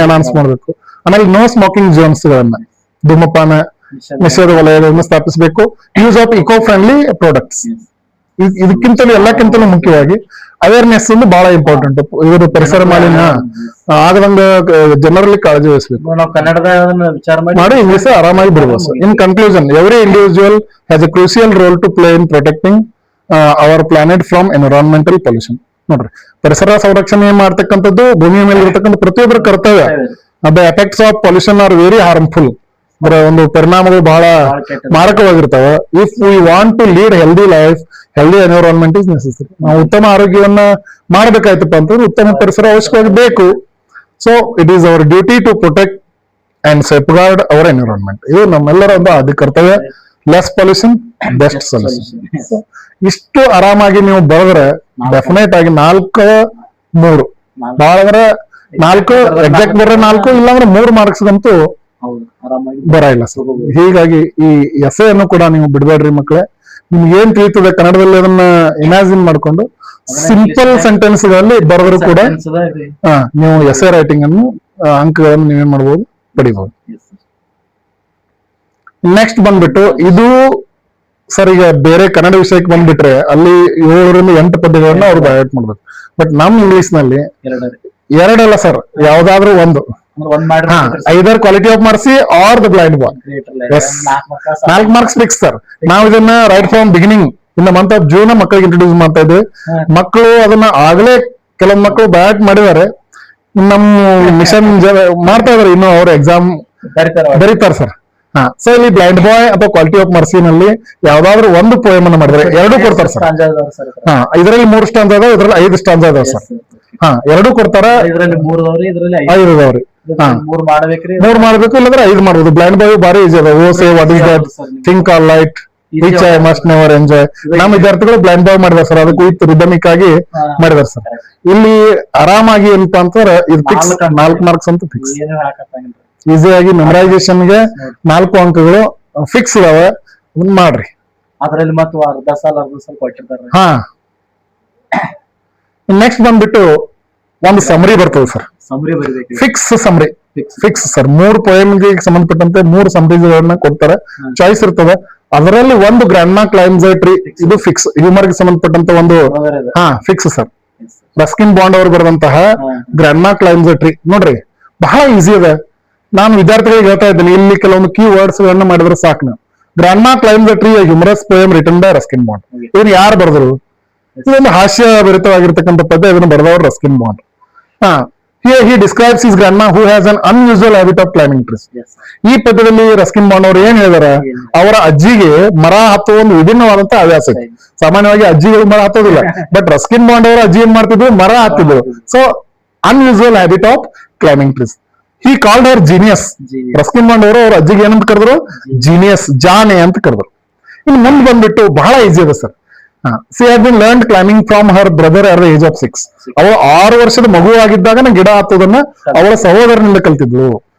ಎನ್ಹಾನ್ಸ್ ಮಾಡಬೇಕು. ಆಮೇಲೆ ನೋ ಸ್ಮೋಕಿಂಗ್ ಝೋನ್ಸ್ ಗಳನ್ನ, ಧೂಮಪಾನ ನಿಷೇಧ ವಲಯಗಳನ್ನು ಸ್ಥಾಪಿಸಬೇಕು. Use of eco friendly products. ಇದಕ್ಕಿಂತಲೂ ಎಲ್ಲಕ್ಕಿಂತಲೂ ಮುಖ್ಯವಾಗಿ ಅವೇರ್ನೆಸ್ ಒಂದು ಬಹಳ ಇಂಪಾರ್ಟೆಂಟ್. ಇವರು ಪರಿಸರ ಮಾಲಿನ್ಯ ಆಗದಂಗ ಜನರಲ್ಲಿ ಕಾಳಜಿ ವಹಿಸಬೇಕು. ನಾವು ಕನ್ನಡದ ವಿಚಾರ ಮಾಡಿ ಇಂಗ್ಲಿಷ್ ಆರಾಮಾಗಿ ಬಿಡಬಹುದು. In conclusion, every individual has a crucial role to play in protecting our planet from environmental pollution. ನೋಡ್ರಿ, ಪರಿಸರ ಸಂರಕ್ಷಣೆ ಮಾಡ್ತಕ್ಕಂಥದ್ದು ಭೂಮಿಯ ಮೇಲೆ ಇರತಕ್ಕಂಥ ಪ್ರತಿಯೊಬ್ಬರ ಕರ್ತವ್ಯ. The effects of pollution are very harmful. ಅದರ ಒಂದು ಪರಿಣಾಮಗಳು ಬಹಳ ಮಾರಕವಾಗಿರ್ತವೆ. If we want to lead healthy life, healthy environment is necessary. ನಾವು ಉತ್ತಮ ಆರೋಗ್ಯವನ್ನ ಮಾಡಬೇಕಾಯ್ತಪ್ಪ ಅಂತಂದ್ರೆ ಉತ್ತಮ ಪರಿಸರ ಅವಶ್ಯಕವಾಗಿ ಬೇಕು. So it is our duty to protect and safeguard our environment. ಇದು ನಮ್ಮೆಲ್ಲರ ಒಂದು ಆದ್ಯ ಕರ್ತವ್ಯ. Less pollution, best solution. ಇಷ್ಟು ಆರಾಮಾಗಿ ನೀವು ಬರೆದ್ರೆ ಡೆಫಿನೆಟ್ ಆಗಿ 4-3 ಬಹಳ ಅಂದ್ರೆ 4 ಎಕ್ಸಾಕ್ಟ್ ಬರೋ 4, ಇಲ್ಲಾಂದ್ರೆ 3 ಮಾರ್ಕ್ಸ್ಗಂತೂ ಬರ ಇಲ್ಲ ಸರ್. ಹೀಗಾಗಿ ಈ ಎಸ್ಸೆ ಅನ್ನು ಕೂಡ ನೀವು ಬಿಡಬೇಡ್ರಿ ಮಕ್ಕಳೇ. ನಿಮ್ಗೆ ಏನ್ ತಿಳಿತದೆ ಕನ್ನಡದಲ್ಲಿ ಅದನ್ನ ಇಮ್ಯಾಜಿನ್ ಮಾಡ್ಕೊಂಡು ಸಿಂಪಲ್ ಸೆಂಟೆನ್ಸ್ ಗಳಲ್ಲಿ ಬರೆದ್ರು ಕೂಡ ನೀವು ಎಸ್ಸೆ ರೈಟಿಂಗ್ ಅನ್ನು ಅಂಕಗಳನ್ನು ನೀವೇನ್ ಮಾಡ್ಬೋದು, ಪಡಿಬಹುದು. ನೆಕ್ಸ್ಟ್ ಬಂದ್ಬಿಟ್ಟು ಇದು ಸರ್, ಈಗ ಬೇರೆ ಕನ್ನಡ ವಿಷಯಕ್ಕೆ ಬಂದ್ಬಿಟ್ರೆ ಅಲ್ಲಿ 7-8 ಪದ್ಯಗಳನ್ನ ಅವ್ರು ಡೈರೆಕ್ಟ್ ಮಾಡ್ಬೇಕು. ಬಟ್ ನಮ್ ಇಂಗ್ಲಿಷ್ ನಲ್ಲಿ 2 ಸರ್, ಯಾವ್ದಾದ್ರು ಒಂದು. Either quality of mercy or the blind boy. Yes, 4 marks fix sir. ನಾವು ಇದನ್ನ right from beginning in the month of June ಮಕ್ಕಳಿಗೆ ಇಂಟ್ರೊಡ್ಯೂಸ್ ಮಾಡ್ತಾ ಇದ್ವಿ. ಮಕ್ಕಳು ಅದನ್ನ ಆಗ್ಲೇ ಕೆಲವು ಮಕ್ಕಳು ಬ್ಯಾಟ್ ಮಾಡಿದ್ದಾರೆ. ನಮ್ಮ ಮಿಷನ್ ಮಾಡ್ತಾ ಇದಾರೆ, ಇನ್ನು ಅವ್ರ ಎಕ್ಸಾಮ್ ಬರೀತಾರೆ ಸರ್. ಸೊ ಇಲ್ಲಿ ಬ್ಲೈಂಡ್ ಬಾಯ್ ಅಥವಾ ಕ್ವಾಲಿಟಿ ಆಫ್ ಮರ್ಸಿನಲ್ಲಿ ಯಾವ್ದಾದ್ರು ಒಂದು ಪೋಯಮ್ ಅನ್ನು ಮಾಡಿದ್ರೆ 2 ಕೊಡ್ತಾರೆ ಸರ್. ಇದರಲ್ಲಿ 3 ಸ್ಟಾನ್ಸ್ ಅದಾವ, ಇದರಲ್ಲಿ 5 ಸ್ಟಾನ್ಸ್ ಅದಾವ ಸರ್. 2 ಕೊಡ್ತಾರ, 5 ಅದಾವ್ರಿ. 3 ಮಾಡ್ಬೇಕು, ಇಲ್ಲಾಂದ್ರೆ 5 ಮಾಡ್ಬೋದು. ಬ್ಲೈಂಡ್ ಬಾಯ್ ಬಾರಿ ಈಜಿ ಅದ. Oh say what is that, think all light, which I must never enjoy. ನಮ್ಮ ವಿದ್ಯಾರ್ಥಿಗಳು ಬ್ಲೈಂಡ್ ಬಾಯ್ ಮಾಡಿದಾರೆ ಸರ್. ಅದಕ್ಕೆ ವಿತ್ ರಿದಮಿಕ್ ಆಗಿ ಮಾಡಿದಾರೆ ಸರ್. ಇಲ್ಲಿ ಆರಾಮಾಗಿ ಏನಪ್ಪಾ ಅಂತಂದ್ರೆ ಇದು ಫಿಕ್ಸ್ 4 ಮಾರ್ಕ್ಸ್ ಅಂತ ಫಿಕ್ಸ್. ಈಸಿಯಾಗಿ ಮೆಮರೈಸೇಷನ್ಗೆ 4 ಅಂಕಗಳು ಫಿಕ್ಸ್ ಇದಾವೆ. ಅದನ್ನ ಮಾಡ್ರಿ. ಅದರಲ್ಲಿ ಮತ್ತು ಅರ್ಧ ಸಾಲ ಕೊಟ್ಟಿರ್ತಾರೆ. ನೆಕ್ಸ್ಟ್ ಬಂದ್ಬಿಟ್ಟು ಒಂದು ಸಮರಿ ಬರ್ತದೆ sir. Fix summary, fix sir. 3 ಪೋಯಮ್ಗೆ ಸಂಬಂಧಪಟ್ಟಂತೆ 3 ಸಮರೀಸ್ಗಳನ್ನ ಕೊಡ್ತಾರೆ. ಚಾಯ್ಸ್ ಇರ್ತದೆ. ಅದರಲ್ಲಿ ಒಂದು ಗ್ರ್ಯಾಂಡ್ ಮಾರ್ಕ್ ಕ್ಲೈಮ್ಸ್ ಟ್ರೀ, ಇದು ಫಿಕ್ಸ್. ಹ್ಯೂಮರ್ಗೆ ಸಂಬಂಧಪಟ್ಟಂತ ಒಂದು ಫಿಕ್ಸ್ ಸರ್. ರಸ್ಕಿನ್ ಬಾಂಡ್ ಅವರು ಬರೆದಂತಹ ಗ್ರ್ಯಾಂಡ್ ಮಾರ್ಕ್ ಕ್ಲೈಮ್ಸ್ ಟ್ರೀ ನೋಡ್ರಿ, ಬಹಳ ಈಸಿ ಇದೆ. ನಾನು ವಿದ್ಯಾರ್ಥಿಗಳಿಗೆ ಹೇಳ್ತಾ ಇದ್ದೀನಿ, ಇಲ್ಲಿ ಕೆಲವೊಂದು ಕೀ ವರ್ಡ್ಸ್ ಗಳನ್ನ ಮಾಡಿದ್ರೆ ಸಾಕು. ನಾವು grand mark climbs tree humorous poem written by Ruskin bond. ಇದನ್ನ ಯಾರು ಬರೆದ್ರು? ಇದೊಂದು ಹಾಸ್ಯ ಭರಿತವಾಗಿರ್ತಕ್ಕಂಥ ಪದ್ಯ. ಇದನ್ನು ಬರೆದವರು Ruskin bond. Here he describes his grandma who has an unusual habit of climbing trees. ಈ ಪದ್ಯದಲ್ಲಿ ರಸ್ಕಿನ್ ಬಾಂಡ್ ಅವರು ಏನ್ ಹೇಳಿದಾರೆ? ಅವರ ಅಜ್ಜಿಗೆ ಮರ ಹತ್ತುವ ಒಂದು ವಿಭಿನ್ನವಾದಂತಹ ಹವ್ಯಾಸ ಇದೆ. ಸಾಮಾನ್ಯವಾಗಿ ಅಜ್ಜಿಗಳು ಮರ ಹತ್ತೋದಿಲ್ಲ, ಬಟ್ ರಸ್ಕಿನ್ ಬಾಂಡ್ ಅವರ ಅಜ್ಜಿ ಏನ್ ಮಾಡ್ತಿದ್ರು? ಮರ ಹತ್ತಿದ್ರು. So unusual habit of climbing trees. He called her genius. Ruskin Bond ಅವರು ಅವ್ರ ಅಜ್ಜಿಗೆ ಏನಂತ ಕರೆದ್ರು? ಜೀನಿಯಸ್, ಜಾನೆ ಅಂತ ಕರೆದ್ರು. ಇನ್ನು ಮುಂದೆ ಬಂದ್ಬಿಟ್ಟು ಬಹಳ ಈಸಿ ಇದೆ sir. She had been learn climbing from her brother at the age of 6. ಅವಳು 6 ವರ್ಷದ ಮಗು ಆಗಿದ್ದಾಗ ಗಿಡ ಹತ್ತೋದನ್ನ ಅವಳ ಸಹೋದರನಿಂದ ಕಲ್ತಿದ್ಲು.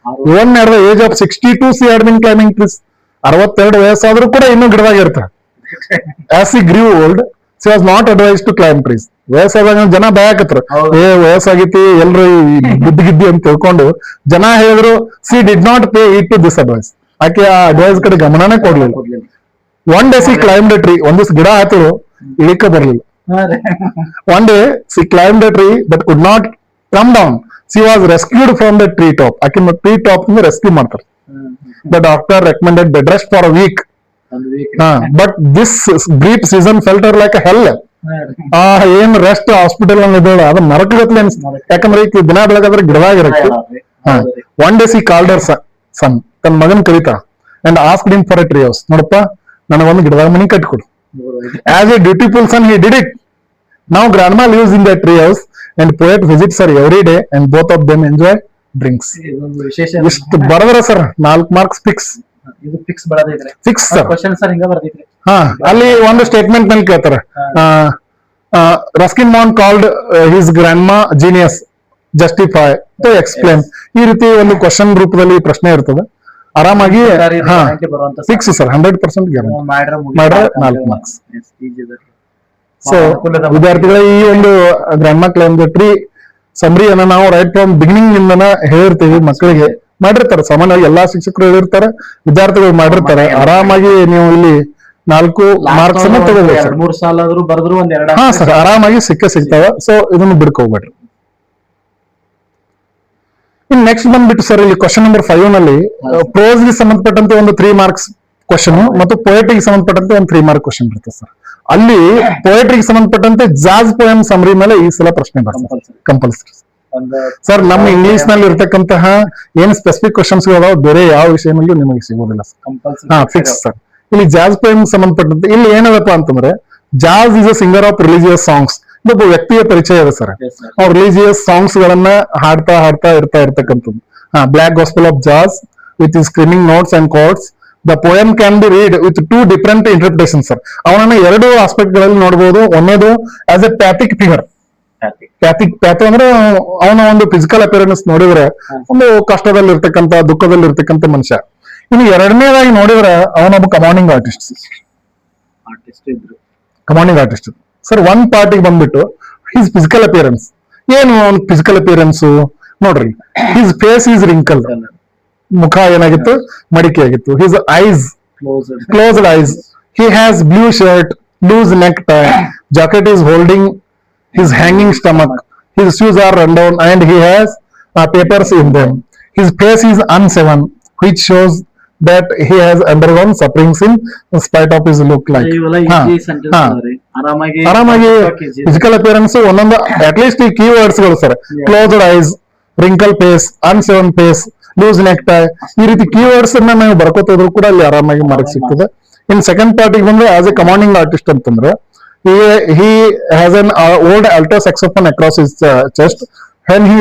Even at the age of 62 she had been climbing trees. 62 ವಯಸ್ಸಾದ್ರೂ ಕೂಡ ಇನ್ನೂ ಗಿಡದಾಗ ಇರ್ತಾರೆ. As she grew old she was not advise to climb trees. ವಯಸ್ಸಾದಾಗ ಜನ ಭಯಕತ್ರು, ವಯಸ್ಸಾಗೈತಿ ಎಲ್ರು ಗಿದ್ದಿ ಅಂತ ತಿಳ್ಕೊಂಡು ಜನ ಹೇಳಿದ್ರು. She did not pay it to this advice. ಆಕೆ ಆ ಅಡ್ವೈಸ್ ಕಡೆ ಗಮನನೇ ಕೊಡ್ಲಿಲ್ಲ. One day she climb the tree. ಒಂದ್ ದಿವ್ಸ ಗಿಡ ಹತ್ತಿರು, ಇಳಿಕ ಬರ್ಲಿಲ್ಲ. One day she climb the tree but could not come down. She was rescued from the tree top. ಆಕೆ ಟ್ರೀ ಟಾಪ್ ಇಂದ ರೆಸ್ಕ್ಯೂ ಮಾಡ್ತಾರೆ. The doctor recommended bed rest for a week. But this brief season felt her like hell. ಏನ್ rest hospital ಇದ್ದಾಳ ಅದು ನರಕಗತ್ಲೆ ಅನ್ಸ್ತು. ಯಾಕಂದ್ರೆ ಈಗ ದಿನ ಬೆಳಗಾದ್ರೆ ಗಿಡವಾಗಿರತ್ತೆ. One day she called her son, ತನ್ನ ಮಗನ್ ಕರೀತಾ and asked him for a tree house. ನೋಡಪ್ಪ, ನನಗೊಂದು ಗಿಡದಾಗ ಮನಿ ಕಟ್ಕೊಡು. As a dutiful son he did it. ನಾವು grandma lives in the tree house and poet visits her every day and both of them enjoy drinks. ಇಷ್ಟು ಬರದ್ರ sir 4 marks fix. Fix sir. ಅಲ್ಲಿ ಒಂದು statement ನಲ್ಲಿ ಕೇಳ್ತಾರೆ, Ruskin man called his grand ಮಾ genius, justify to explain. ಈ ರೀತಿ ಒಂದು ಕ್ವಶನ್ ರೂಪದಲ್ಲಿ ಪ್ರಶ್ನೆ ಇರ್ತದೆ. ಆರಾಮಾಗಿ ಫಿಕ್ಸ್ ಸರ್, 100% ಗ್ಯಾರಂಟಿ ಮಾಡ್ರೆ 4 ಮಾರ್ಕ್ಸ್. ಸೊ ವಿದ್ಯಾರ್ಥಿಗಳ ಈ ಒಂದು ಗ್ರ್ಯಾಂಡ್ ಮಾ ಕ್ಲೈಂಬ್ ದ ಟ್ರೀ ಸಮರಿಯನ್ನ ನಾವು ರೈಟ್ ಫ್ರಮ್ ಬಿಗಿನಿಂಗ್ ನಿಂದನ ಹೇಳಿರ್ತೀವಿ. ಮಕ್ಕಳಿಗೆ ಮಾಡಿರ್ತಾರೆ, ಸಾಮಾನ್ಯವಾಗಿ ಎಲ್ಲಾ ಶಿಕ್ಷಕರು ಹೇಳಿರ್ತಾರೆ, ವಿದ್ಯಾರ್ಥಿಗಳು ಮಾಡಿರ್ತಾರೆ. ಆರಾಮಾಗಿ ನೀವು ಇಲ್ಲಿ 4 ಮಾರ್ಕ್ಸ್ ಅನ್ನ ತಗೋಬಹುದು ಸರ್. 3 ಸಾಲ ಆದ್ರೂ ಬರೆದ್ರು ಒಂದ್ 2. ಹಾ ಸರ್, ಆರಾಮಾಗಿ ಸಿಗ್ತಾವ. ಸೊ ಇದನ್ನು ಬಿಡ್ಕೋಬೇಡ್ರಿ. ಇನ್ ನೆಕ್ಸ್ಟ್ ಬಂದ್ಬಿಟ್ಟು ಸರ್, ಇಲ್ಲಿ ಕ್ವಶನ್ ನಂಬರ್ 5 ನಲ್ಲಿ ಪ್ರೋಸ್ ಗೆ ಸಂಬಂಧಪಟ್ಟಂತೆ ಒಂದು 3 ಮಾರ್ಕ್ಸ್ ಕ್ವಶನ್ ಮತ್ತು ಪೊಯೆಟ್ರಿಗೆ ಸಂಬಂಧಪಟ್ಟಂತೆ ಒಂದು 3 ಮಾರ್ಕ್ ಕ್ವಶನ್ ಇರುತ್ತೆ ಸರ್. ಅಲ್ಲಿ ಪೊಯೆಟ್ರಿಗೆ ಸಂಬಂಧಪಟ್ಟಂತೆ ಜಾಜ್ ಪೋಯಮ್ ಸಮರಿ ಮೇಲೆ ಈ ಸಲ ಪ್ರಶ್ನೆ ಬರ್ತದೆ ಕಂಪಲ್ಸರಿ ಸರ್. ನಮ್ಮ ಇಂಗ್ಲಿಷ್ ನಲ್ಲಿ ಇರ್ತಕ್ಕಂತಹ ಏನ್ ಸ್ಪೆಸಿಫಿಕ್ ಕ್ವಶನ್ಸ್ ಅದಾವ ಬೇರೆ ಯಾವ ವಿಷಯನಲ್ಲೂ ನಿಮಗೆ ಸಿಗೋದಿಲ್ಲ ಸರ್. Fix sir. ಇಲ್ಲಿ ಜಾಜ್ ಪೋಯಮ್ ಸಂಬಂಧಪಟ್ಟಂತೆ ಇಲ್ಲಿ ಏನದಪ್ಪ ಅಂತಂದ್ರೆ, jazz is a singer of religious songs. ಒಬ್ಬ ವ್ಯಕ್ತಿಯ ಪರಿಚಯ ಇದೆ ಸರ್. ಅವ್ರ ರಿಲಿಜಿಯಸ್ ಸಾಂಗ್ಸ್ ಗಳನ್ನ ಹಾಡ್ತಾ ಇರ್ತಕ್ಕಂಥದ್ದು. Black gospel of jazz with screaming notes and chords. The poem can be read with 2 different interpretation sir. ಅವನನ್ನ 2 ಆಸ್ಪೆಕ್ಟ್ ಗಳಲ್ಲಿ ನೋಡಬಹುದು. ಒಂದೇದು as a pathetic figure. Pathy ಅಂದ್ರೆ ಅವನ ಒಂದು ಫಿಸಿಕಲ್ ಅಪಿಯರೆನ್ಸ್ ನೋಡಿದ್ರೆ ಒಂದು ಕಷ್ಟದಲ್ಲಿ ಇರ್ತಕ್ಕಂಥ, ದುಃಖದಲ್ಲಿ ಇರ್ತಕ್ಕಂಥ ಮನುಷ್ಯ. ಇನ್ನು ಎರಡನೇದಾಗಿ ನೋಡಿದ್ರೆ ಅವನೊಬ್ಬ ಕಮಾಂಡಿಂಗ್ ಆರ್ಟಿಸ್ಟ್ ಸರ್. ಒನ್ ಪಾರ್ಟಿಗೆ ಬಂದ್ಬಿಟ್ಟು ಹಿಸ್ ಫಿಸಿಕಲ್ ಅಪಿಯರೆನ್ಸ್. ಏನು ಅವ್ನ ಫಿಸಿಕಲ್ ಅಪಿಯರೆನ್ಸ್ ನೋಡ್ರಿ, ಹಿಸ್ ಫೇಸ್ ಈಸ್ ರಿಂಕಲ್. ಮುಖ ಏನಾಗಿತ್ತು, ಮಡಿಕೆ ಆಗಿತ್ತು. His eyes closed eyes. He has blue shirt, loose neck tie, jacket is holding his hanging stomach, his shoes are run down and he has papers in them. His face is unshorn, which shows that he has undergone sufferings in spite of his look like. ಆರಾಮಾಗಿ physical appearance ಒಂದೊಂದು at least ಈ key words ಗಳು sir. Closed eyes, wrinkle face, unshaven face, loose neck tie, ಈ ರೀತಿ key words ಅನ್ನ ನಾವು ಬರ್ಕೋತಿದ್ರು ಕೂಡ ಅಲ್ಲಿ ಆರಾಮಾಗಿ ಮಾರ್ಕ್ ಸಿಗ್ತದೆ. ಇನ್ ಸೆಕೆಂಡ್ ಪಾರ್ಟಿಗೆ ಬಂದ್ರೆ ಆಸ್ ಎ ಕಮಾಂಡಿಂಗ್ ಆರ್ಟಿಸ್ಟ್ ಅಂತಂದ್ರೆ, he has an old alto saxophone across his chest. When he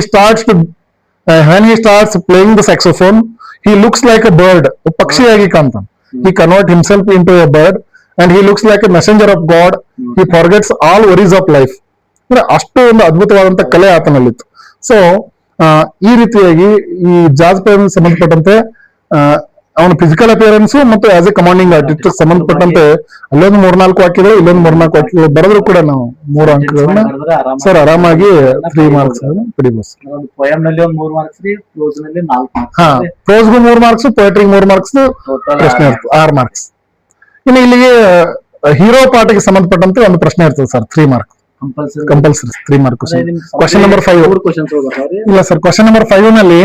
starts playing the saxophone, he looks like a bird. Pakshiyagi kantan. He converts himself into a bird and he looks like a messenger of God. He forgets all worries of life. ಅಷ್ಟು ಒಂದು ಅದ್ಭುತವಾದಂತ ಕಲೆ ಆತನಲ್ಲಿತ್ತು. So ಈ ರೀತಿಯಾಗಿ ಈ jazz poem ಸಂಬಂಧಪಟ್ಟಂತೆ ಅವನ physical appearance ಮತ್ತು as A commanding artist ಸಂಬಂಧಪಟ್ಟಂತೆ ಅಲ್ಲೊಂದು 3-4 ವಾಕ್ಯಗಳು, ಇಲ್ಲೊಂದು 3-4 ವಾಕ್ಯಗಳು ಬರೆದ್ರು ಕೂಡ ನಾವು 3 ಅಂಕಗಳನ್ನ ಸರ್ ಆರಾಮಾಗಿ 3 ಮಾರ್ಕ್ಸ್ ಪಡಿಬಹುದು. ಪೋಯಮ್ ನಲ್ಲಿ 3 ಮಾರ್ಕ್ಸ್, ಪ್ರೋಸ್ ನಲ್ಲಿ 4 ಮಾರ್ಕ್ಸ್. ಪ್ರೋಸ್ಗೂ 3 ಮಾರ್ಕ್ಸ್, ಪೊಯೆಟ್ರಿಗೆ 3 ಮಾರ್ಕ್ಸ್, ಪ್ರಶ್ನೆ ಇರ್ತದೆ 6 ಮಾರ್ಕ್ಸ್. ಇನ್ನು ಇಲ್ಲಿಗೆ ಹೀರೋ ಪಾರ್ಟಿಗೆ ಸಂಬಂಧಪಟ್ಟಂತೆ ಒಂದು ಪ್ರಶ್ನೆ ಇರ್ತದೆ sir, 3 mark compulsory 3 mark question number 5. ಇಲ್ಲ ಸರ್, ಕ್ವಶನ್ ನಂಬರ್ 5 ನಲ್ಲಿ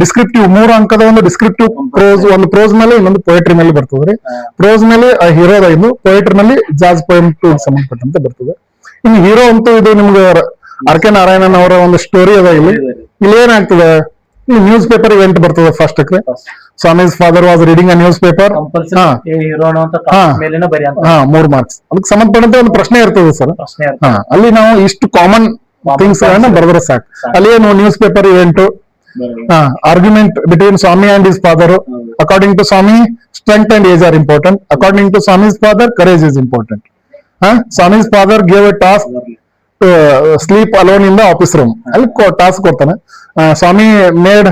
ಡಿಸ್ಕ್ರಿಪ್ಟಿವ್ 3 ಅಂಕದ ಒಂದು ಡಿಸ್ಕ್ರಿಪ್ಟಿವ್ ಪ್ರೋಸ್, ಒಂದು ಪ್ರೋಸ್ ಮೇಲೆ ಇನ್ನೊಂದು ಪೊಯೆಟ್ರಿ ಮೇಲೆ ಬರ್ತದೆ. ಪ್ರೋಸ್ ಮೇಲೆ ಹೀರೋದ ಇದು, ಪೊಯೆಟ್ರಿ ನಲ್ಲಿ ಜಾಜ್ ಪೋಯಮ್ ಸಂಬಂಧಪಟ್ಟಂತೆ ಬರ್ತದೆ. ಇನ್ನು ಹೀರೋ ಅಂತೂ ಇದು ನಿಮ್ಗೆ ಆರ್.ಕೆ. ನಾರಾಯಣನ್ ಅವರ ಒಂದು ಸ್ಟೋರಿ ಅದ. ಇಲ್ಲಿ ಏನಾಗ್ತದೆ, ಈ ನ್ಯೂಸ್ ಪೇಪರ್ ಇವೆಂಟ್ ಬರ್ತದೆ first. Swami's father was reading a news paper. 3 marks. ಅದಕ್ಕೆ ಸಂಬಂಧಪಟ್ಟಂತೆ ಒಂದು ಪ್ರಶ್ನೆ ಇರ್ತದೆ ಸರ್. ಅಲ್ಲಿ ನಾವು ಇಷ್ಟು ಕಾಮನ್ ಥಿಂಗ್ಸ್ ಗಳನ್ನ ಬರೆದ್ರೆ ಸಾಕು. ಅಲ್ಲಿ ಏನು newspaper event, argument between Swami and his father. According to Swami, strength and age are important. According to Swami's father, courage is important. Swami's father gave a task sleep alone in the office room ಅಲ್ಲಿ task ಕೊಡ್ತಾನೆ. Swami made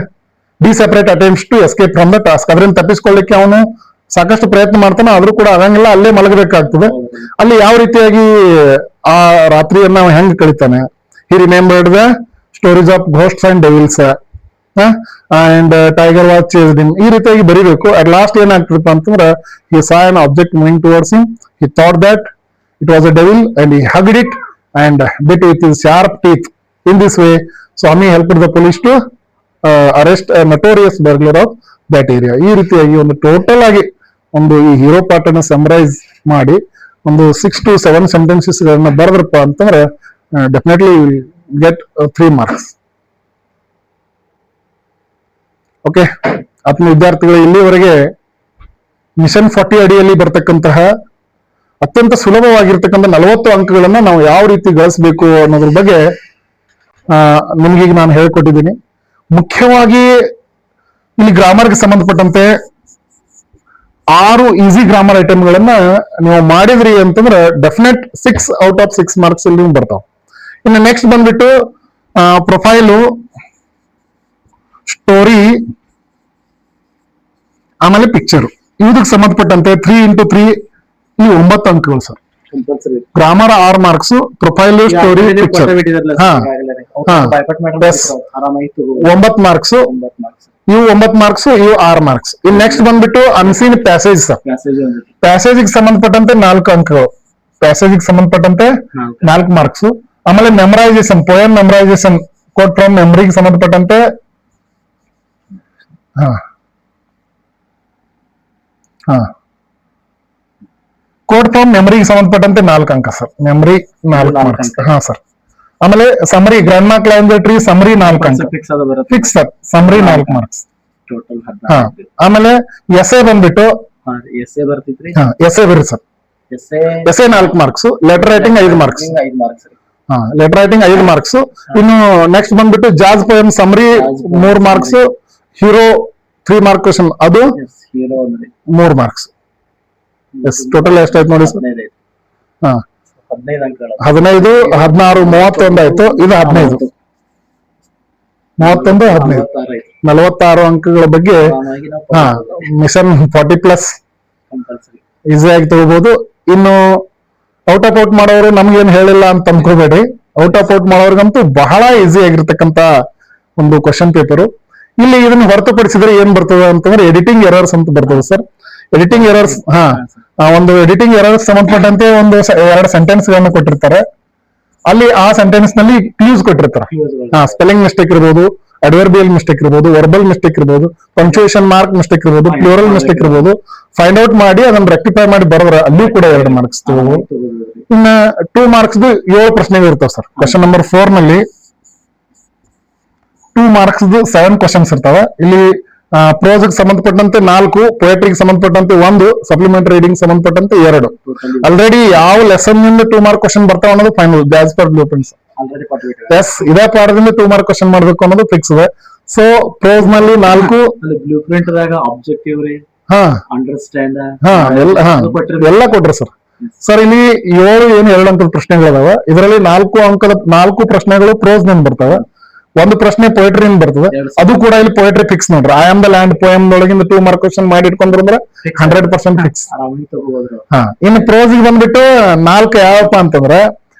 the separate attempts to escape from the task. ಅದರಿಂದ ತಪ್ಪಿಸ್ಕೊಳ್ಳಿಕ್ಕೆ ಅವನು ಸಾಕಷ್ಟು ಪ್ರಯತ್ನ ಮಾಡ್ತಾನೆ, ಆದ್ರೂ ಕೂಡ ಆಗಂಗಿಲ್ಲ, ಅಲ್ಲೇ ಮಲಗಬೇಕಾಗ್ತದೆ. ಅಲ್ಲಿ ಯಾವ ರೀತಿಯಾಗಿ ಆ ರಾತ್ರಿಯನ್ನ ಹೆಂಗ್ ಕಳಿತಾನೆ. He remembered the stories of ghosts and devils and tiger which chased him. ಈ ರೀತಿಯಾಗಿ ಬರೀಬೇಕು. ಅಟ್ ಲಾಸ್ಟ್ ಏನಾಗ್ತದಪ್ಪ ಅಂತಂದ್ರೆ ಹಿ ಸಾ an object moving towards him. He thought that it was a devil and he hugged it and bit with his sharp teeth. In this way, Swami helped the police to arrest a notorious burglar of that area. ಈ ರೀತಿಯಾಗಿ ಒಂದು total ಆಗಿ ಒಂದು ಈ hero part ಅನ್ನು summarise ಮಾಡಿ ಒಂದು 6 to 7 sentences ಗಳನ್ನ ಬರೆದ್ರಪ್ಪ ಅಂತಂದ್ರೆ ಡೆಫಿನೆಟ್ಲಿ ಗೆಟ್ 3 marks. ಓಕೆ, ಆತ್ಮ ವಿದ್ಯಾರ್ಥಿಗಳು, ಇಲ್ಲಿವರೆಗೆ ಮಿಷನ್ 40 ಅಡಿಯಲ್ಲಿ ಬರ್ತಕ್ಕಂತಹ ಅತ್ಯಂತ ಸುಲಭವಾಗಿರ್ತಕ್ಕಂಥ 40 ಅಂಕಗಳನ್ನ ನಾವು ಯಾವ ರೀತಿ ಗಳಿಸಬೇಕು ಅನ್ನೋದ್ರ ಬಗ್ಗೆ ನಿಮ್ಗೀಗ ನಾನು ಹೇಳ್ಕೊಟ್ಟಿದ್ದೀನಿ. ಮುಖ್ಯವಾಗಿ ಇಲ್ಲಿ ಗ್ರಾಮರ್ಗೆ ಸಂಬಂಧಪಟ್ಟಂತೆ 6 ಈಸಿ ಗ್ರಾಮರ್ ಐಟಮ್ಗಳನ್ನ ನೀವು ಮಾಡಿದ್ರಿ ಅಂತಂದ್ರೆ ಡೆಫಿನೆಟ್ 6 out of 6 marks ಇಲ್ಲಿ ಬರ್ತಾವ. ಇನ್ನು ನೆಕ್ಸ್ಟ್ ಬಂದ್ಬಿಟ್ಟು ಪ್ರೊಫೈಲು, ಸ್ಟೋರಿ, ಆಮೇಲೆ ಪಿಕ್ಚರ್, ಇದಕ್ಕೆ ಸಂಬಂಧಪಟ್ಟಂತೆ 3 into 3 ಈ 9 ಅಂಕಗಳು sir. Grammar 6 marks, profile, story, picture 9 marks. ಇವು 9 marks, ಇವು 6 marks. ಇನ್ ನೆಕ್ಸ್ಟ್ ಬಂದ್ಬಿಟ್ಟು ಅನ್ಸೀನ್ ಪ್ಯಾಸೇಜ್ ಸರ್. ಪ್ಯಾಸೇಜ್ಗೆ ಸಂಬಂಧಪಟ್ಟಂತೆ 4 ಅಂಕಗಳು, ಪ್ಯಾಸೇಜ್ಗೆ ಸಂಬಂಧಪಟ್ಟಂತೆ 4 marks. ಆಮೇಲೆ memorisation, poem memorisation, quote from ಮೆಮರಿಗೆ ಸಂಬಂಧಪಟ್ಟಂತೆ ಕೋಡ್ ಫ್ರಮ್ ಮೆಮರಿಗೆ ಸಂಬಂಧಪಟ್ಟಂತೆ 4 ಅಂಕ ಸರ್. Memory 4 marks. ಸರ್. ಆಮೇಲೆ summary, grandma climb the tree, summary 4 ಅಂಕ ಫಿಕ್ಸ್ ಸರ್. Summary 4 marks. ಆಮೇಲೆ ಎಸ್ಎ ಬಂದ್ಬಿಟ್ಟು ಎಸ್ಎ ಬರುತ್ತೆ sir. S A 4 marks. Letter writing 5 marks. Letter writing 5 marks. ಇನ್ನು ನೆಕ್ಸ್ಟ್ ಬಂದ್ಬಿಟ್ಟು jazz poem summary 3 marks. Hero 3 mark question, ಅದು 3 marks. S, total ಎಷ್ಟಾಯ್ತು ನೋಡಿ sir? 15, 16, 31 ಆಯ್ತು. ಇದು 15, 31, 15, 46 ಅಂಕಗಳ ಬಗ್ಗೆ ಮಿಷನ್ 40+ ಈಸಿ ಆಗಿ ತಗೋಬಹುದು. ಇನ್ನು ಔಟ್ ಆಫ್ ಔಟ್ ಮಾಡೋರು ನಮ್ಗೇನ್ ಹೇಳಿಲ್ಲ ಅಂತ ಅನ್ಕೋಬೇಡ್ರಿ. ಔಟ್ ಆಫ್ ಔಟ್ ಮಾಡೋರ್ಗಂತೂ ಬಹಳ ಈಸಿ ಆಗಿರ್ತಕ್ಕಂತ ಒಂದು ಕ್ವಶನ್ ಪೇಪರ್. ಇಲ್ಲಿ ಇದನ್ನ ಹೊರತುಪಡಿಸಿದ್ರೆ ಏನ್ ಬರ್ತದೆ ಅಂತಂದ್ರೆ ಎಡಿಟಿಂಗ್ ಎರರ್ಸ್ ಅಂತ ಬರ್ತದೆ ಸರ್. ಎಡಿಟಿಂಗ್ ಎರರ್ಸ್, ಒಂದು ಎಡಿಟಿಂಗ್ ಎರರ್ಸ್ ಸಂಬಂಧಪಟ್ಟಂತೆ ಒಂದು 2 ಸೆಂಟೆನ್ಸ್ ಗಳನ್ನ ಕೊಟ್ಟಿರ್ತಾರೆ. ಅಲ್ಲಿ ಆ ಸೆಂಟೆನ್ಸ್ ನಲ್ಲಿ ಕ್ಲೂಸ್ ಕೊಟ್ಟಿರ್ತಾರೆ. ಸ್ಪೆಲ್ಲಿಂಗ್ ಮಿಸ್ಟೇಕ್ ಇರ್ಬೋದು, ಅಡ್ವರ್ಬಿಯಲ್ ಮಿಸ್ಟೇಕ್ ಇರ್ಬೋದು, ವರ್ಬಲ್ ಮಿಸ್ಟೇಕ್ ಇರ್ಬೋದು, ಪಂಕ್ಚುಯೇಷನ್ ಮಾರ್ಕ್ ಮಿಸ್ಟೇಕ್ ಇರ್ಬೋದು, ಪ್ಲೂರಲ್ ಮಿಸ್ಟೇಕ್ ಇರ್ಬೋದು. ಫೈಂಡ್ ಔಟ್ ಮಾಡಿ ಅದನ್ನ ರೆಕ್ಟಿಫೈ ಮಾಡಿ ಬರೋದ್ರ ಅಲ್ಲಿಯೂ ಕೂಡ 2 marks ತಗೋಬಹುದು. ಇನ್ನ 2 marks 7 ಪ್ರಶ್ನೆಗಳು ಇರ್ತಾವ ಸರ್. ಕ್ವಶನ್ ನಂಬರ್ 4 ನಲ್ಲಿ 2 marks 7 ಕ್ವಶನ್ಸ್ ಇರ್ತಾವ. ಇಲ್ಲಿ ಪ್ರೋಸ್ ಸಂಬಂಧಪಟ್ಟಂತೆ 4, ಪೊಯಟ್ರಿಗೆ ಸಂಬಂಧಪಟ್ಟಂತೆ 1, ಸಪ್ಲಿಮೆಂಟರಿ ರೀಡಿಂಗ್ ಸಂಬಂಧಪಟ್ಟಂತೆ 2. ಆಲ್ರೆಡಿ ಯಾವ ಲೆಸನ್ ನಿಂದ 2 mark ಕ್ವಶನ್ ಬರ್ತಾವ ಅನ್ನೋದು final, as per blue prints. Yes, ಇದೇ ಪಾಠದಿಂದ 2 mark ಕ್ವಶನ್ ಮಾಡ್ಬೇಕು ಅನ್ನೋದು ಫಿಕ್ಸ್ ಇದೆ. ಸೊ ಪ್ರೋಸ್ ನಲ್ಲಿ 4, ಬ್ಲೂ ಪ್ರಿಂಟ್ ಆಬ್ಜೆಕ್ಟಿವ್ ಅಂಡರ್ಸ್ಟ್ಯಾಂಡ್ ಎಲ್ಲ ಕೊಟ್ರಿ ಸರ್. ಸರ್ ಇಲ್ಲಿ 7 ಏನು 2 ಅಂಕದ ಪ್ರಶ್ನೆಗಳದಾವ. ಇದರಲ್ಲಿ 4 ಪ್ರಶ್ನೆಗಳು ಪ್ರೋಸ್ ನಿಂದ ಬರ್ತವೆ. 1 ಪ್ರಶ್ನೆ ಪೊಯಟ್ರಿ ಬರ್ತದೆ. ಅದು ಕೂಡ ಇಲ್ಲಿ ಪೊಯಟ್ರಿ ಫಿಕ್ಸ್ ನೋಡ್ರಿ. I am the land poem ಒಳಗಿಂದ 2 mark ಕ್ವಶನ್ ಮಾಡಿ ಇಟ್ಕೊಂಡ್ರಂದ್ರೆ 100% ಫಿಕ್ಸ್. ಇನ್ನು ಪ್ರೋಸ್ ಬಂದ್ಬಿಟ್ಟು 4 ಯಾವಪ್ಪ ಅಂತಂದ್ರೆ,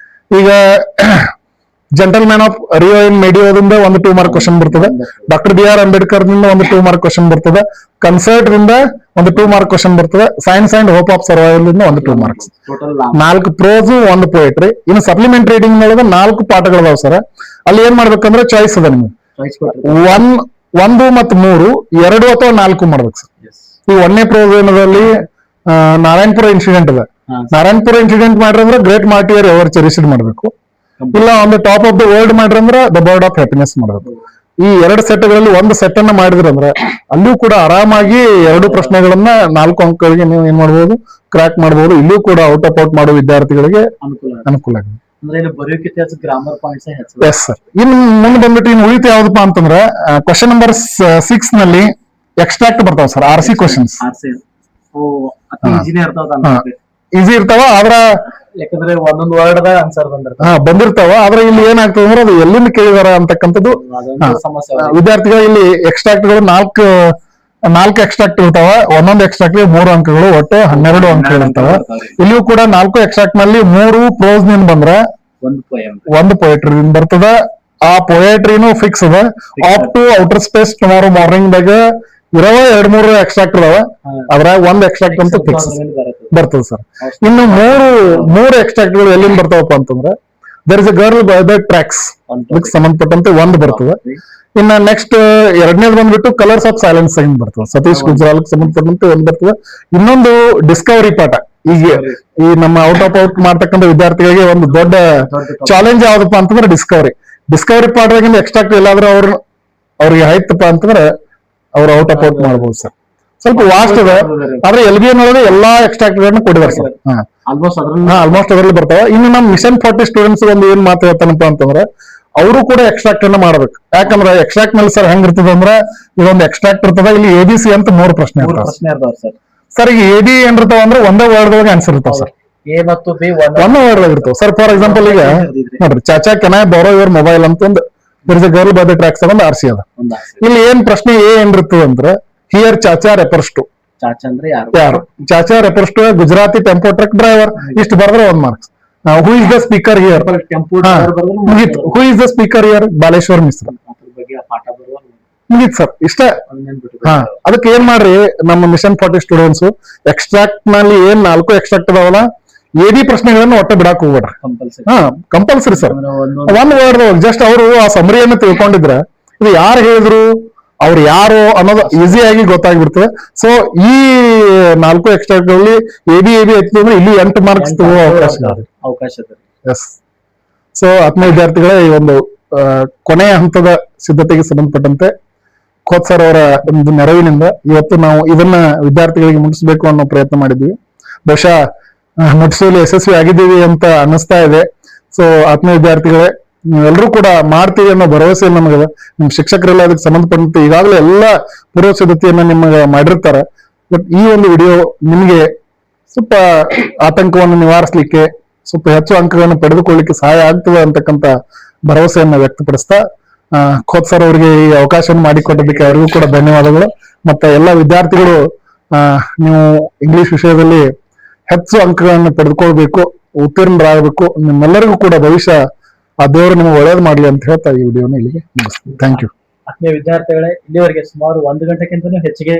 ಈಗ gentleman of Rio in ಮೆಡಿಯೋದಿಂದ 1 2 mark ಕ್ವಶನ್ ಬರ್ತದೆ. ಡಾಕ್ಟರ್ BR ಅಂಬೇಡ್ಕರ್ ದಿಂದ 1 2 mark ಕ್ವಶನ್ ಬರ್ತದೆ. ಕನ್ಸರ್ಟ್ ದಿಂದ 1 2 mark ಕ್ವಶನ್ ಬರ್ತದೆ. Science and hope of survival ಇಂದ 1 2 marks. 4 prose, 1 poetry. ಇನ್ನು ಸಪ್ಲಿಮೆಂಟರಿ ರೀಡಿಂಗ್ ಒಳಗೆ 4 ಪಾಠಗಳದಾವ ಸರ್. ಅಲ್ಲಿ ಏನ್ ಮಾಡ್ಬೇಕಂದ್ರೆ ಚಾಯ್ಸ್ ಅದ ನಿಮ್ಗೆ. 1 ಮತ್ತು 3, 2 ಅಥವಾ 4 ಮಾಡ್ಬೇಕು ಸರ್. ಈ 1ನೇ ಪ್ರೋಸ್ ಏನದಲ್ಲಿ ನಾರಾಯಣಪುರ ಇನ್ಸಿಡೆಂಟ್ ಅದ. ನಾರಾಯಣಪುರ ಇನ್ಸಿಡೆಂಟ್ ಮಾಡ್ರಂದ್ರೆ ಗ್ರೇಟ್ ಮಾರ್ಟಿಯರ್ ಎವರ್ ಚೆರಿಸ್ಡ್ ಮಾಡ್ಬೇಕು. ಇಲ್ಲ on the top of the world ಮಾಡ್ರಂದ್ರೆ ದ ಬರ್ಡ್ ಆಫ್ ಹ್ಯಾಪಿನೆಸ್ ಮಾಡ್ಬೇಕು. ಈ 2 ಸೆಟ್ಗಳಲ್ಲಿ 1 ಸೆಟ್ ಅನ್ನ ಮಾಡಿದ್ರಂದ್ರೆ ಅಲ್ಲಿಯೂ ಕೂಡ ಆರಾಮಾಗಿ 2 ಪ್ರಶ್ನೆಗಳನ್ನ 4 ಅಂಕಗಳಿಗೆ ನೀವು ಏನ್ ಮಾಡ್ಬೋದು, ಕ್ರ್ಯಾಕ್ ಮಾಡ್ಬೋದು. ಇಲ್ಲಿಯೂ ಕೂಡ ಔಟ್ ಆಫ್ ಔಟ್ ಮಾಡೋ ವಿದ್ಯಾರ್ಥಿಗಳಿಗೆ ಅನುಕೂಲ ಆಗಿದೆ. Grammar points. Yes sir. ಇನ್ನು ಮುಂದೆ ಬಂದ್ಬಿಟ್ಟು ಇನ್ನು ಉಳಿತು ಯಾವ್ದಪ್ಪ ಅಂತಂದ್ರೆ ಕ್ವಶನ್ ನಂಬರ್ 6 ನಲ್ಲಿ ಎಕ್ಸ್ಟ್ರಾಕ್ಟ್ ಬರ್ತಾವ ಸರ್. RC questions. ಈಸಿ ಇರ್ತಾವ ಆದ್ರ ಯಾಕಂದ್ರೆ ಒಂದೊಂದು ವರ್ಡ್ ದಾಗ ಆನ್ಸರ್ ಬಂದಿರ್ತಾವ. ಬಂದಿರ್ತಾವ ಆದ್ರೆ ಇಲ್ಲಿ ಏನಾಗ್ತದೆ ಅಂದ್ರೆ ಅದು ಎಲ್ಲಿಂದ ಕೇಳಿದಾರ ಅಂತಕ್ಕಂಥದ್ದು ಅದೊಂದು ಸಮಸ್ಯೆ. ವಿದ್ಯಾರ್ಥಿಗಳು ಇಲ್ಲಿ ಎಕ್ಸ್ಟ್ರಾಕ್ಟ್ ಗಳು ನಾಲ್ಕು ಎಕ್ಸ್ಟ್ರಾಕ್ಟ್ ಇರ್ತಾವ. ಒಂದೊಂದು ಎಕ್ಸ್ಟ್ರಾಕ್ಟ್ 3 ಅಂಕಗಳು, ಒಟ್ಟು 12 ಅಂಕಗಳು ಇರ್ತಾವ. ಇಲ್ಲಿಯೂ ಕೂಡ 4 ಎಕ್ಸ್ಟ್ರಾಕ್ಟ್ ನಲ್ಲಿ 3 ಪ್ರೋಸ್ ನಿಂದ ಬಂದ್ರೆ ಒಂದು ಪೊಯೆಟ್ರಿ ಬರ್ತದ. ಆ ಪೊಯೆಟ್ರಿನೂ ಫಿಕ್ಸ್ ಅದ. Off to outer space tomorrow morning ದಾಗ ಇರವ 2-3 ಎಕ್ಸ್ಟ್ರಾಕ್ಟ್ ಅದಾವ. ಅದ್ರಾಗ ಒಂದ್ ಎಕ್ಸ್ಟ್ರಾಕ್ಟ್ ಅಂತೂ ಫಿಕ್ಸ್ ಬರ್ತದೆ ಸರ್. ಇನ್ನು ಮೂರು ಎಕ್ಸ್ಟ್ರಾಕ್ಟ್ ಗಳು ಎಲ್ಲಿಂದ ಬರ್ತಾವಪ್ಪ ಅಂತಂದ್ರೆ there is a girl by the tracks ಅದಕ್ಕೆ ಸಂಬಂಧಪಟ್ಟಂತೆ ಒಂದು ಬರ್ತದೆ. ಇನ್ನ ನೆಕ್ಸ್ಟ್ ಎರಡನೇದು ಬಂದ್ಬಿಟ್ಟು ಕಲರ್ಸ್ ಆಫ್ ಸೈಲೆನ್ಸ್ ಸೈನ್ ಬರ್ತದೆ. ಸತೀಶ್ ಗುಜ್ರಾಲ್ ಸಂಬಂಧಪಟ್ಟಂತೆ ಒಂದು ಬರ್ತದೆ. ಇನ್ನೊಂದು ಡಿಸ್ಕವರಿ ಪಾಠ. ಈಗ ಈ ನಮ್ಮ ಔಟ್ ಆಫ್ ಔಟ್ ಮಾಡ್ತಕ್ಕಂಥ ವಿದ್ಯಾರ್ಥಿಗಳಿಗೆ ಒಂದು ದೊಡ್ಡ ಚಾಲೆಂಜ್ ಯಾವ್ದಪ್ಪ ಅಂತಂದ್ರೆ ಡಿಸ್ಕವರಿ ಪಾಠದಾಗಿಂದ ಎಕ್ಸ್ಟ್ರಾಕ್ಟ್ ಎಲ್ಲಾದ್ರೂ ಅವ್ರಿಗೆ ಆಯ್ತಪ್ಪ ಅಂತಂದ್ರೆ ಅವ್ರು ಔಟ್ ಆಫ್ ಔಟ್ ಮಾಡ್ಬೋದು ಸರ್. ಸ್ವಲ್ಪ ವಾಸ್ಟ್ ಅದ ಆದ್ರೆ LBA ಒಳಗೆ ಎಲ್ಲಾ ಎಕ್ಸ್ಟ್ರಾಕ್ಟ್ ಗಳನ್ನ ಕೊಟ್ಟಿದ್ದಾರೆ ಸರ್. ಆಲ್ಮೋಸ್ಟ್ ಅದರಲ್ಲಿ ಬರ್ತಾವ. ಇನ್ನು ನಮ್ಮ ಮಿಷನ್ 40 ಸ್ಟೂಡೆಂಟ್ಸ್ ಒಂದು ಏನ್ ಮಾತು ಹೇಳ್ತಾನಪ್ಪ ಅಂತಂದ್ರೆ ಅವರು ಕೂಡ ಎಕ್ಸ್ಟ್ರಾಕ್ಟ್ ಅನ್ನ ಮಾಡ್ಬೇಕು. ಯಾಕಂದ್ರೆ ಎಕ್ಸ್ಟ್ರಾಕ್ಟ್ ನಲ್ಲಿ ಸರ್ ಹೆಂಗ್ ಇರ್ತದೆ ಅಂದ್ರೆ ಇದೊಂದು ಎಕ್ಸ್ಟ್ರಾಕ್ಟ್ ಇರ್ತದ, ಇಲ್ಲಿ ABC ಅಂತ 3 ಪ್ರಶ್ನೆ ಇರ್ತಾವ ಸರ್. ಈಗ AD ಏನಿರ್ತಾವ ಅಂದ್ರೆ ಒಂದೇ ವರ್ಡ್ ಒಳಗೆ ಆನ್ಸರ್ ಇರ್ತಾವ ಸರ್. A ಮತ್ತು B ಒಂದೇ ವರ್ಡ್ ಒಳಗೆ ಇರ್ತಾವ ಸರ್. ಫಾರ್ ಎಕ್ಸಾಂಪಲ್ ಈಗ ನೋಡ್ರಿ, ಚಾಚಾ ಕೆನ್ ಐ ಬಾರೋ ಯುವರ್ ಮೊಬೈಲ್ ಅಂತ ಒಂದು ಗರ್ಲ್ ಬೈ ದ ಟ್ರ್ಯಾಕ್ಸ್ ಒಂದು ಆರ್ಸಿ ಅದ. ಇಲ್ಲಿ ಏನ್ ಪ್ರಶ್ನೆ ಏನಿರ್ತದೆ ಅಂದ್ರೆ ಹಿಯರ್ ಚಾಚಾ ರೆಫರ್ಸ್ ಟು ಯಾರು? Chacha refers to Gujarati tempo truck driver. ಇಷ್ಟು ಬರೆದ್ರೆ 1 marks. Who is the speaker here? Who is the speaker here? Baleshwar Mishra. ಮುಗೀತ್ ಸರ್, ಇಷ್ಟ. ಅದಕ್ಕೆ ಏನ್ ಮಾಡ್ರಿ, ನಮ್ಮ ಮಿಷನ್ 40 ಸ್ಟೂಡೆಂಟ್ಸ್ ಎಕ್ಸ್ಟ್ರಾಕ್ಟ್ ನಲ್ಲಿ ಏನ್ 4 ಎಕ್ಸ್ಟ್ರಾಕ್ಟ್ ಅದಾವಲ್ಲ, AD ಪ್ರಶ್ನೆಗಳನ್ನ ಒಟ್ಟ ಬಿಡಾಕ್ ಹೋಗ್ಬೇಡ್ರಿ. Compulsory sir. ಒಂದ್ ವರ್ಡ್ ಜಸ್ಟ್ ಅವರು ಆ ಸಮರಿಯನ್ನು ತಿಳ್ಕೊಂಡಿದ್ರೆ ಇದು ಯಾರು ಹೇಳಿದ್ರು, ಅವ್ರು ಯಾರು ಅನ್ನೋದು ಈಸಿ ಆಗಿ ಗೊತ್ತಾಗ್ಬಿಡ್ತದೆ. ಸೊ ಈ 4 ಎಕ್ಸ್ಟ್ರಾಕ್ಟ್ ಗಳಲ್ಲಿ AB ಐತಿ ಅಂದ್ರೆ ಇಲ್ಲಿ 8 ಮಾರ್ಕ್ಸ್ ತಗೋ ಅವಕಾಶ ಇದೆ. ಎಸ್. ಸೊ ಆತ್ಮೀಯ ವಿದ್ಯಾರ್ಥಿಗಳೇ, ಈ ಒಂದು ಕೊನೆಯ ಹಂತದ ಸಿದ್ಧತೆಗೆ ಸಂಬಂಧಪಟ್ಟಂತೆ ಖೋತ್ ಸರ್ ಅವರ ಒಂದು ನೆರವಿನಿಂದ ಇವತ್ತು ನಾವು ಇದನ್ನ ವಿದ್ಯಾರ್ಥಿಗಳಿಗೆ ಮುಟ್ಟಿಸ್ಬೇಕು ಅನ್ನೋ ಪ್ರಯತ್ನ ಮಾಡಿದ್ವಿ. ಬಹುಶಃ ಮುಟ್ಟಿಸುವಲ್ಲಿ ಯಶಸ್ವಿ ಆಗಿದ್ದೀವಿ ಅಂತ ಅನ್ನಿಸ್ತಾ ಇದೆ. ಸೊ ಆತ್ಮೀಯ ವಿದ್ಯಾರ್ಥಿಗಳೇ, ನೀವೆಲ್ಲರೂ ಕೂಡ ಮಾಡ್ತೀವಿ ಅನ್ನೋ ಭರವಸೆ ನಮಗದ. ನಿಮ್ ಶಿಕ್ಷಕರೆಲ್ಲ ಅದಕ್ಕೆ ಸಂಬಂಧಪಟ್ಟಂತೆ ಈಗಾಗಲೇ ಎಲ್ಲ ಪೂರ್ವ ಸಿದ್ಧತೆಯನ್ನ ನಿಮಗೆ ಮಾಡಿರ್ತಾರೆ. ಬಟ್ ಈ ಒಂದು ವಿಡಿಯೋ ನಿಮಗೆ ಸ್ವಲ್ಪ ಆತಂಕವನ್ನು ನಿವಾರಿಸಲಿಕ್ಕೆ, ಸ್ವಲ್ಪ ಹೆಚ್ಚು ಅಂಕಗಳನ್ನು ಪಡೆದುಕೊಳ್ಳಿಕ್ಕೆ ಸಹಾಯ ಆಗ್ತದೆ ಅಂತಕ್ಕಂಥ ಭರವಸೆಯನ್ನ ವ್ಯಕ್ತಪಡಿಸ್ತಾ ಖೋತ್ ಸರ್ ಅವರಿಗೆ ಈ ಅವಕಾಶ ಮಾಡಿಕೊಟ್ಟದಕ್ಕೆ ಅವರಿಗೂ ಕೂಡ ಧನ್ಯವಾದಗಳು. ಮತ್ತೆ ಎಲ್ಲ ವಿದ್ಯಾರ್ಥಿಗಳು ನೀವು ಇಂಗ್ಲಿಷ್ ವಿಷಯದಲ್ಲಿ ಹೆಚ್ಚು ಅಂಕಗಳನ್ನು ಪಡೆದುಕೊಳ್ಬೇಕು, ಉತ್ತೀರ್ಣರಾಗಬೇಕು. ನಿಮ್ಮೆಲ್ಲರಿಗೂ ಕೂಡ ಭವಿಷ್ಯ ಆ ದೇವರು ನಿಮಗೆ ಒಳ್ಳೇದು ಮಾಡ್ಲಿ ಅಂತ ಹೇಳ್ತಾ ಈ ವಿಡಿಯೋನ ಇಲ್ಲಿಗೆ ಮುಗಿಸ್ತೀನಿ. Thank you. ಆತ್ಮೀಯ ವಿದ್ಯಾರ್ಥಿಗಳೇ, ಇಲ್ಲಿವರೆಗೆ ಸುಮಾರು 1 ಗಂಟೆಗಿಂತಲೂ ಹೆಚ್ಚಿಗೆ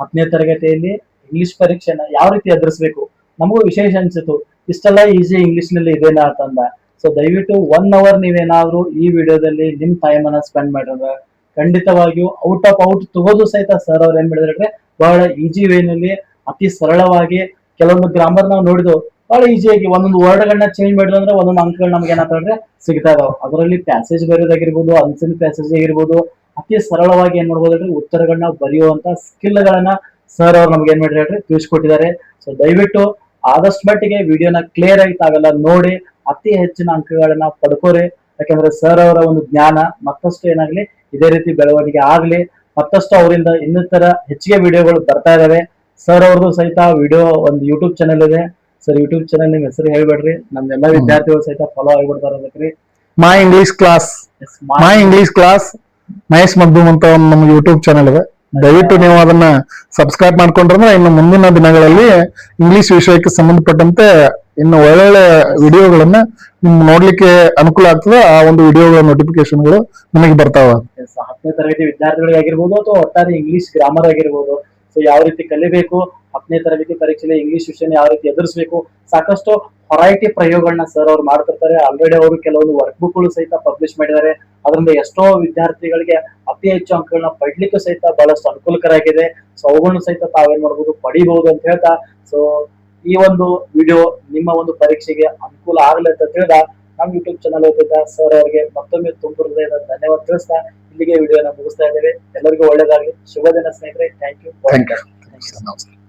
10ನೇ ತರಗತಿಯಲ್ಲಿ ಇಂಗ್ಲಿಷ್ ಪರೀಕ್ಷೆನ ಯಾವ ರೀತಿ ಎದುರಿಸಬೇಕು ನಮಗೂ ವಿಶೇಷ ಅನ್ಸಿತು. ಇಷ್ಟೆಲ್ಲ ಈಸಿ ಇಂಗ್ಲಿಷ್ ನಲ್ಲಿ ಇದೇನಾ ಅಂತಂದ. ಸೊ ದಯವಿಟ್ಟು 1 ಅವರ್ ನೀವೇನಾದ್ರೂ ಈ ವಿಡಿಯೋದಲ್ಲಿ ನಿಮ್ ಟೈಮ್ ಅನ್ನ ಸ್ಪೆಂಡ್ ಮಾಡಿದ್ರೆ ಖಂಡಿತವಾಗಿಯೂ ಔಟ್ ಆಫ್ ಔಟ್ ತಗೋದು ಸಹಿತ ಸರ್ ಅವ್ರು ಏನ್ ಮಾಡಿದ್ರೆ ಬಹಳ ಈಜಿ ವೇನಲ್ಲಿ ಅತಿ ಸರಳವಾಗಿ ಕೆಲವೊಂದು ಗ್ರಾಮರ್ ನಾವು ನೋಡಿದ್ವು, ಬಹಳ ಈಸಿಯಾಗಿ ಒಂದೊಂದು ವರ್ಡ್ ಗಳನ್ನ ಚೇಂಜ್ ಮಾಡಿದ್ರೆ ಒಂದೊಂದು ಅಂಕಗಳು ನಮ್ಗೆ ಏನಾದ್ರೆ ಸಿಗ್ತಾ ಇದಾವ. ಅದರಲ್ಲಿ ಪ್ಯಾಸೇಜ್ ಬರೆಯೋದಾಗಿರ್ಬೋದು, ಅನ್ಸಿನ್ ಪ್ಯಾಸೇಜ್ ಆಗಿರ್ಬೋದು, ಅತಿ ಸರಳವಾಗಿ ಏನ್ ಮಾಡ್ಬೋದ್ರಿ ಉತ್ತರಗಳನ್ನ ಬರೆಯುವಂತ ಸ್ಕಿಲ್ ಗಳನ್ನ ಸರ್ ಅವ್ರು ನಮ್ಗೆ ಏನ್ ಮಾಡಿದ್ರೆ ತಿಳಿಸ್ಕೊಟ್ಟಿದ್ದಾರೆ. ಸೊ ದಯವಿಟ್ಟು ಆದಷ್ಟು ಮಟ್ಟಿಗೆ ವಿಡಿಯೋನ ಕ್ಲಿಯರ್ ಆಗಿ ತಾವೆಲ್ಲ ನೋಡಿ ಅತಿ ಹೆಚ್ಚಿನ ಅಂಕಗಳನ್ನ ಪಡ್ಕೋರಿ. ಯಾಕಂದ್ರೆ ಸರ್ ಅವರ ಒಂದು ಜ್ಞಾನ ಮತ್ತಷ್ಟು ಏನಾಗ್ಲಿ ಇದೇ ರೀತಿ ಬೆಳವಣಿಗೆ ಆಗ್ಲಿ, ಮತ್ತಷ್ಟು ಅವರಿಂದ ಇನ್ನಿತರ ಹೆಚ್ಚಿಗೆ ವಿಡಿಯೋಗಳು ಬರ್ತಾ ಇದಾವೆ. ಸರ್ ಅವ್ರದ್ದು ಸಹಿತ ವಿಡಿಯೋ ಒಂದು ಯೂಟ್ಯೂಬ್ ಚಾನೆಲ್ ಇದೆ. ಸರ್ ಯೂಟ್ಯೂಬ್ ಚಾನೆಲ್ ನಿಮ್ ಹೆಸರು ಹೇಳ್ಬೇಡ್ರಿ, ನಮ್ದೆಲ್ಲ ವಿದ್ಯಾರ್ಥಿಗಳು ಸಹಿತ ಫಾಲೋ ಆಗಿಬಿಡ್ತಾರ ಅದಕ್ರಿ. My English class Mahesh Magdum ಅಂತ ಒಂದು ನಮ್ಮ ಯೂಟ್ಯೂಬ್ ಚಾನೆಲ್ ಇದೆ. ದಯವಿಟ್ಟು ನೀವು ಅದನ್ನ ಸಬ್ಸ್ಕ್ರೈಬ್ ಮಾಡ್ಕೊಂಡ್ರೆ ಇನ್ನು ಮುಂದಿನ ದಿನಗಳಲ್ಲಿ ಇಂಗ್ಲಿಷ್ ವಿಷಯಕ್ಕೆ ಸಂಬಂಧಪಟ್ಟಂತೆ ಇನ್ನು ಒಳ್ಳೊಳ್ಳೆ ವಿಡಿಯೋಗಳನ್ನ ನಿಮ್ ನೋಡ್ಲಿಕ್ಕೆ ಅನುಕೂಲ ಆಗ್ತದೆ. ಆ ಒಂದು ವಿಡಿಯೋಗಳ ನೋಟಿಫಿಕೇಶನ್ಗಳು ನಿಮಗೆ ಬರ್ತಾವ. 10ನೇ ತರಗತಿ ವಿದ್ಯಾರ್ಥಿಗಳಿಗೆ ಆಗಿರ್ಬೋದು ಅಥವಾ ಒಟ್ಟಾರೆ ಇಂಗ್ಲಿಷ್ ಗ್ರಾಮರ್ ಆಗಿರ್ಬೋದು, ಸೊ ಯಾವ ರೀತಿ ಕಲಿಬೇಕು, 10ನೇ ತರಗತಿ ಪರೀಕ್ಷೆಯಲ್ಲಿ ಇಂಗ್ಲಿಷ್ ವಿಷಯನ ಯಾವ ರೀತಿ ಎದುರಿಸಬೇಕು, ಸಾಕಷ್ಟು ಹೊರೈಟಿ ಪ್ರಯೋಗಗಳನ್ನ ಸರ್ ಅವ್ರು ಮಾಡ್ತಿರ್ತಾರೆ. ಆಲ್ರೆಡಿ ಅವರು ಕೆಲವೊಂದು ವರ್ಕ್ ಬುಕ್ ಗಳು ಸಹಿತ ಪಬ್ಲಿಷ್ ಮಾಡಿದ್ದಾರೆ. ಅದರಿಂದ ಎಷ್ಟೋ ವಿದ್ಯಾರ್ಥಿಗಳಿಗೆ ಅತಿ ಹೆಚ್ಚು ಅಂಕಗಳನ್ನ ಪಡ್ಲಿಕ್ಕೂ ಸಹಿತ ಬಹಳಷ್ಟು ಅನುಕೂಲಕರ ಆಗಿದೆ. ಸೊ ಅವುಗಳನ್ನು ಸಹಿತ ತಾವೇನ್ ಮಾಡ್ಬೋದು, ಪಡಿಬಹುದು ಅಂತ ಹೇಳ್ತಾ, ಸೊ ಈ ಒಂದು ವಿಡಿಯೋ ನಿಮ್ಮ ಒಂದು ಪರೀಕ್ಷೆಗೆ ಅನುಕೂಲ ಆಗಲಿ ಅಂತ ತಿಳಿದ ನಮ್ಮ ಯೂಟ್ಯೂಬ್ ಚಾನಲ್ ವತಿಯಿಂದ ಸರ್ ಅವರಿಗೆ ಮತ್ತೊಮ್ಮೆ ತುಂಬ ಹೃದಯದ ಧನ್ಯವಾದ ತಿಳಿಸ್ತಾ ಇಲ್ಲಿಗೆ ವಿಡಿಯೋನ ಮುಗಿಸ್ತಾ ಇದ್ದೇವೆ. ಎಲ್ಲರಿಗೂ ಒಳ್ಳೇದಾಗಲಿ. ಶುಭ ದಿನ ಸ್ನೇಹಿತರೆ. Thank you.